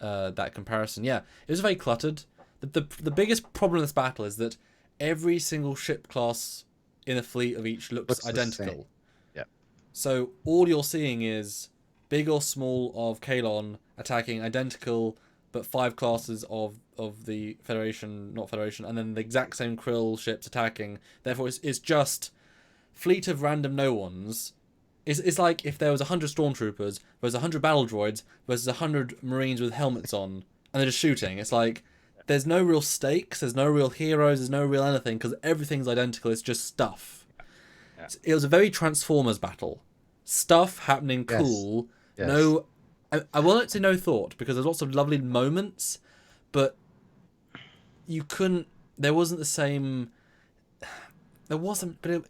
that comparison, yeah, it was very cluttered. The biggest problem in this battle is that every single ship class in a fleet of each looks identical. Yeah. So all you're seeing is big or small of Kaylon attacking identical, but 5 classes of the Federation, not Federation, and then the exact same Krill ships attacking. Therefore, it's just fleet of random no-ones. It's like if there was 100 stormtroopers versus 100 battle droids versus 100 marines with helmets on, and they're just shooting. It's like there's no real stakes, there's no real heroes, there's no real anything, because everything's identical. It's just stuff. Yeah. It was a very Transformers battle. Stuff happening cool. Yes. No, I won't say no thought, because there's lots of lovely moments, but you couldn't. There wasn't the same. There wasn't, but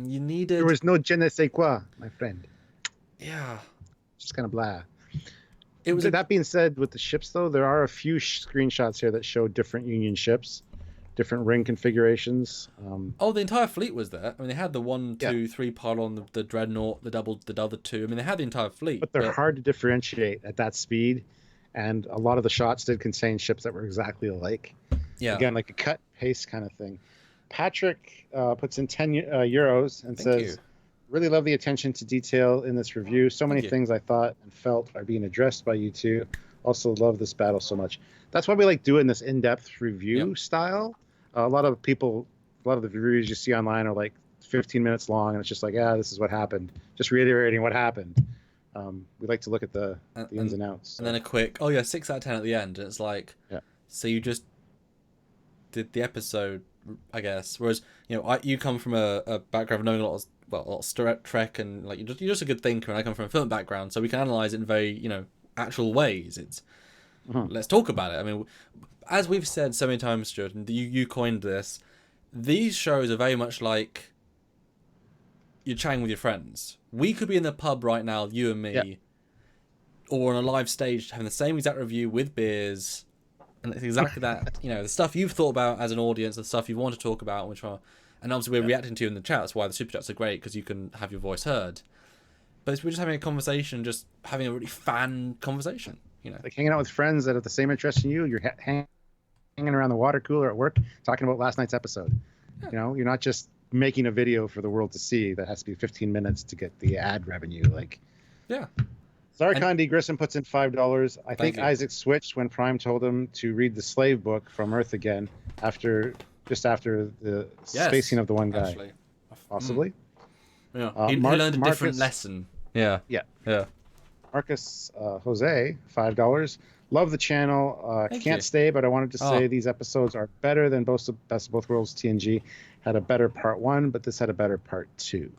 you needed. There was no je ne sais quoi, my friend. Yeah. Just kind of blah. That being said, with the ships, though, there are a few screenshots here that show different Union ships, different ring configurations. The entire fleet was there. I mean, they had the 1, 2, 3 pylon, the dreadnought, the other 2. I mean, they had the entire fleet. But they're hard to differentiate at that speed, and a lot of the shots did contain ships that were exactly alike. Yeah. Again, like a cut paste kind of thing. Patrick puts in 10 euros and says, really love the attention to detail in this review. So many things I thought and felt are being addressed by you two. Also love this battle so much. That's why we like doing this in-depth review style. A lot of the reviews you see online are like 15 minutes long, and it's just like, this is what happened. Just reiterating what happened. We like to look at the ins and outs. And then a quick, 6 out of 10 at the end. And it's like, so you just did the episode, I guess. Whereas, you come from a background of knowing a lot of Trek, and like you're just a good thinker, and I come from a film background, so we can analyze it in very, actual ways. It's let's talk about it. I mean, as we've said so many times, Stuart, and you coined this, these shows are very much like you're chatting with your friends. We could be in the pub right now, you and me, or on a live stage having the same exact review with beers. And it's exactly that, the stuff you've thought about as an audience, the stuff you want to talk about, and obviously we're reacting to you in the chat. That's why the super chats are great, because you can have your voice heard. But we're just having a conversation, just having a really fan conversation, Like hanging out with friends that have the same interest in you. You're hanging around the water cooler at work, talking about last night's episode. Yeah. You're not just making a video for the world to see that has to be 15 minutes to get the ad revenue. Zarkon D. Grissom puts in $5. I think Isaac switched when Prime told him to read the slave book from Earth again just after the spacing of the one guy. Actually. Possibly. Yeah. He learned a different lesson. Yeah. Marcus Jose, $5. Love the channel. Can't stay, but I wanted to say these episodes are better than Best of Both Worlds. TNG had a better part 1, but this had a better part 2.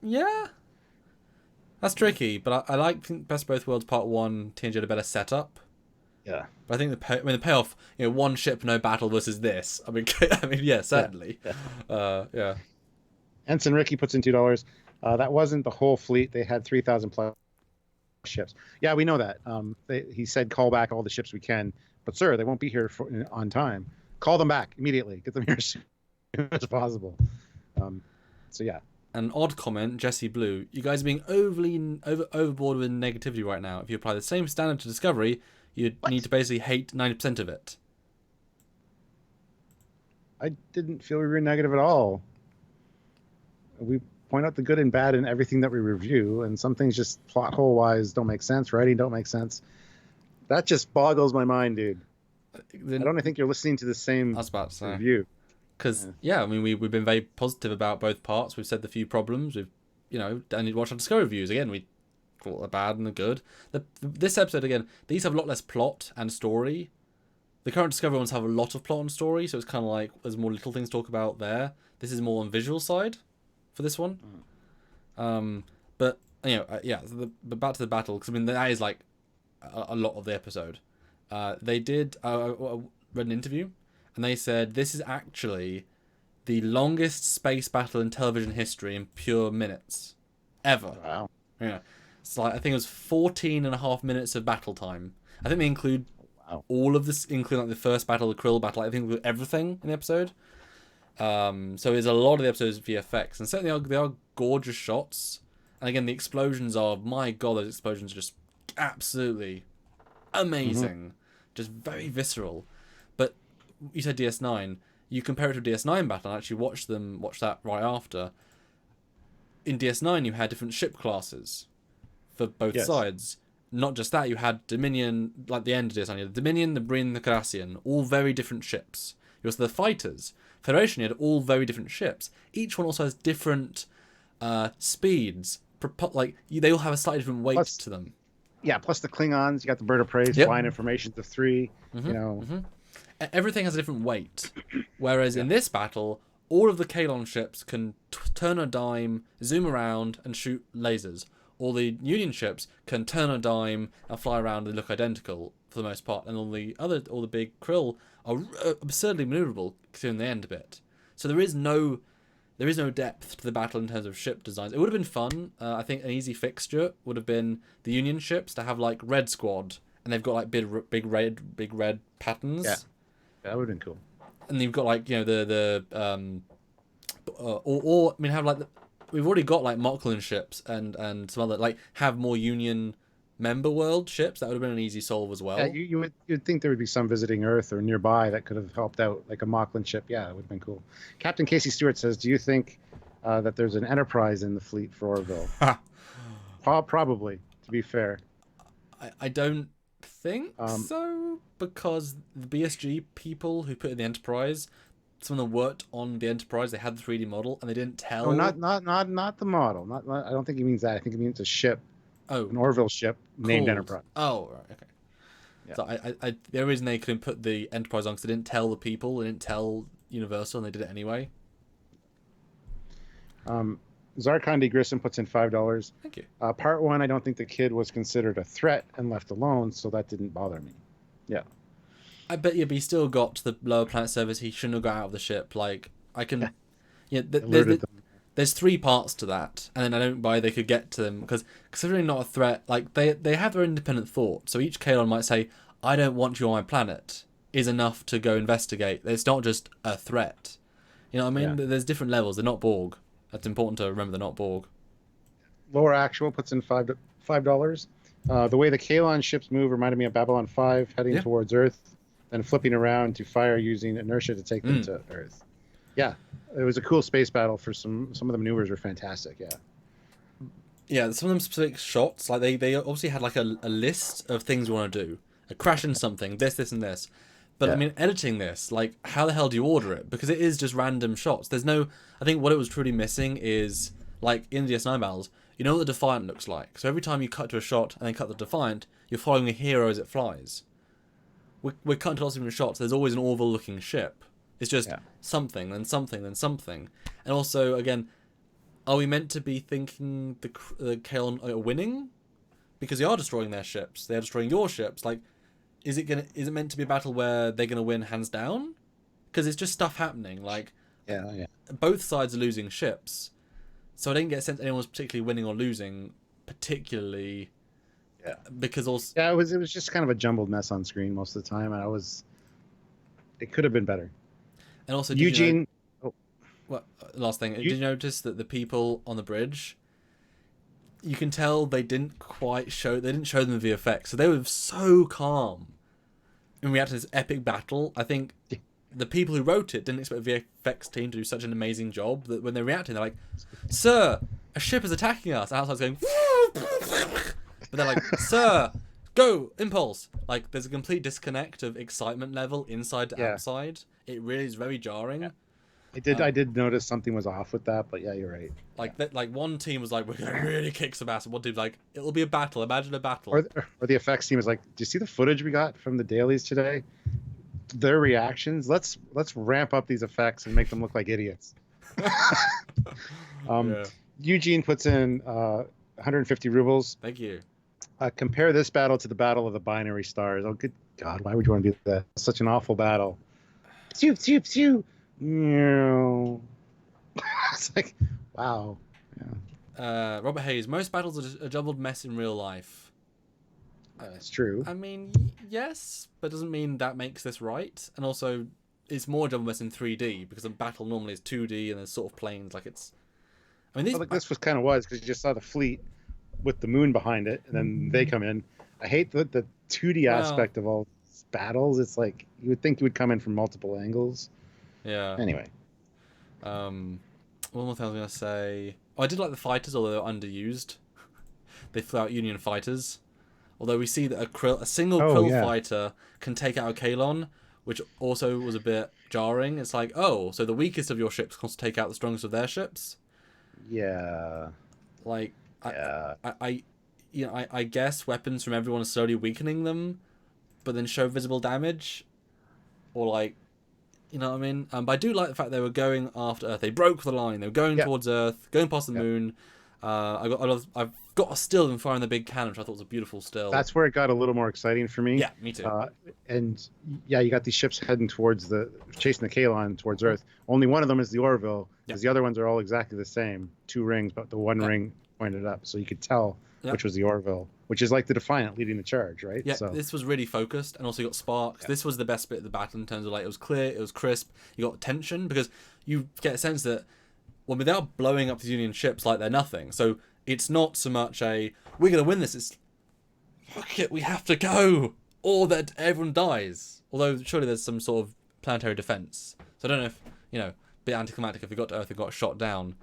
Yeah. That's tricky, but I think Best of Both Worlds Part 1, TNG had a better setup. Yeah. But I think the payoff, one ship, no battle versus this. I mean, certainly. Yeah. Ensign Ricky puts in $2. That wasn't the whole fleet. They had 3,000 plus ships. Yeah, we know that. He said call back all the ships we can. But, sir, they won't be here on time. Call them back immediately. Get them here as soon as possible. Yeah. An odd comment, Jesse Blue. You guys are being overboard with negativity right now. If you apply the same standard to Discovery, you'd need to basically hate 90% of it. I didn't feel we were negative at all. We point out the good and bad in everything that we review, and some things just plot hole-wise don't make sense, writing don't make sense. That just boggles my mind, dude. I don't think you're listening to the same review. Because, I mean, we've been very positive about both parts. We've said the few problems. We've, and you watch our Discovery reviews. Again, we call it the bad and the good. This episode, again, these have a lot less plot and story. The current Discovery ones have a lot of plot and story, so it's kind of like there's more little things to talk about there. This is more on visual side for this one. But but back to the battle, because I mean that is like a lot of the episode. They did read an interview, and they said this is actually the longest space battle in television history in pure minutes ever. Wow. Yeah, it's like I think it was 14.5 minutes of battle time. I think they include all of this, including like the first battle, the Krill battle. I think everything in the episode. So there's a lot of the episodes VFX, and certainly they are gorgeous shots. And again, the explosions are, my god, those explosions are just absolutely amazing, just very visceral. But you said DS9. You compare it to DS9 battle, and actually watch that right after. In DS9, you had different ship classes for both sides. Not just that, you had Dominion, like the end of DS9, you had the Dominion, the Breen, the Cardassian, all very different ships. You also had the fighters. Federation, you had all very different ships. Each one also has different speeds. They all have a slightly different weight to them. Yeah, plus the Klingons, you got the Bird of Prey, flying informations of 3. Everything has a different weight. Whereas in this battle, all of the Kaylon ships can turn a dime, zoom around, and shoot lasers. All the Union ships can turn a dime and fly around and look identical for the most part. And all the big Krill are absurdly maneuverable, considering they end a bit. So there is no depth to the battle in terms of ship designs. It would have been fun. I think an easy fixture would have been the Union ships to have like Red Squad, and they've got like big red patterns. Yeah, that would have been cool. And you've got like we've already got like Mocklin ships and some other like have more Union member world ships. That would have been an easy solve as well. Yeah, you'd think there would be some visiting Earth or nearby that could have helped out, like a Mocklin ship. Yeah, it would have been cool. Captain Casey Stewart says, do you think that there's an Enterprise in the fleet for Orville? Probably, to be fair. I don't think so, because the BSG people who put in the Enterprise, some of them worked on the Enterprise. They had the 3D model, and they didn't tell. No, not the model. Not I don't think he means that. I think he means a ship. Oh, an Orville ship named Enterprise. Oh, right, okay. Yeah. So the only reason they couldn't put the Enterprise on because they didn't tell the people, they didn't tell Universal, and they did it anyway. Zarkandi Grissom puts in $5. Thank you. Part 1, I don't think the kid was considered a threat and left alone, so that didn't bother me. Yeah. I bet you, but he still got to the lower planet service. He shouldn't have got out of the ship. Like, I can... There's 3 parts to that, and then I don't buy they could get to them, because considering not a threat, like, they have their independent thought, so each Kaylon might say, I don't want you on my planet, is enough to go investigate. It's not just a threat. You know what I mean? Yeah. There's different levels. They're not Borg. That's important to remember. They're not Borg. Lower Actual puts in $5. The way the Kaylon ships move reminded me of Babylon 5, heading towards Earth, then flipping around to fire using inertia to take them to Earth. Yeah, it was a cool space battle. For some of the maneuvers were fantastic. Yeah, some of them specific shots, like they obviously had like a list of things we want to do. A crash in something, this, and this. But I mean, editing this, like, how the hell do you order it? Because it is just random shots. There's no... I think what it was truly missing is, like, in DS9 battles, you know what the Defiant looks like. So every time you cut to a shot and then cut the Defiant, you're following a hero as it flies. We're cutting to lots of different shots. There's always an Orville-looking ship. It's just something, then something, then something. And also, again, are we meant to be thinking the Kaylon are winning? Because they are destroying their ships. They're destroying your ships. Like, is it meant to be a battle where they're gonna win hands down? Because it's just stuff happening. Like, both sides are losing ships, so I didn't get a sense anyone was particularly winning or losing, particularly. Yeah. Because also. Yeah, it was just kind of a jumbled mess on screen most of the time, and it could have been better. And also, Eugene. Last thing. Did you notice that the people on the bridge? You can tell they didn't show them the VFX, so they were so calm in reacting to this epic battle. I think the people who wrote it didn't expect the VFX team to do such an amazing job that when they're reacting, they're like, "Sir, a ship is attacking us." And outside's going, but they're like, "Sir, go, impulse." Like, there's a complete disconnect of excitement level inside to outside. It really is very jarring. I did notice something was off with that, but yeah, you're right. Like one team was like, we're gonna really kick some ass, and one team's like, it'll be a battle. Imagine a battle. Or the effects team was like, do you see the footage we got from the dailies today? their reactions. Let's ramp up these effects and make them look like idiots. Yeah. Eugene puts in 150 rubles. Thank you. Compare this battle to the Battle of the Binary Stars. Oh, good God, why would you want to do that? Such an awful battle. Phew, phew, phew. It's like, wow. Yeah. Robert Hayes, most battles are a jumbled mess in real life. That's true. I mean, yes, but doesn't mean that makes this right. And also, it's more jumbled mess in 3D because a battle normally is 2D and there's sort of planes. Like it's. I mean, This was kind of because you just saw the fleet with the moon behind it, and then they come in. I hate the 2D aspect of all these battles. It's like you would think you would come in from multiple angles. Yeah. Anyway. One more thing I was gonna say. Oh, I did like the fighters, although they're underused. They flew out Union fighters. Although we see that a single Krill fighter can take out a Kaylon, which also was a bit jarring. It's like, oh, so the weakest of your ships can take out the strongest of their ships. Yeah. Like, Yeah. I guess weapons from everyone are slowly weakening them, but then show visible damage, or like, you know what I mean? But I do like the fact they were going after Earth. They broke the line. They were going towards Earth, going past the moon. I've got a still them firing the big cannon, which I thought was a beautiful still. That's where it got a little more exciting for me. Yeah, me too. And yeah, you got these ships heading chasing the Kaylon towards Earth. Only one of them is the Orville, because the other ones are all exactly the same. 2 rings, but the one ring pointed up, so you could tell which was the Orville, which is like the Defiant leading the charge, right? Yeah, so this was really focused, and also you got sparks. Yeah. This was the best bit of the battle in terms of like it was clear, it was crisp. You got tension because you get a sense that, well, without blowing up these Union ships like they're nothing. So it's not so much a we're gonna win this. It's fuck it, we have to go, or that everyone dies. Although surely there's some sort of planetary defense. So I don't know if a bit anticlimactic if we got to Earth and got shot down.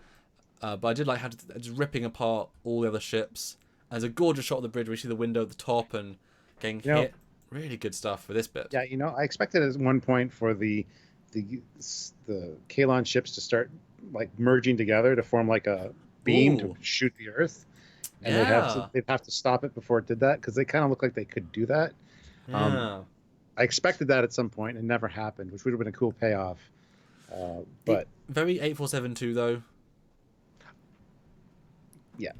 But I did like how just ripping apart all the other ships. There's a gorgeous shot of the bridge where you see the window at the top and getting hit. Really good stuff for this bit. Yeah, I expected at one point for the Kaylon ships to start like merging together to form like a beam to shoot the Earth, and they'd have to stop it before it did that because they kind of look like they could do that. Yeah. I expected that at some point, and it never happened, which would have been a cool payoff. But very 8472 though. Yeah.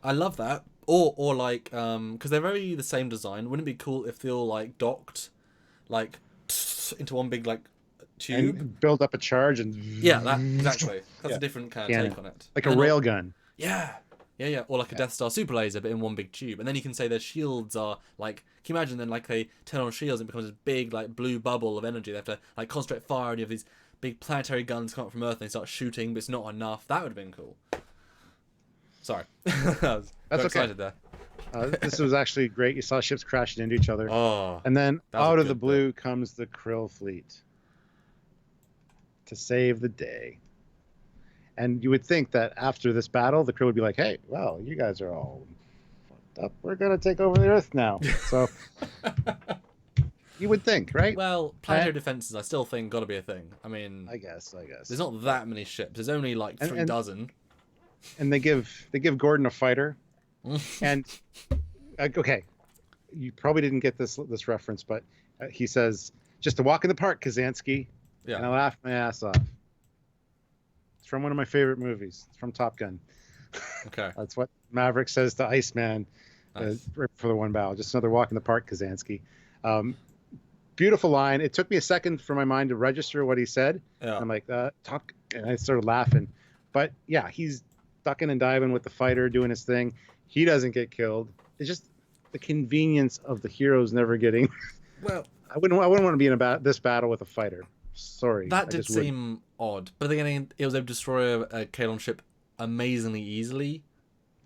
I love that. Or like, because they're very the same design. Wouldn't it be cool if they all like docked, like into one big like tube and build up a charge and that exactly. That's a different kind of take on it. Like a railgun. Yeah. Or like a Death Star super laser, but in one big tube. And then you can say their shields are like. Can you imagine then like they turn on shields and it becomes this big like blue bubble of energy. They have to like concentrate fire and you have these big planetary guns come up from Earth and they start shooting, but it's not enough. That would have been cool. Sorry. That's excited there. This was actually great. You saw ships crashing into each other. Oh, and then out of the blue comes the Krill fleet to save the day. And you would think that after this battle, the Krill would be like, hey, well, you guys are all fucked up. We're going to take over the Earth now. So you would think, right? Well, planetary defenses, I still think, got to be a thing. I mean, I guess. There's not that many ships. There's only like 3 dozen. And they give Gordon a fighter. And okay, you probably didn't get this reference, but he says, "Just a walk in the park, Kazansky." Yeah. And I laughed my ass off. It's from one of my favorite movies. It's from Top Gun. Okay. That's what Maverick says to Iceman right for the one battle. Just another walk in the park, Kazansky. Beautiful line. It took me a second for my mind to register what he said. Yeah. I'm like, Top, and I started laughing. But yeah, he's ducking and diving with the fighter, doing his thing. He doesn't get killed. It's just the convenience of the heroes never getting. Well, I wouldn't want to be in this battle with a fighter. Sorry. That did seem odd. But again, it was able to destroy a Kaylon ship amazingly easily.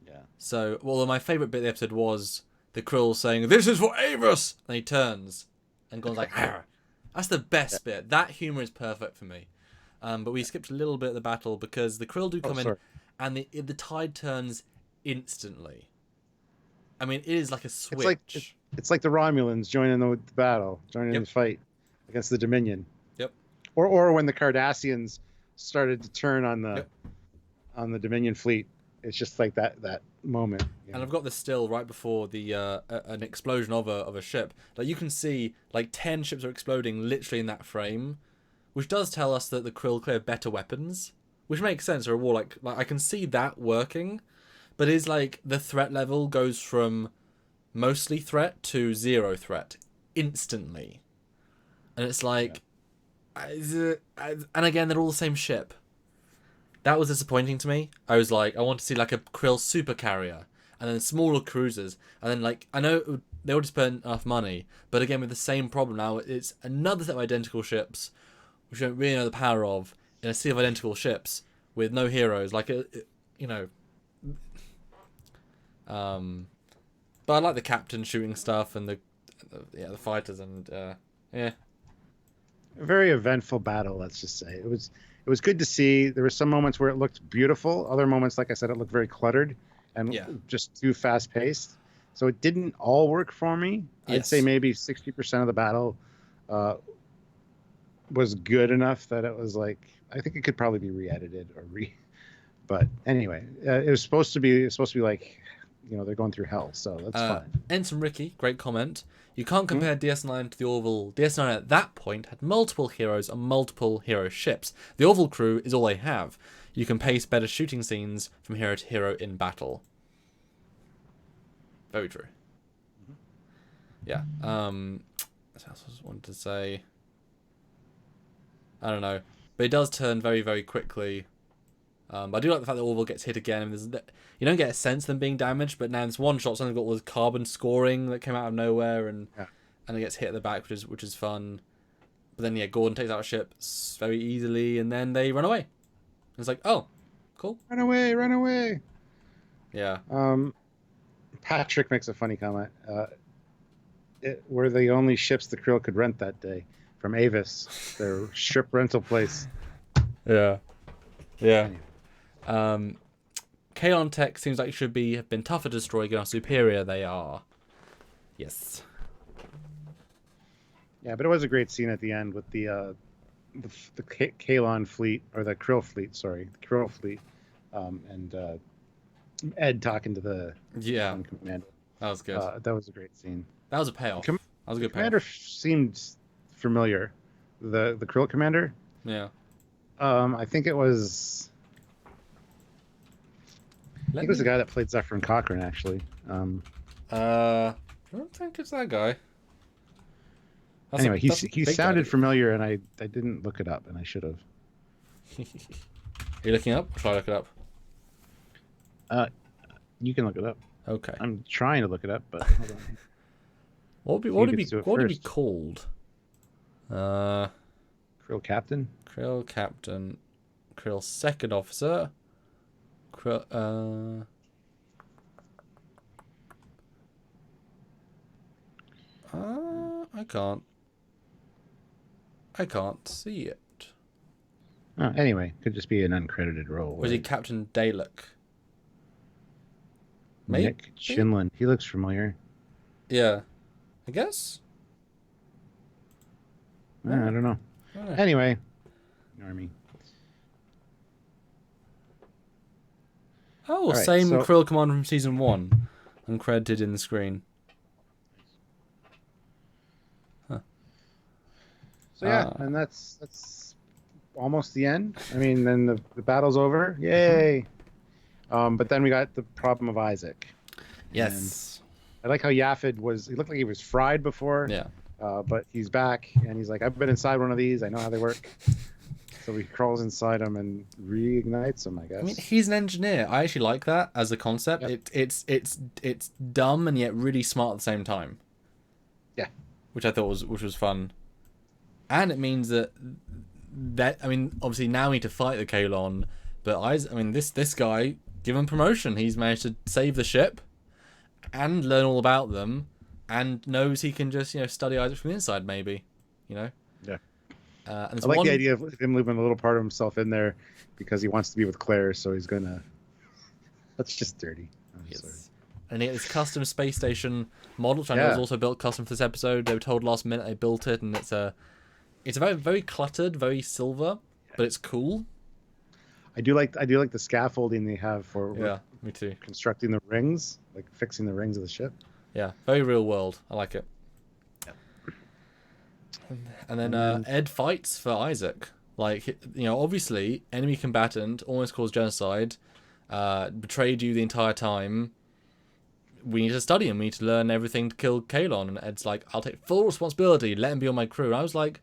Yeah. So, my favorite bit of the episode was the Krill saying, "This is for Avis!" And he turns and goes like, "Arr." That's the best bit. That humor is perfect for me. But we skipped a little bit of the battle because the Krill do come in and the tide turns instantly. I mean, it is like a switch. It's like the Romulans joining the battle, joining the fight against the Dominion. Yep. Or when the Cardassians started to turn on the Dominion fleet It's just like that moment. And I've got this still right before the an explosion of a ship. Like you can see, like 10 ships are exploding literally in that frame, which does tell us that the Krill clear better weapons, which makes sense for a war. Like I can see that working, but it's like the threat level goes from mostly threat to 0 threat instantly, and it's like, and again they're all the same ship. That was disappointing to me. I was like, I want to see like a Krill super carrier, and then smaller cruisers, and then like I know they all just spend enough money, but again with the same problem now, it's another set of identical ships, which we don't really know the power of, in a sea of identical ships with no heroes. Like you know, but I like the captain shooting stuff and the fighters and yeah. A very eventful battle, let's just say. It was good to see. There were some moments where it looked beautiful. Other moments, like I said, it looked very cluttered and just too fast paced. So it didn't all work for me. Yes. I'd say maybe 60% of the battle was good enough that it was like, I think it could probably be re-edited or but anyway, it was supposed to be like, you know, they're going through hell, so that's fine. Ensign Ricky, great comment. You can't compare DS9 to the Orville. DS9 at that point had multiple heroes and multiple hero ships. The Orville crew is all they have. You can pace better shooting scenes from hero to hero in battle. Very true. Yeah. What else I wanted to say? I don't know. But it does turn very, very quickly. But I do like the fact that Orville gets hit again. And you don't get a sense of them being damaged, but now this one shot, something got all this carbon scoring that came out of nowhere, and it gets hit at the back, which is fun. But then Gordon takes out a ship very easily, and then they run away. And it's like, oh, cool. Run away. Yeah. Patrick makes a funny comment. Were the only ships the Krill could rent that day from Avis, their ship rental place. Yeah. Kaylon tech seems like it should have been tougher to destroy given how superior they are. Yes. Yeah, but it was a great scene at the end with the Kaylon fleet, or the Krill fleet, and Ed talking to the commander. That was good. That was a great scene. That was a payoff. That was a good commander payoff. Seemed familiar. The Krill commander. Yeah. I think it was. I think it was the guy that played Zephyrin Cochrane, actually. I don't think it's that guy. Anyway, he sounded familiar, and I didn't look it up, and I should have. Are you looking up? Or shall I look it up? You can look it up. Okay. I'm trying to look it up, but hold on. What would it be called? Krill Captain? Krill Captain. Krill Second Officer. Krill, I can't see it. Oh, anyway, could just be an uncredited role. Was he Captain Dalek? Nick Chinlin. He looks familiar. Yeah. I guess? I don't know. Anyway. Ignore me. Oh, right, same Krill commander from season 1. Uncredited in the screen. Huh. So yeah, and that's almost the end. I mean, then the battle's over. Yay! But then we got the problem of Isaac. Yes. And I like how Yafid he looked like he was fried before. Yeah. But he's back, and he's like, I've been inside one of these. I know how they work. So he crawls inside him and reignites him, I guess. I mean, he's an engineer. I actually like that as a concept. Yep. It's dumb and yet really smart at the same time. Yeah. Which I thought was fun. And it means that I mean, obviously now we need to fight the Kaylon, but this guy, give him promotion. He's managed to save the ship and learn all about them, and knows he can just study Isaac from the inside, maybe. Yeah. And I like the idea of him leaving a little part of himself in there because he wants to be with Claire, so he's gonna. That's just dirty. Sorry. And he had this custom space station model, which I know was also built custom for this episode. They were told last minute they built it, and it's a very, very cluttered, very silver, but it's cool. I do like the scaffolding they have for Yeah, me too. constructing the rings, like fixing the rings of the ship. Yeah, very real world. I like it. Yep. And then And Ed fights for Isaac. Like, you know, obviously, enemy combatant, almost caused genocide, betrayed you the entire time. We need to study him. We need to learn everything to kill Kaylon. And Ed's like, I'll take full responsibility. Let him be on my crew. And I was like,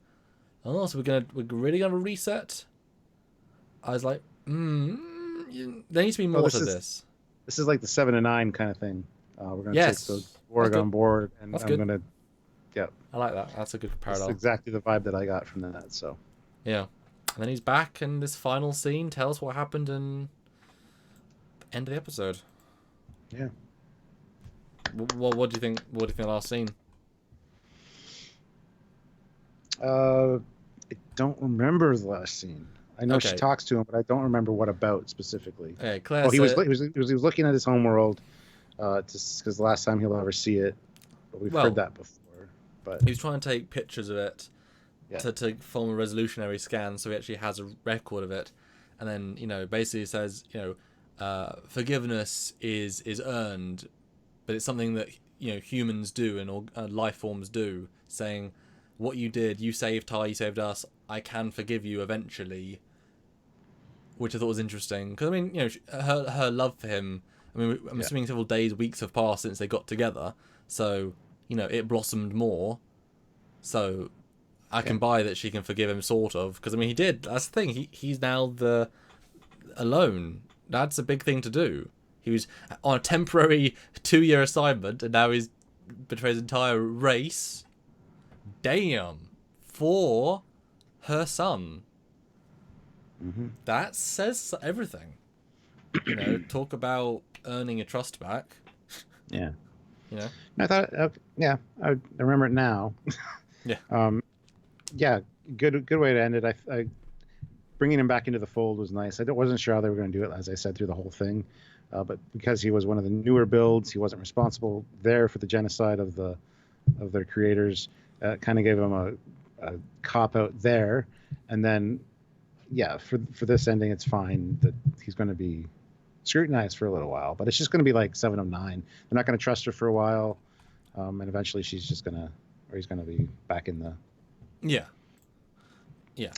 oh, so we're really gonna reset? I was like, there needs to be more to this. This is like the 7 and 9 kind of thing. We're gonna Yes, take the org on board, and That's I'm good. gonna. Yeah, I like that. That's a good that's parallel. exactly the vibe that I got from that. So. Yeah. And then he's back, and this final scene tells what happened and end of the episode. Yeah. What do you think? What do you think of the last scene? I don't remember the last scene. I know she talks to him, but I don't remember what about specifically. Okay, Claire. Oh, he was looking at his homeworld, because the last time he'll ever see it. But we've heard that before. But he was trying to take pictures of it yeah. to form a resolutionary scan, so he actually has a record of it. And then, you know, basically says, you know, forgiveness is earned, but it's something that, you know, humans do and all life forms do. Saying, what you did, you saved Ty, you saved us. I can forgive you eventually. Which I thought was interesting, because I mean, you know, her love for him. I mean, I'm assuming several days, weeks have passed since they got together, so you know it blossomed more. So I can buy that she can forgive him, sort of, because I mean he did. That's the thing. He's now alone. That's a big thing to do. He was on a temporary 2-year assignment, and now he's betrayed his entire race. Damn, for her son. Mm-hmm. That says everything. You know, talk about earning your trust back. Yeah. You know. I thought, I remember it now. Yeah. Yeah. Good way to end it. I bringing him back into the fold was nice. I wasn't sure how they were going to do it, as I said, through the whole thing, but because he was one of the newer builds, he wasn't responsible there for the genocide of their creators. Kind of gave him a cop out there, and then. Yeah, for this ending, it's fine that he's going to be scrutinized for a little while, but it's just going to be like 7 of 9. They're not going to trust her for a while, and eventually he's going to be back in the in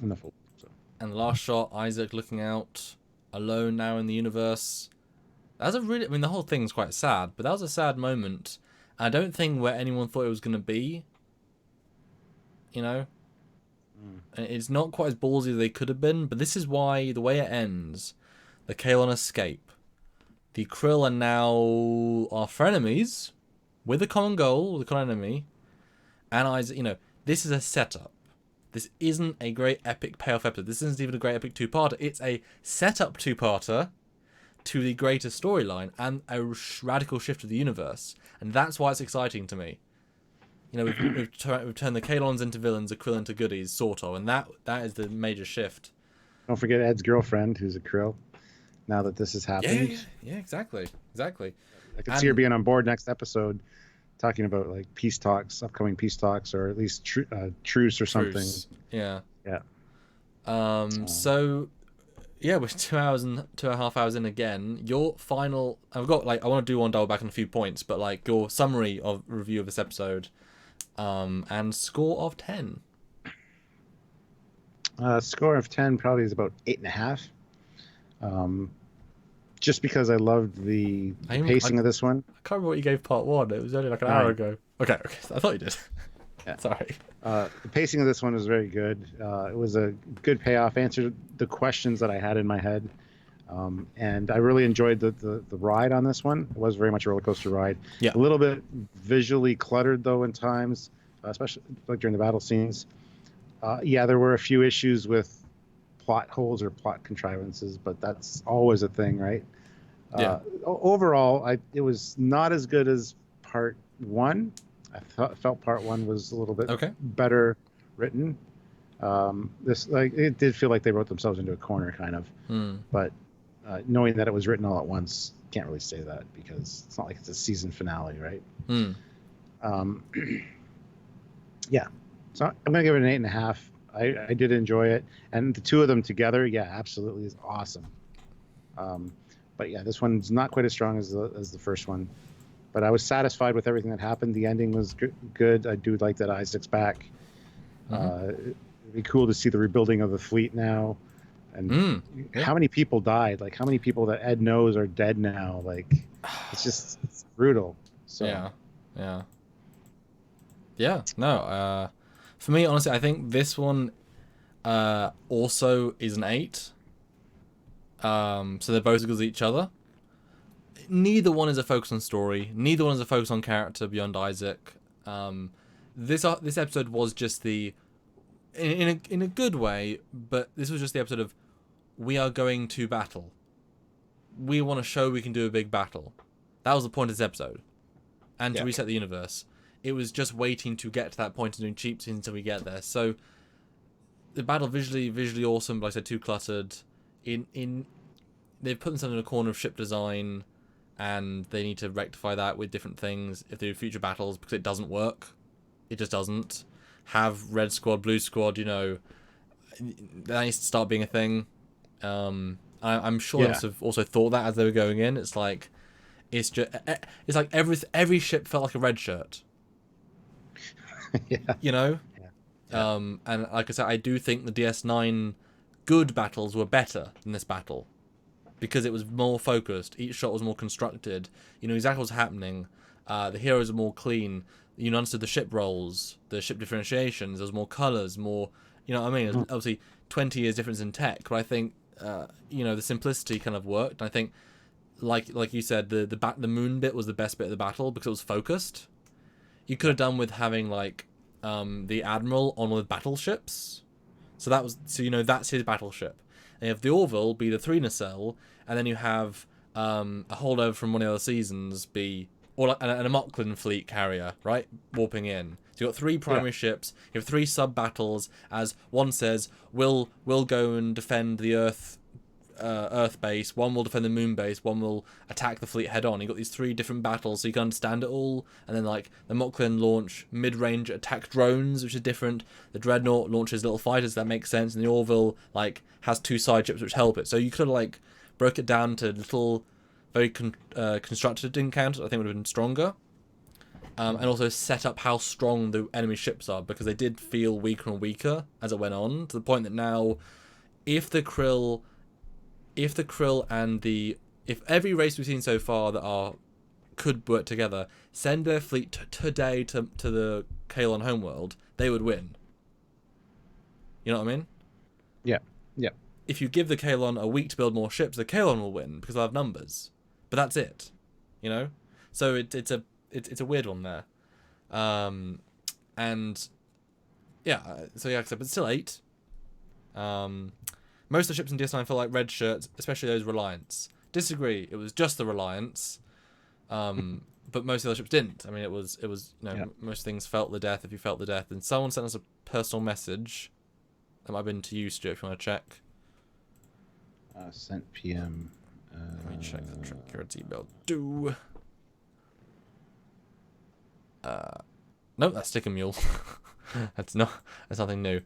the fold. So. And the last shot, Isaac looking out, alone now in the universe. That's I mean, the whole thing's quite sad, but that was a sad moment. I don't think where anyone thought it was going to be. You know. It's not quite as ballsy as they could have been, but this is why the way it ends, the Kaylon escape. The Krill are now our frenemies, with a common goal, with a common enemy, and Isaac, you know, this is a setup. This isn't a great epic payoff episode. This isn't even a great epic 2-parter. It's a setup 2-parter to the greater storyline and a radical shift of the universe. And that's why it's exciting to me. You know, we've turned the Kaylons into villains, the Krill into goodies, sort of, and that is the major shift. Don't forget Ed's girlfriend, who's a Krill. Now that this has happened, yeah, exactly. I could see her being on board next episode, talking about like peace talks, upcoming peace talks, or at least truce or something. Yeah. So yeah, we're 2.5 hours in again. Your final, I want to do one double back on a few points, but like your summary of review of this episode. And score of 10. Score of 10 probably is about 8.5. Just because I loved the pacing of this one. I can't remember what you gave part 1. It was only like an hour ago. Okay, I thought you did. Yeah. Sorry. The pacing of this one was very good. It was a good payoff, answered the questions that I had in my head. And I really enjoyed the ride on this one. It was very much a roller coaster ride. Yeah. A little bit visually cluttered though in times, especially like during the battle scenes. There were a few issues with plot holes or plot contrivances, but that's always a thing, right? Overall, it was not as good as part 1. I felt part 1 was a little bit better written. It did feel like they wrote themselves into a corner, kind of. But knowing that it was written all at once, can't really say that because it's not like it's a season finale, right? So I'm gonna give it an 8.5. I did enjoy it, and the two of them together, absolutely, is awesome. But yeah, this one's not quite as strong as the first one. But I was satisfied with everything that happened. The ending was good. I do like that Isaac's back. It'd be cool to see the rebuilding of the fleet now. And how many people died? Like, how many people that Ed knows are dead now? Like, it's brutal. So yeah. No, for me, honestly, I think this one also is an 8. So they're both as good as each other. Neither one is a focus on story. Neither one is a focus on character beyond Isaac. This episode was just the in a good way, but this was just the episode of we are going to battle. We want to show we can do a big battle. That was the point of this episode, and to reset the universe. It was just waiting to get to that point and doing cheap scenes until we get there. So the battle visually awesome, but like I said, too cluttered. They've put themselves in a corner of ship design, and they need to rectify that with different things if they do future battles, because it doesn't work. It just doesn't. Have red squad, blue squad, that needs to start being a thing. I'm sure they must have also thought that as they were going in. It's like every ship felt like a red shirt. And like I said, I do think the DS9 good battles were better than this battle, because it was more focused. Each shot was more constructed. You know exactly what's happening. The heroes are more clean. You understood the ship roles, the ship differentiations. There was more colors, more. You know what I mean? Obviously, 20 years difference in tech, but I think the simplicity kind of worked. And I think, like you said, the moon bit was the best bit of the battle because it was focused. You could have done with having the admiral on with battleships. So that's his battleship. And you have the Orville be the 3 nacelle, and then you have a holdover from one of the other seasons be a Mocklin fleet carrier, right, warping in. So you've got 3 primary ships. You have 3 sub battles. As one says, we'll go and defend the Earth base. One will defend the moon base. One will attack the fleet head on. You've got these 3 different battles, so you can understand it all. And then the Mocklin launch mid-range attack drones, which is different. The Dreadnought launches little fighters, that makes sense. And the Orville has 2 side ships which help it. So you could have broke it down to little, very constructed encounters. I think would have been stronger. And also set up how strong the enemy ships are, because they did feel weaker and weaker as it went on, to the point that now, if every race we've seen so far that could work together, send their fleet today to the Kaylon homeworld, they would win. You know what I mean? Yeah. If you give the Kaylon a week to build more ships, the Kaylon will win because they'll have numbers. But that's it. So it's a weird one there. So but it's still 8. Most of the ships in DS9 feel like red shirts, especially those Reliance. Disagree. It was just the Reliance, but most of the other ships didn't. I mean, it was most things felt the death. If you felt the death, and someone sent us a personal message. That might have been to you, Stuart. If you want to check. Sent PM. Let me check the Trekyards email. Do. No, that's Stick and Mule. That's nothing new.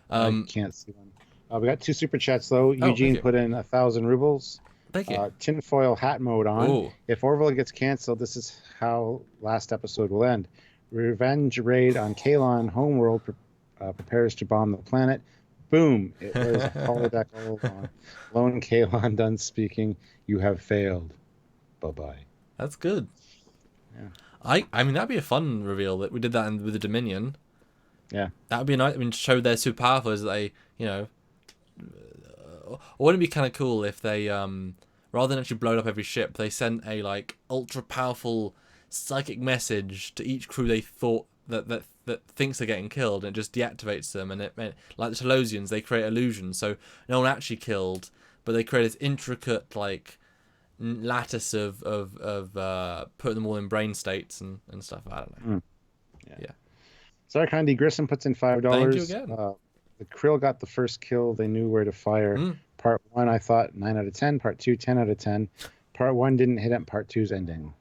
I can't see one. We got 2 super chats though. Eugene put in 1,000 rubles. Thank you. Tinfoil hat mode on. Ooh. If Orville gets canceled, this is how last episode will end. Revenge raid on Kaylon homeworld prepares to bomb the planet. Boom! It was a holodeck on. Lone Kaylon done speaking. You have failed. Bye-bye. That's good. Yeah. I mean, that'd be a fun reveal that we did that with the Dominion. Yeah. That would be nice. I mean, show they're super powerful as they, or wouldn't it be kind of cool if they, rather than actually blowing up every ship, they sent a ultra powerful psychic message to each crew they thought that thinks they're getting killed, and it just deactivates them. And it meant, like the Telosians, they create illusions, so no one actually killed, but they create this intricate lattice of putting them all in brain states and stuff. I don't know. Yeah. Sarkandi Grissom puts in $5. Thank you again. The Krill got the first kill. They knew where to fire. Part 1, I thought 9 out of 10. Part 2, 10 out of 10. Part 1 didn't hit it. Part 2's ending.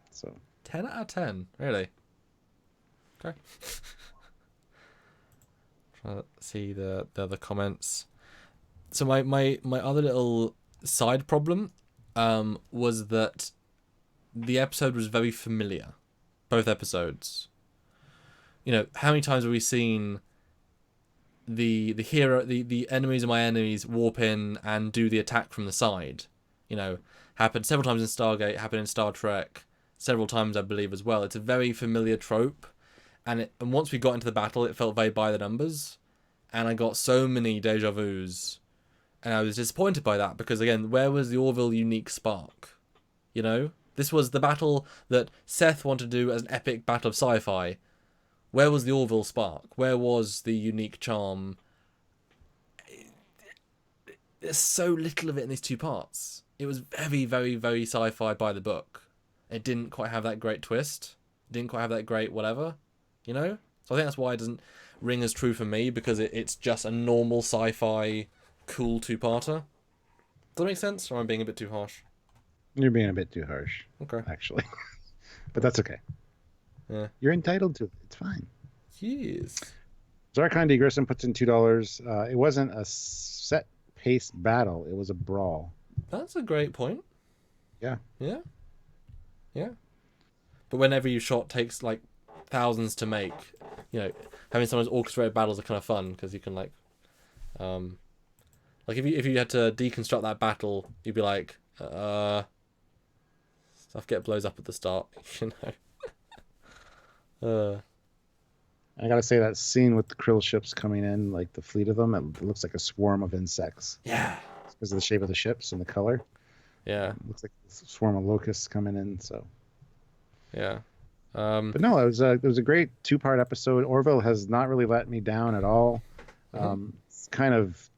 So 10 out of 10, really? Okay. Trying to see the other comments. So my other little side problem was that the episode was very familiar. Both episodes. You know, how many times have we seen the hero, the enemies of my enemies warp in and do the attack from the side? You know, happened several times in Stargate, happened in Star Trek, several times I believe as well. It's a very familiar trope, and once we got into the battle, it felt very by the numbers, and I got so many deja vus, and I was disappointed by that because again, where was the Orville unique spark? You know, this was the battle that Seth wanted to do as an epic battle of sci-fi. Where was the Orville spark? Where was the unique charm? There's so little of it in these two parts. It was very, very, very sci-fi by the book. It didn't quite have that great twist. It didn't quite have that great whatever, you know? So I think that's why it doesn't ring as true for me, because it's just a normal sci-fi cool two-parter. Does that make sense? Or am I being a bit too harsh? You're being a bit too harsh. Okay. Actually. But that's okay. Yeah. You're entitled to it. It's fine. Yes. Zarkon D. Grissom puts in $2. It wasn't a set-paced battle. It was a brawl. That's a great point. Yeah. Yeah. Yeah. But whenever you shot takes like thousands to make, you know, having some of those orchestrated battles are kind of fun because you can like if you had to deconstruct that battle, you'd be like, stuff blows up at the start, you know. I gotta say that scene with the krill ships coming in, like the fleet of them, it looks like a swarm of insects. Yeah. Because of the shape of the ships and the color. Yeah. It looks like a swarm of locusts coming in. So. Yeah. But no, it was a great 2-part episode. Orville has not really let me down at all. It's kind of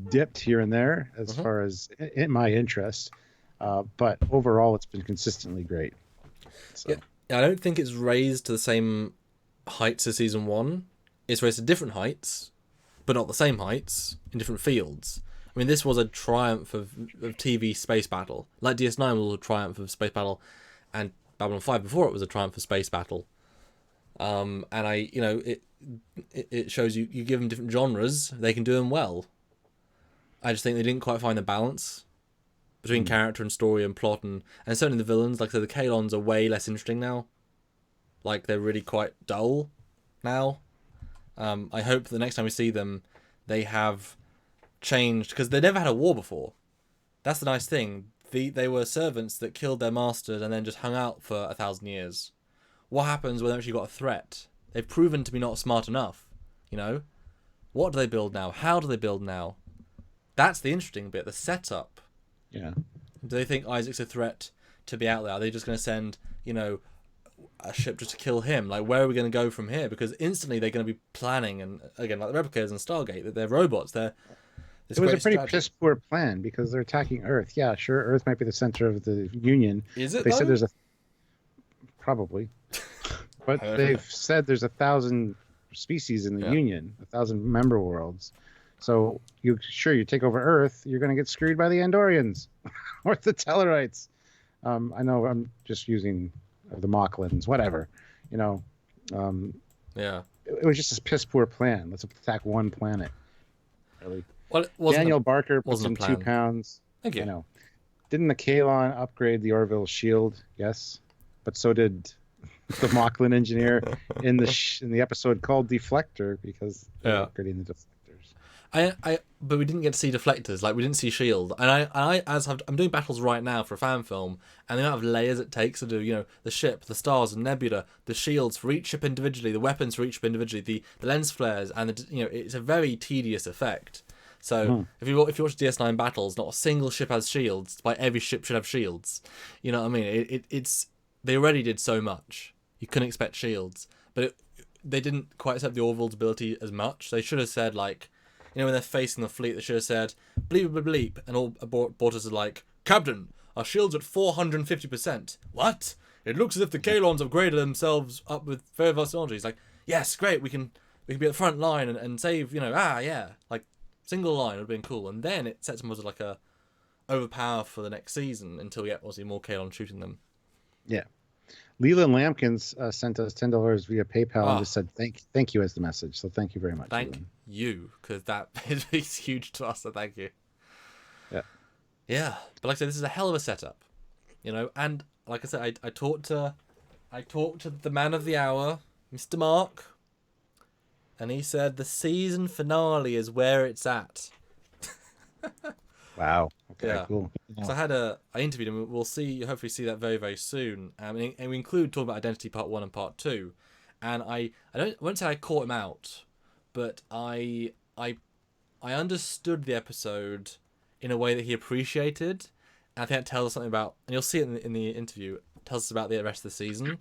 dipped here and there as far as in my interest, but overall, it's been consistently great. So. Yeah. I don't think it's raised to the same heights as season 1. It's raised to different heights, but not the same heights in different fields. I mean, this was a triumph of TV space battle. Like DS9 was a triumph of space battle, and Babylon 5 before it was a triumph of space battle. And it shows you give them different genres, they can do them well. I just think they didn't quite find the balance between character and story and plot, and certainly the villains. Like I said, the Kaylons are way less interesting now. Like, they're really quite dull now. I hope the next time we see them, they have changed, because they never had a war before. That's the nice thing. They were servants that killed their masters and then just hung out for 1,000 years. What happens when they've actually got a threat? They've proven to be not smart enough, you know? What do they build now? How do they build now? That's the interesting bit, the setup. Yeah. Do they think Isaac's a threat to be out there? Are they just going to send, you know, a ship just to kill him? Like, where are we going to go from here? Because instantly they're going to be planning, and again, like the replicators and Stargate, that they're robots. It was a pretty piss poor plan because they're attacking Earth. Yeah, sure, Earth might be the center of the Union. Is it? They said there's probably, but they've said there's 1,000 species in the Union, 1,000 member worlds. So you take over Earth, you're going to get screwed by the Andorians or the Tellarites. I know I'm just using the Mocklins, whatever, you know. It was just a piss poor plan. Let's attack one planet. Really. Well, Daniel Barker puts wasn't in £2. Thank you. I know. Didn't the Kaylon upgrade the Orville shield? Yes, but so did the Mocklin engineer in the episode called Deflector, because they're upgrading the deflectors. But we didn't get to see deflectors. Like, we didn't see shield. And I'm doing battles right now for a fan film, and the amount of layers it takes to do, you know, the ship, the stars, the nebula, the shields for each ship individually, the weapons for each ship individually, the lens flares, and it's a very tedious effect. So if you watch DS9 battles, not a single ship has shields, but every ship should have shields. You know what I mean? They already did so much. You couldn't expect shields, but they didn't quite accept the Orville's ability as much. They should have said, like, you know, when they're facing the fleet, they should have said, bleep, bleep, bleep, and all boarders are like, Captain, our shield's at 450%. What? It looks as if the Kaylons have graded themselves up with very advanced technology. It's like, yes, great, we can be at the front line and save, you know, like, single line would have been cool. And then it sets them as like a overpower for the next season until we get, obviously, more Kaylon shooting them. Yeah. Leland Lampkins sent us $10 via PayPal and just said thank you as the message. So thank you very much. Thank you, because that is huge to us. So thank you. Yeah. Yeah, but like I said, this is a hell of a setup, And like I said, I talked to the man of the hour, Mr. Mark, and he said the season finale is where it's at. Wow. Okay. Yeah. Cool. So I interviewed him. We'll hopefully see that very, very soon. And we include talking about Identity Part 1 and Part 2. And I won't say I caught him out, but I understood the episode in a way that he appreciated. And I think that tells us something about, and you'll see it in the interview, it tells us about the rest of the season.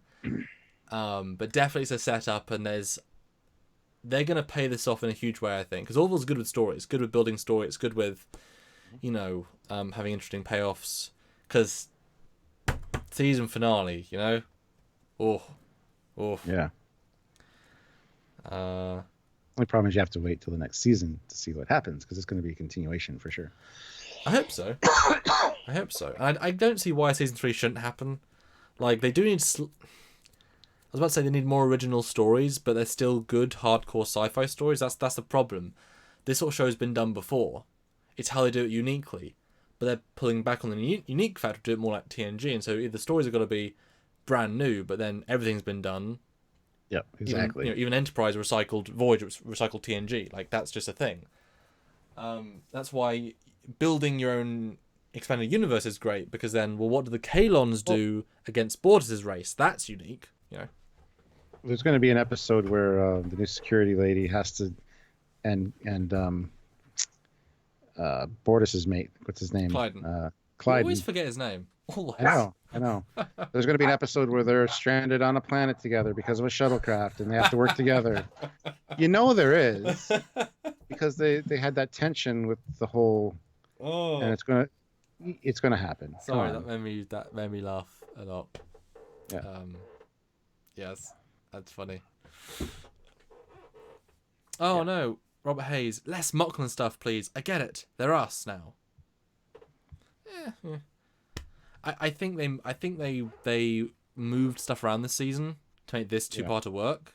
But definitely it's a setup, and they're going to pay this off in a huge way, I think. Because Orville's good with story. It's good with building story. It's good with, having interesting payoffs. Because season finale, Oh. Yeah. Only problem is you have to wait till the next season to see what happens, because it's going to be a continuation for sure. I hope so. I hope so. And I don't see why season 3 shouldn't happen. Like, they do need... I was about to say they need more original stories, but they're still good, hardcore sci-fi stories. That's the problem. This sort of show has been done before. It's how they do it uniquely. But they're pulling back on the unique factor to do it more like TNG. And so the stories are going to be brand new, but then everything's been done. Yep, exactly. Even Enterprise recycled Voyager, recycled TNG. Like, that's just a thing. That's why building your own expanded universe is great, because then, what do the Kaylons do against Bortus' race? That's unique, There's going to be an episode where the new security lady has to, and Bortus's mate, what's his name? Clyden. Clyden. I always forget his name. Always. I know. There's going to be an episode where they're stranded on a planet together because of a shuttlecraft, and they have to work together. There is, because they had that tension with the whole, and it's gonna happen. Sorry, that made me laugh a lot. Yeah. Yes, that's funny. Oh yeah. No, Robert Hayes, less Mocklin stuff, please. I get it. They're us now. Yeah. I think they moved stuff around this season to make this two-parter work.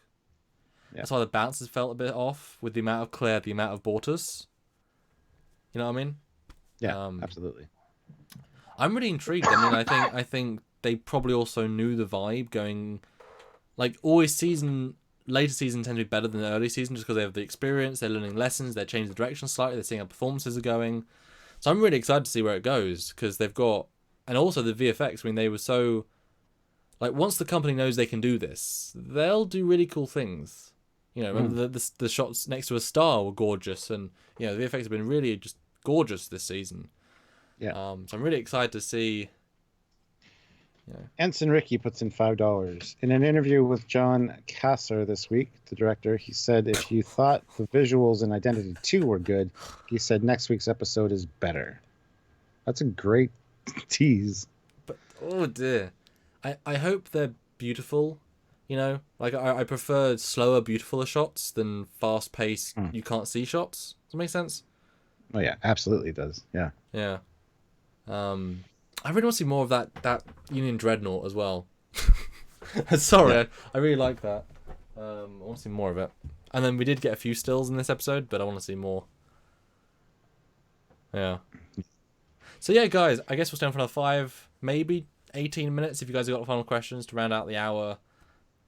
Yeah. That's why the bounces felt a bit off with the amount of Claire, the amount of Bortus. You know what I mean? Yeah, absolutely. I'm really intrigued. I mean, I think they probably also knew the vibe going. Like, always later seasons tend to be better than the early season just because they have the experience, they're learning lessons, they're changing the direction slightly, they're seeing how performances are going. So I'm really excited to see where it goes, because they've got, and also the VFX. I mean, they were so, like, once the company knows they can do this, they'll do really cool things. Remember the shots next to a star were gorgeous, and the VFX have been really just gorgeous this season. Yeah. So I'm really excited to see. Ensign Ricky puts in $5. In an interview with John Kasser this week, the director, he said if you thought the visuals in Identity 2 were good, he said next week's episode is better. That's a great tease. But oh dear, I hope they're beautiful. Like I prefer slower, beautifuler shots than fast-paced, you can't see shots. Does that make sense? Oh yeah, absolutely it does. Yeah. Yeah. I really want to see more of that Union Dreadnought as well. Sorry, yeah. I really like that. I want to see more of it. And then we did get a few stills in this episode, but I want to see more. Yeah. So yeah, guys, I guess we'll stay on for another 5, maybe 18 minutes if you guys have got final questions to round out the hour.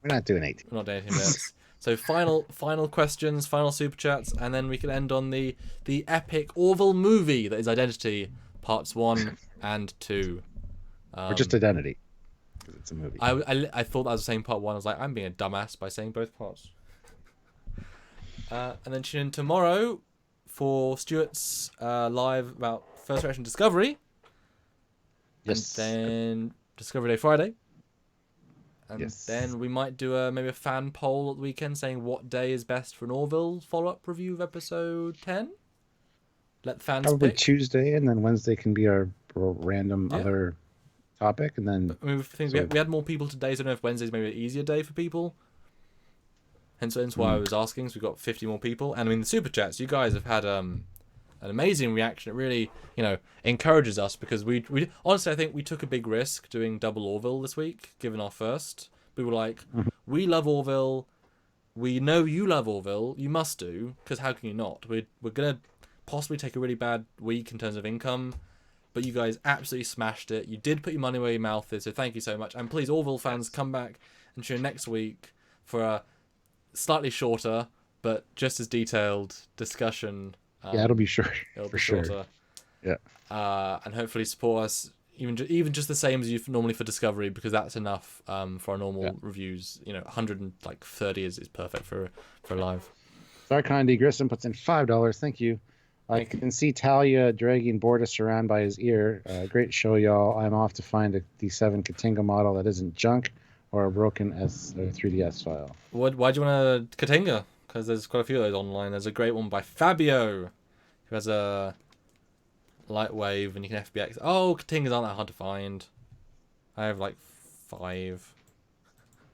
We're not doing 18. We're not doing 18 minutes. So final questions, final super chats, and then we can end on the epic Orville movie that is Identity Parts 1 and 2. Or just Identity, because it's a movie. I thought that was saying Part 1. I was like, I'm being a dumbass by saying both parts. And then tune in tomorrow for Stuart's live about First Generation Discovery. Yes. And then Discovery Day Friday. And yes. Then we might do maybe a fan poll at the weekend saying what day is best for an Orville follow-up review of episode 10. Let the fans probably pick. Tuesday, and then Wednesday can be our random other topic, and then we had more people today, so I don't know if Wednesday's maybe an easier day for people. Hence why I was asking. So we've got 50 more people, and I mean the super chats. You guys have had an amazing reaction. It really encourages us, because we honestly I think we took a big risk doing double Orville this week, given our first. We were like, we love Orville. We know you love Orville. You must do, because how can you not? We're gonna possibly take a really bad week in terms of income, but you guys absolutely smashed it. You did put your money where your mouth is, so thank you so much. And please, Orville fans, come back and tune in next week for a slightly shorter but just as detailed discussion. Yeah, it'll be short. It'll for be sure. shorter. Yeah. And hopefully support us even just the same as you normally for Discovery, because that's enough for our normal reviews. 130 is perfect for live. Sarkandi Grissom puts in $5. Thank you. I can see Talia dragging Bortus around by his ear. Great show, y'all. I'm off to find a D7 Katinga model that isn't junk or a broken 3DS file. Why do you want a Katinga? Because there's quite a few of those online. There's a great one by Fabio, who has a light wave and you can FBX. Oh, Katingas aren't that hard to find. I have like 5.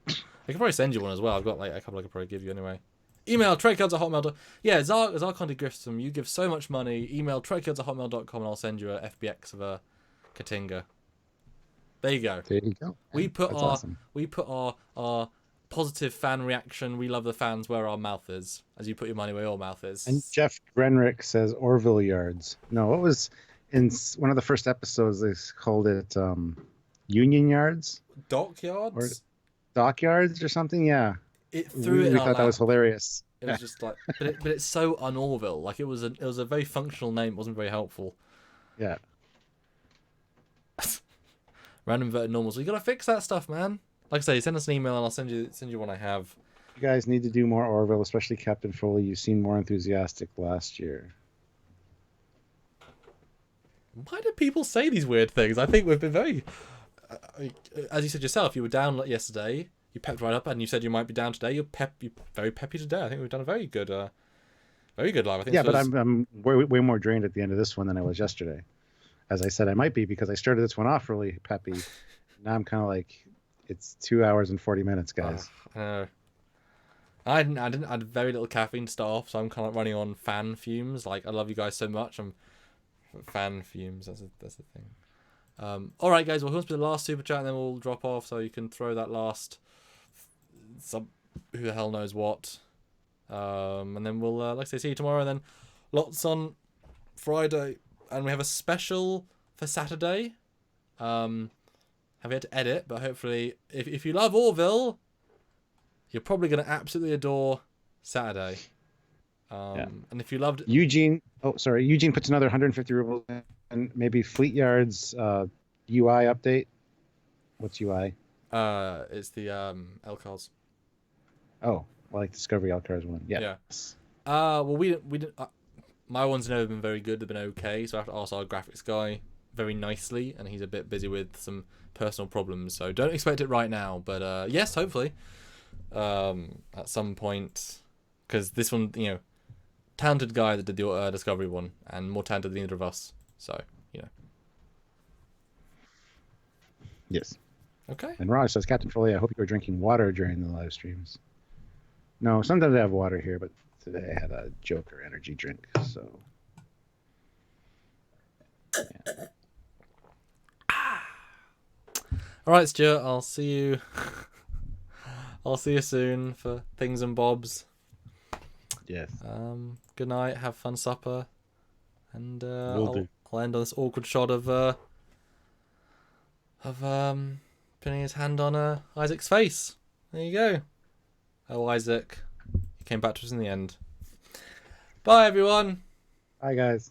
I can probably send you one as well. I've got like a couple I could probably give you anyway. Email trekyards@hotmail.com. Yeah, Zarkandi Grissom, you give so much money. Email trekyards@hotmail.com and I'll send you a FBX of a Katinga. There you go. There you go. We put That's our awesome. our positive fan reaction. We love the fans where our mouth is, as you put your money where your mouth is. And Jeff Brenrick says Orville Yards. No, what was in one of the first episodes? They called it Union Yards, Dockyards, or Dockyards, or something. Yeah, it threw it. We thought that was hilarious. It was just like, but it's so un-Orville. Like it was a very functional name. It wasn't very helpful. Yeah. Random inverted normals. You gotta fix that stuff, man. Like I say, send us an email and I'll send you one I have. You guys need to do more Orville, especially Captain Foley. You seemed more enthusiastic last year. Why do people say these weird things? I think we've been very... as you said yourself, you were down yesterday. You pepped right up and you said you might be down today. You're very peppy today. I think we've done a very good live. I think. Yeah, but I'm way more drained at the end of this one than I was yesterday. As I said, I might be because I started this one off really peppy. Now I'm kind of like, it's 2 hours and 40 minutes, guys. I had very little caffeine to start off, so I'm kind of running on fan fumes. Like, I love you guys so much. I'm fan fumes. That's the thing. All right, guys. Well, who wants to be the last super chat, and then we'll drop off, so you can throw that last who the hell knows what. And then we'll like I say, see you tomorrow. And then lots on Friday, and we have a special for Saturday. Have yet to edit, but hopefully, if you love Orville, you're probably going to absolutely adore Saturday. And if you loved Eugene puts another 150 rubles in, and maybe Fleetyards UI update. What's UI? It's the Elcars. Oh, like Discovery Elcars one. Yeah. Yes. Well, we didn't. My one's never been very good. They've been okay. So I have to ask our graphics guy very nicely, and he's a bit busy with some personal problems. So don't expect it right now. But yes, hopefully, at some point, because this one, talented guy that did the Discovery one, and more talented than either of us. So Yes. Okay. And Raj says, Captain Foley, I hope you were drinking water during the live streams. No, sometimes I have water here, but today I had a Joker energy drink, so. Yeah. All right, Stuart. I'll see you. I'll see you soon for things and bobs. Yes. Good night. Have fun supper, and Will do. I'll end on this awkward shot of putting his hand on Isaac's face. There you go. Oh, Isaac, you came back to us in the end. Bye, everyone. Bye, guys.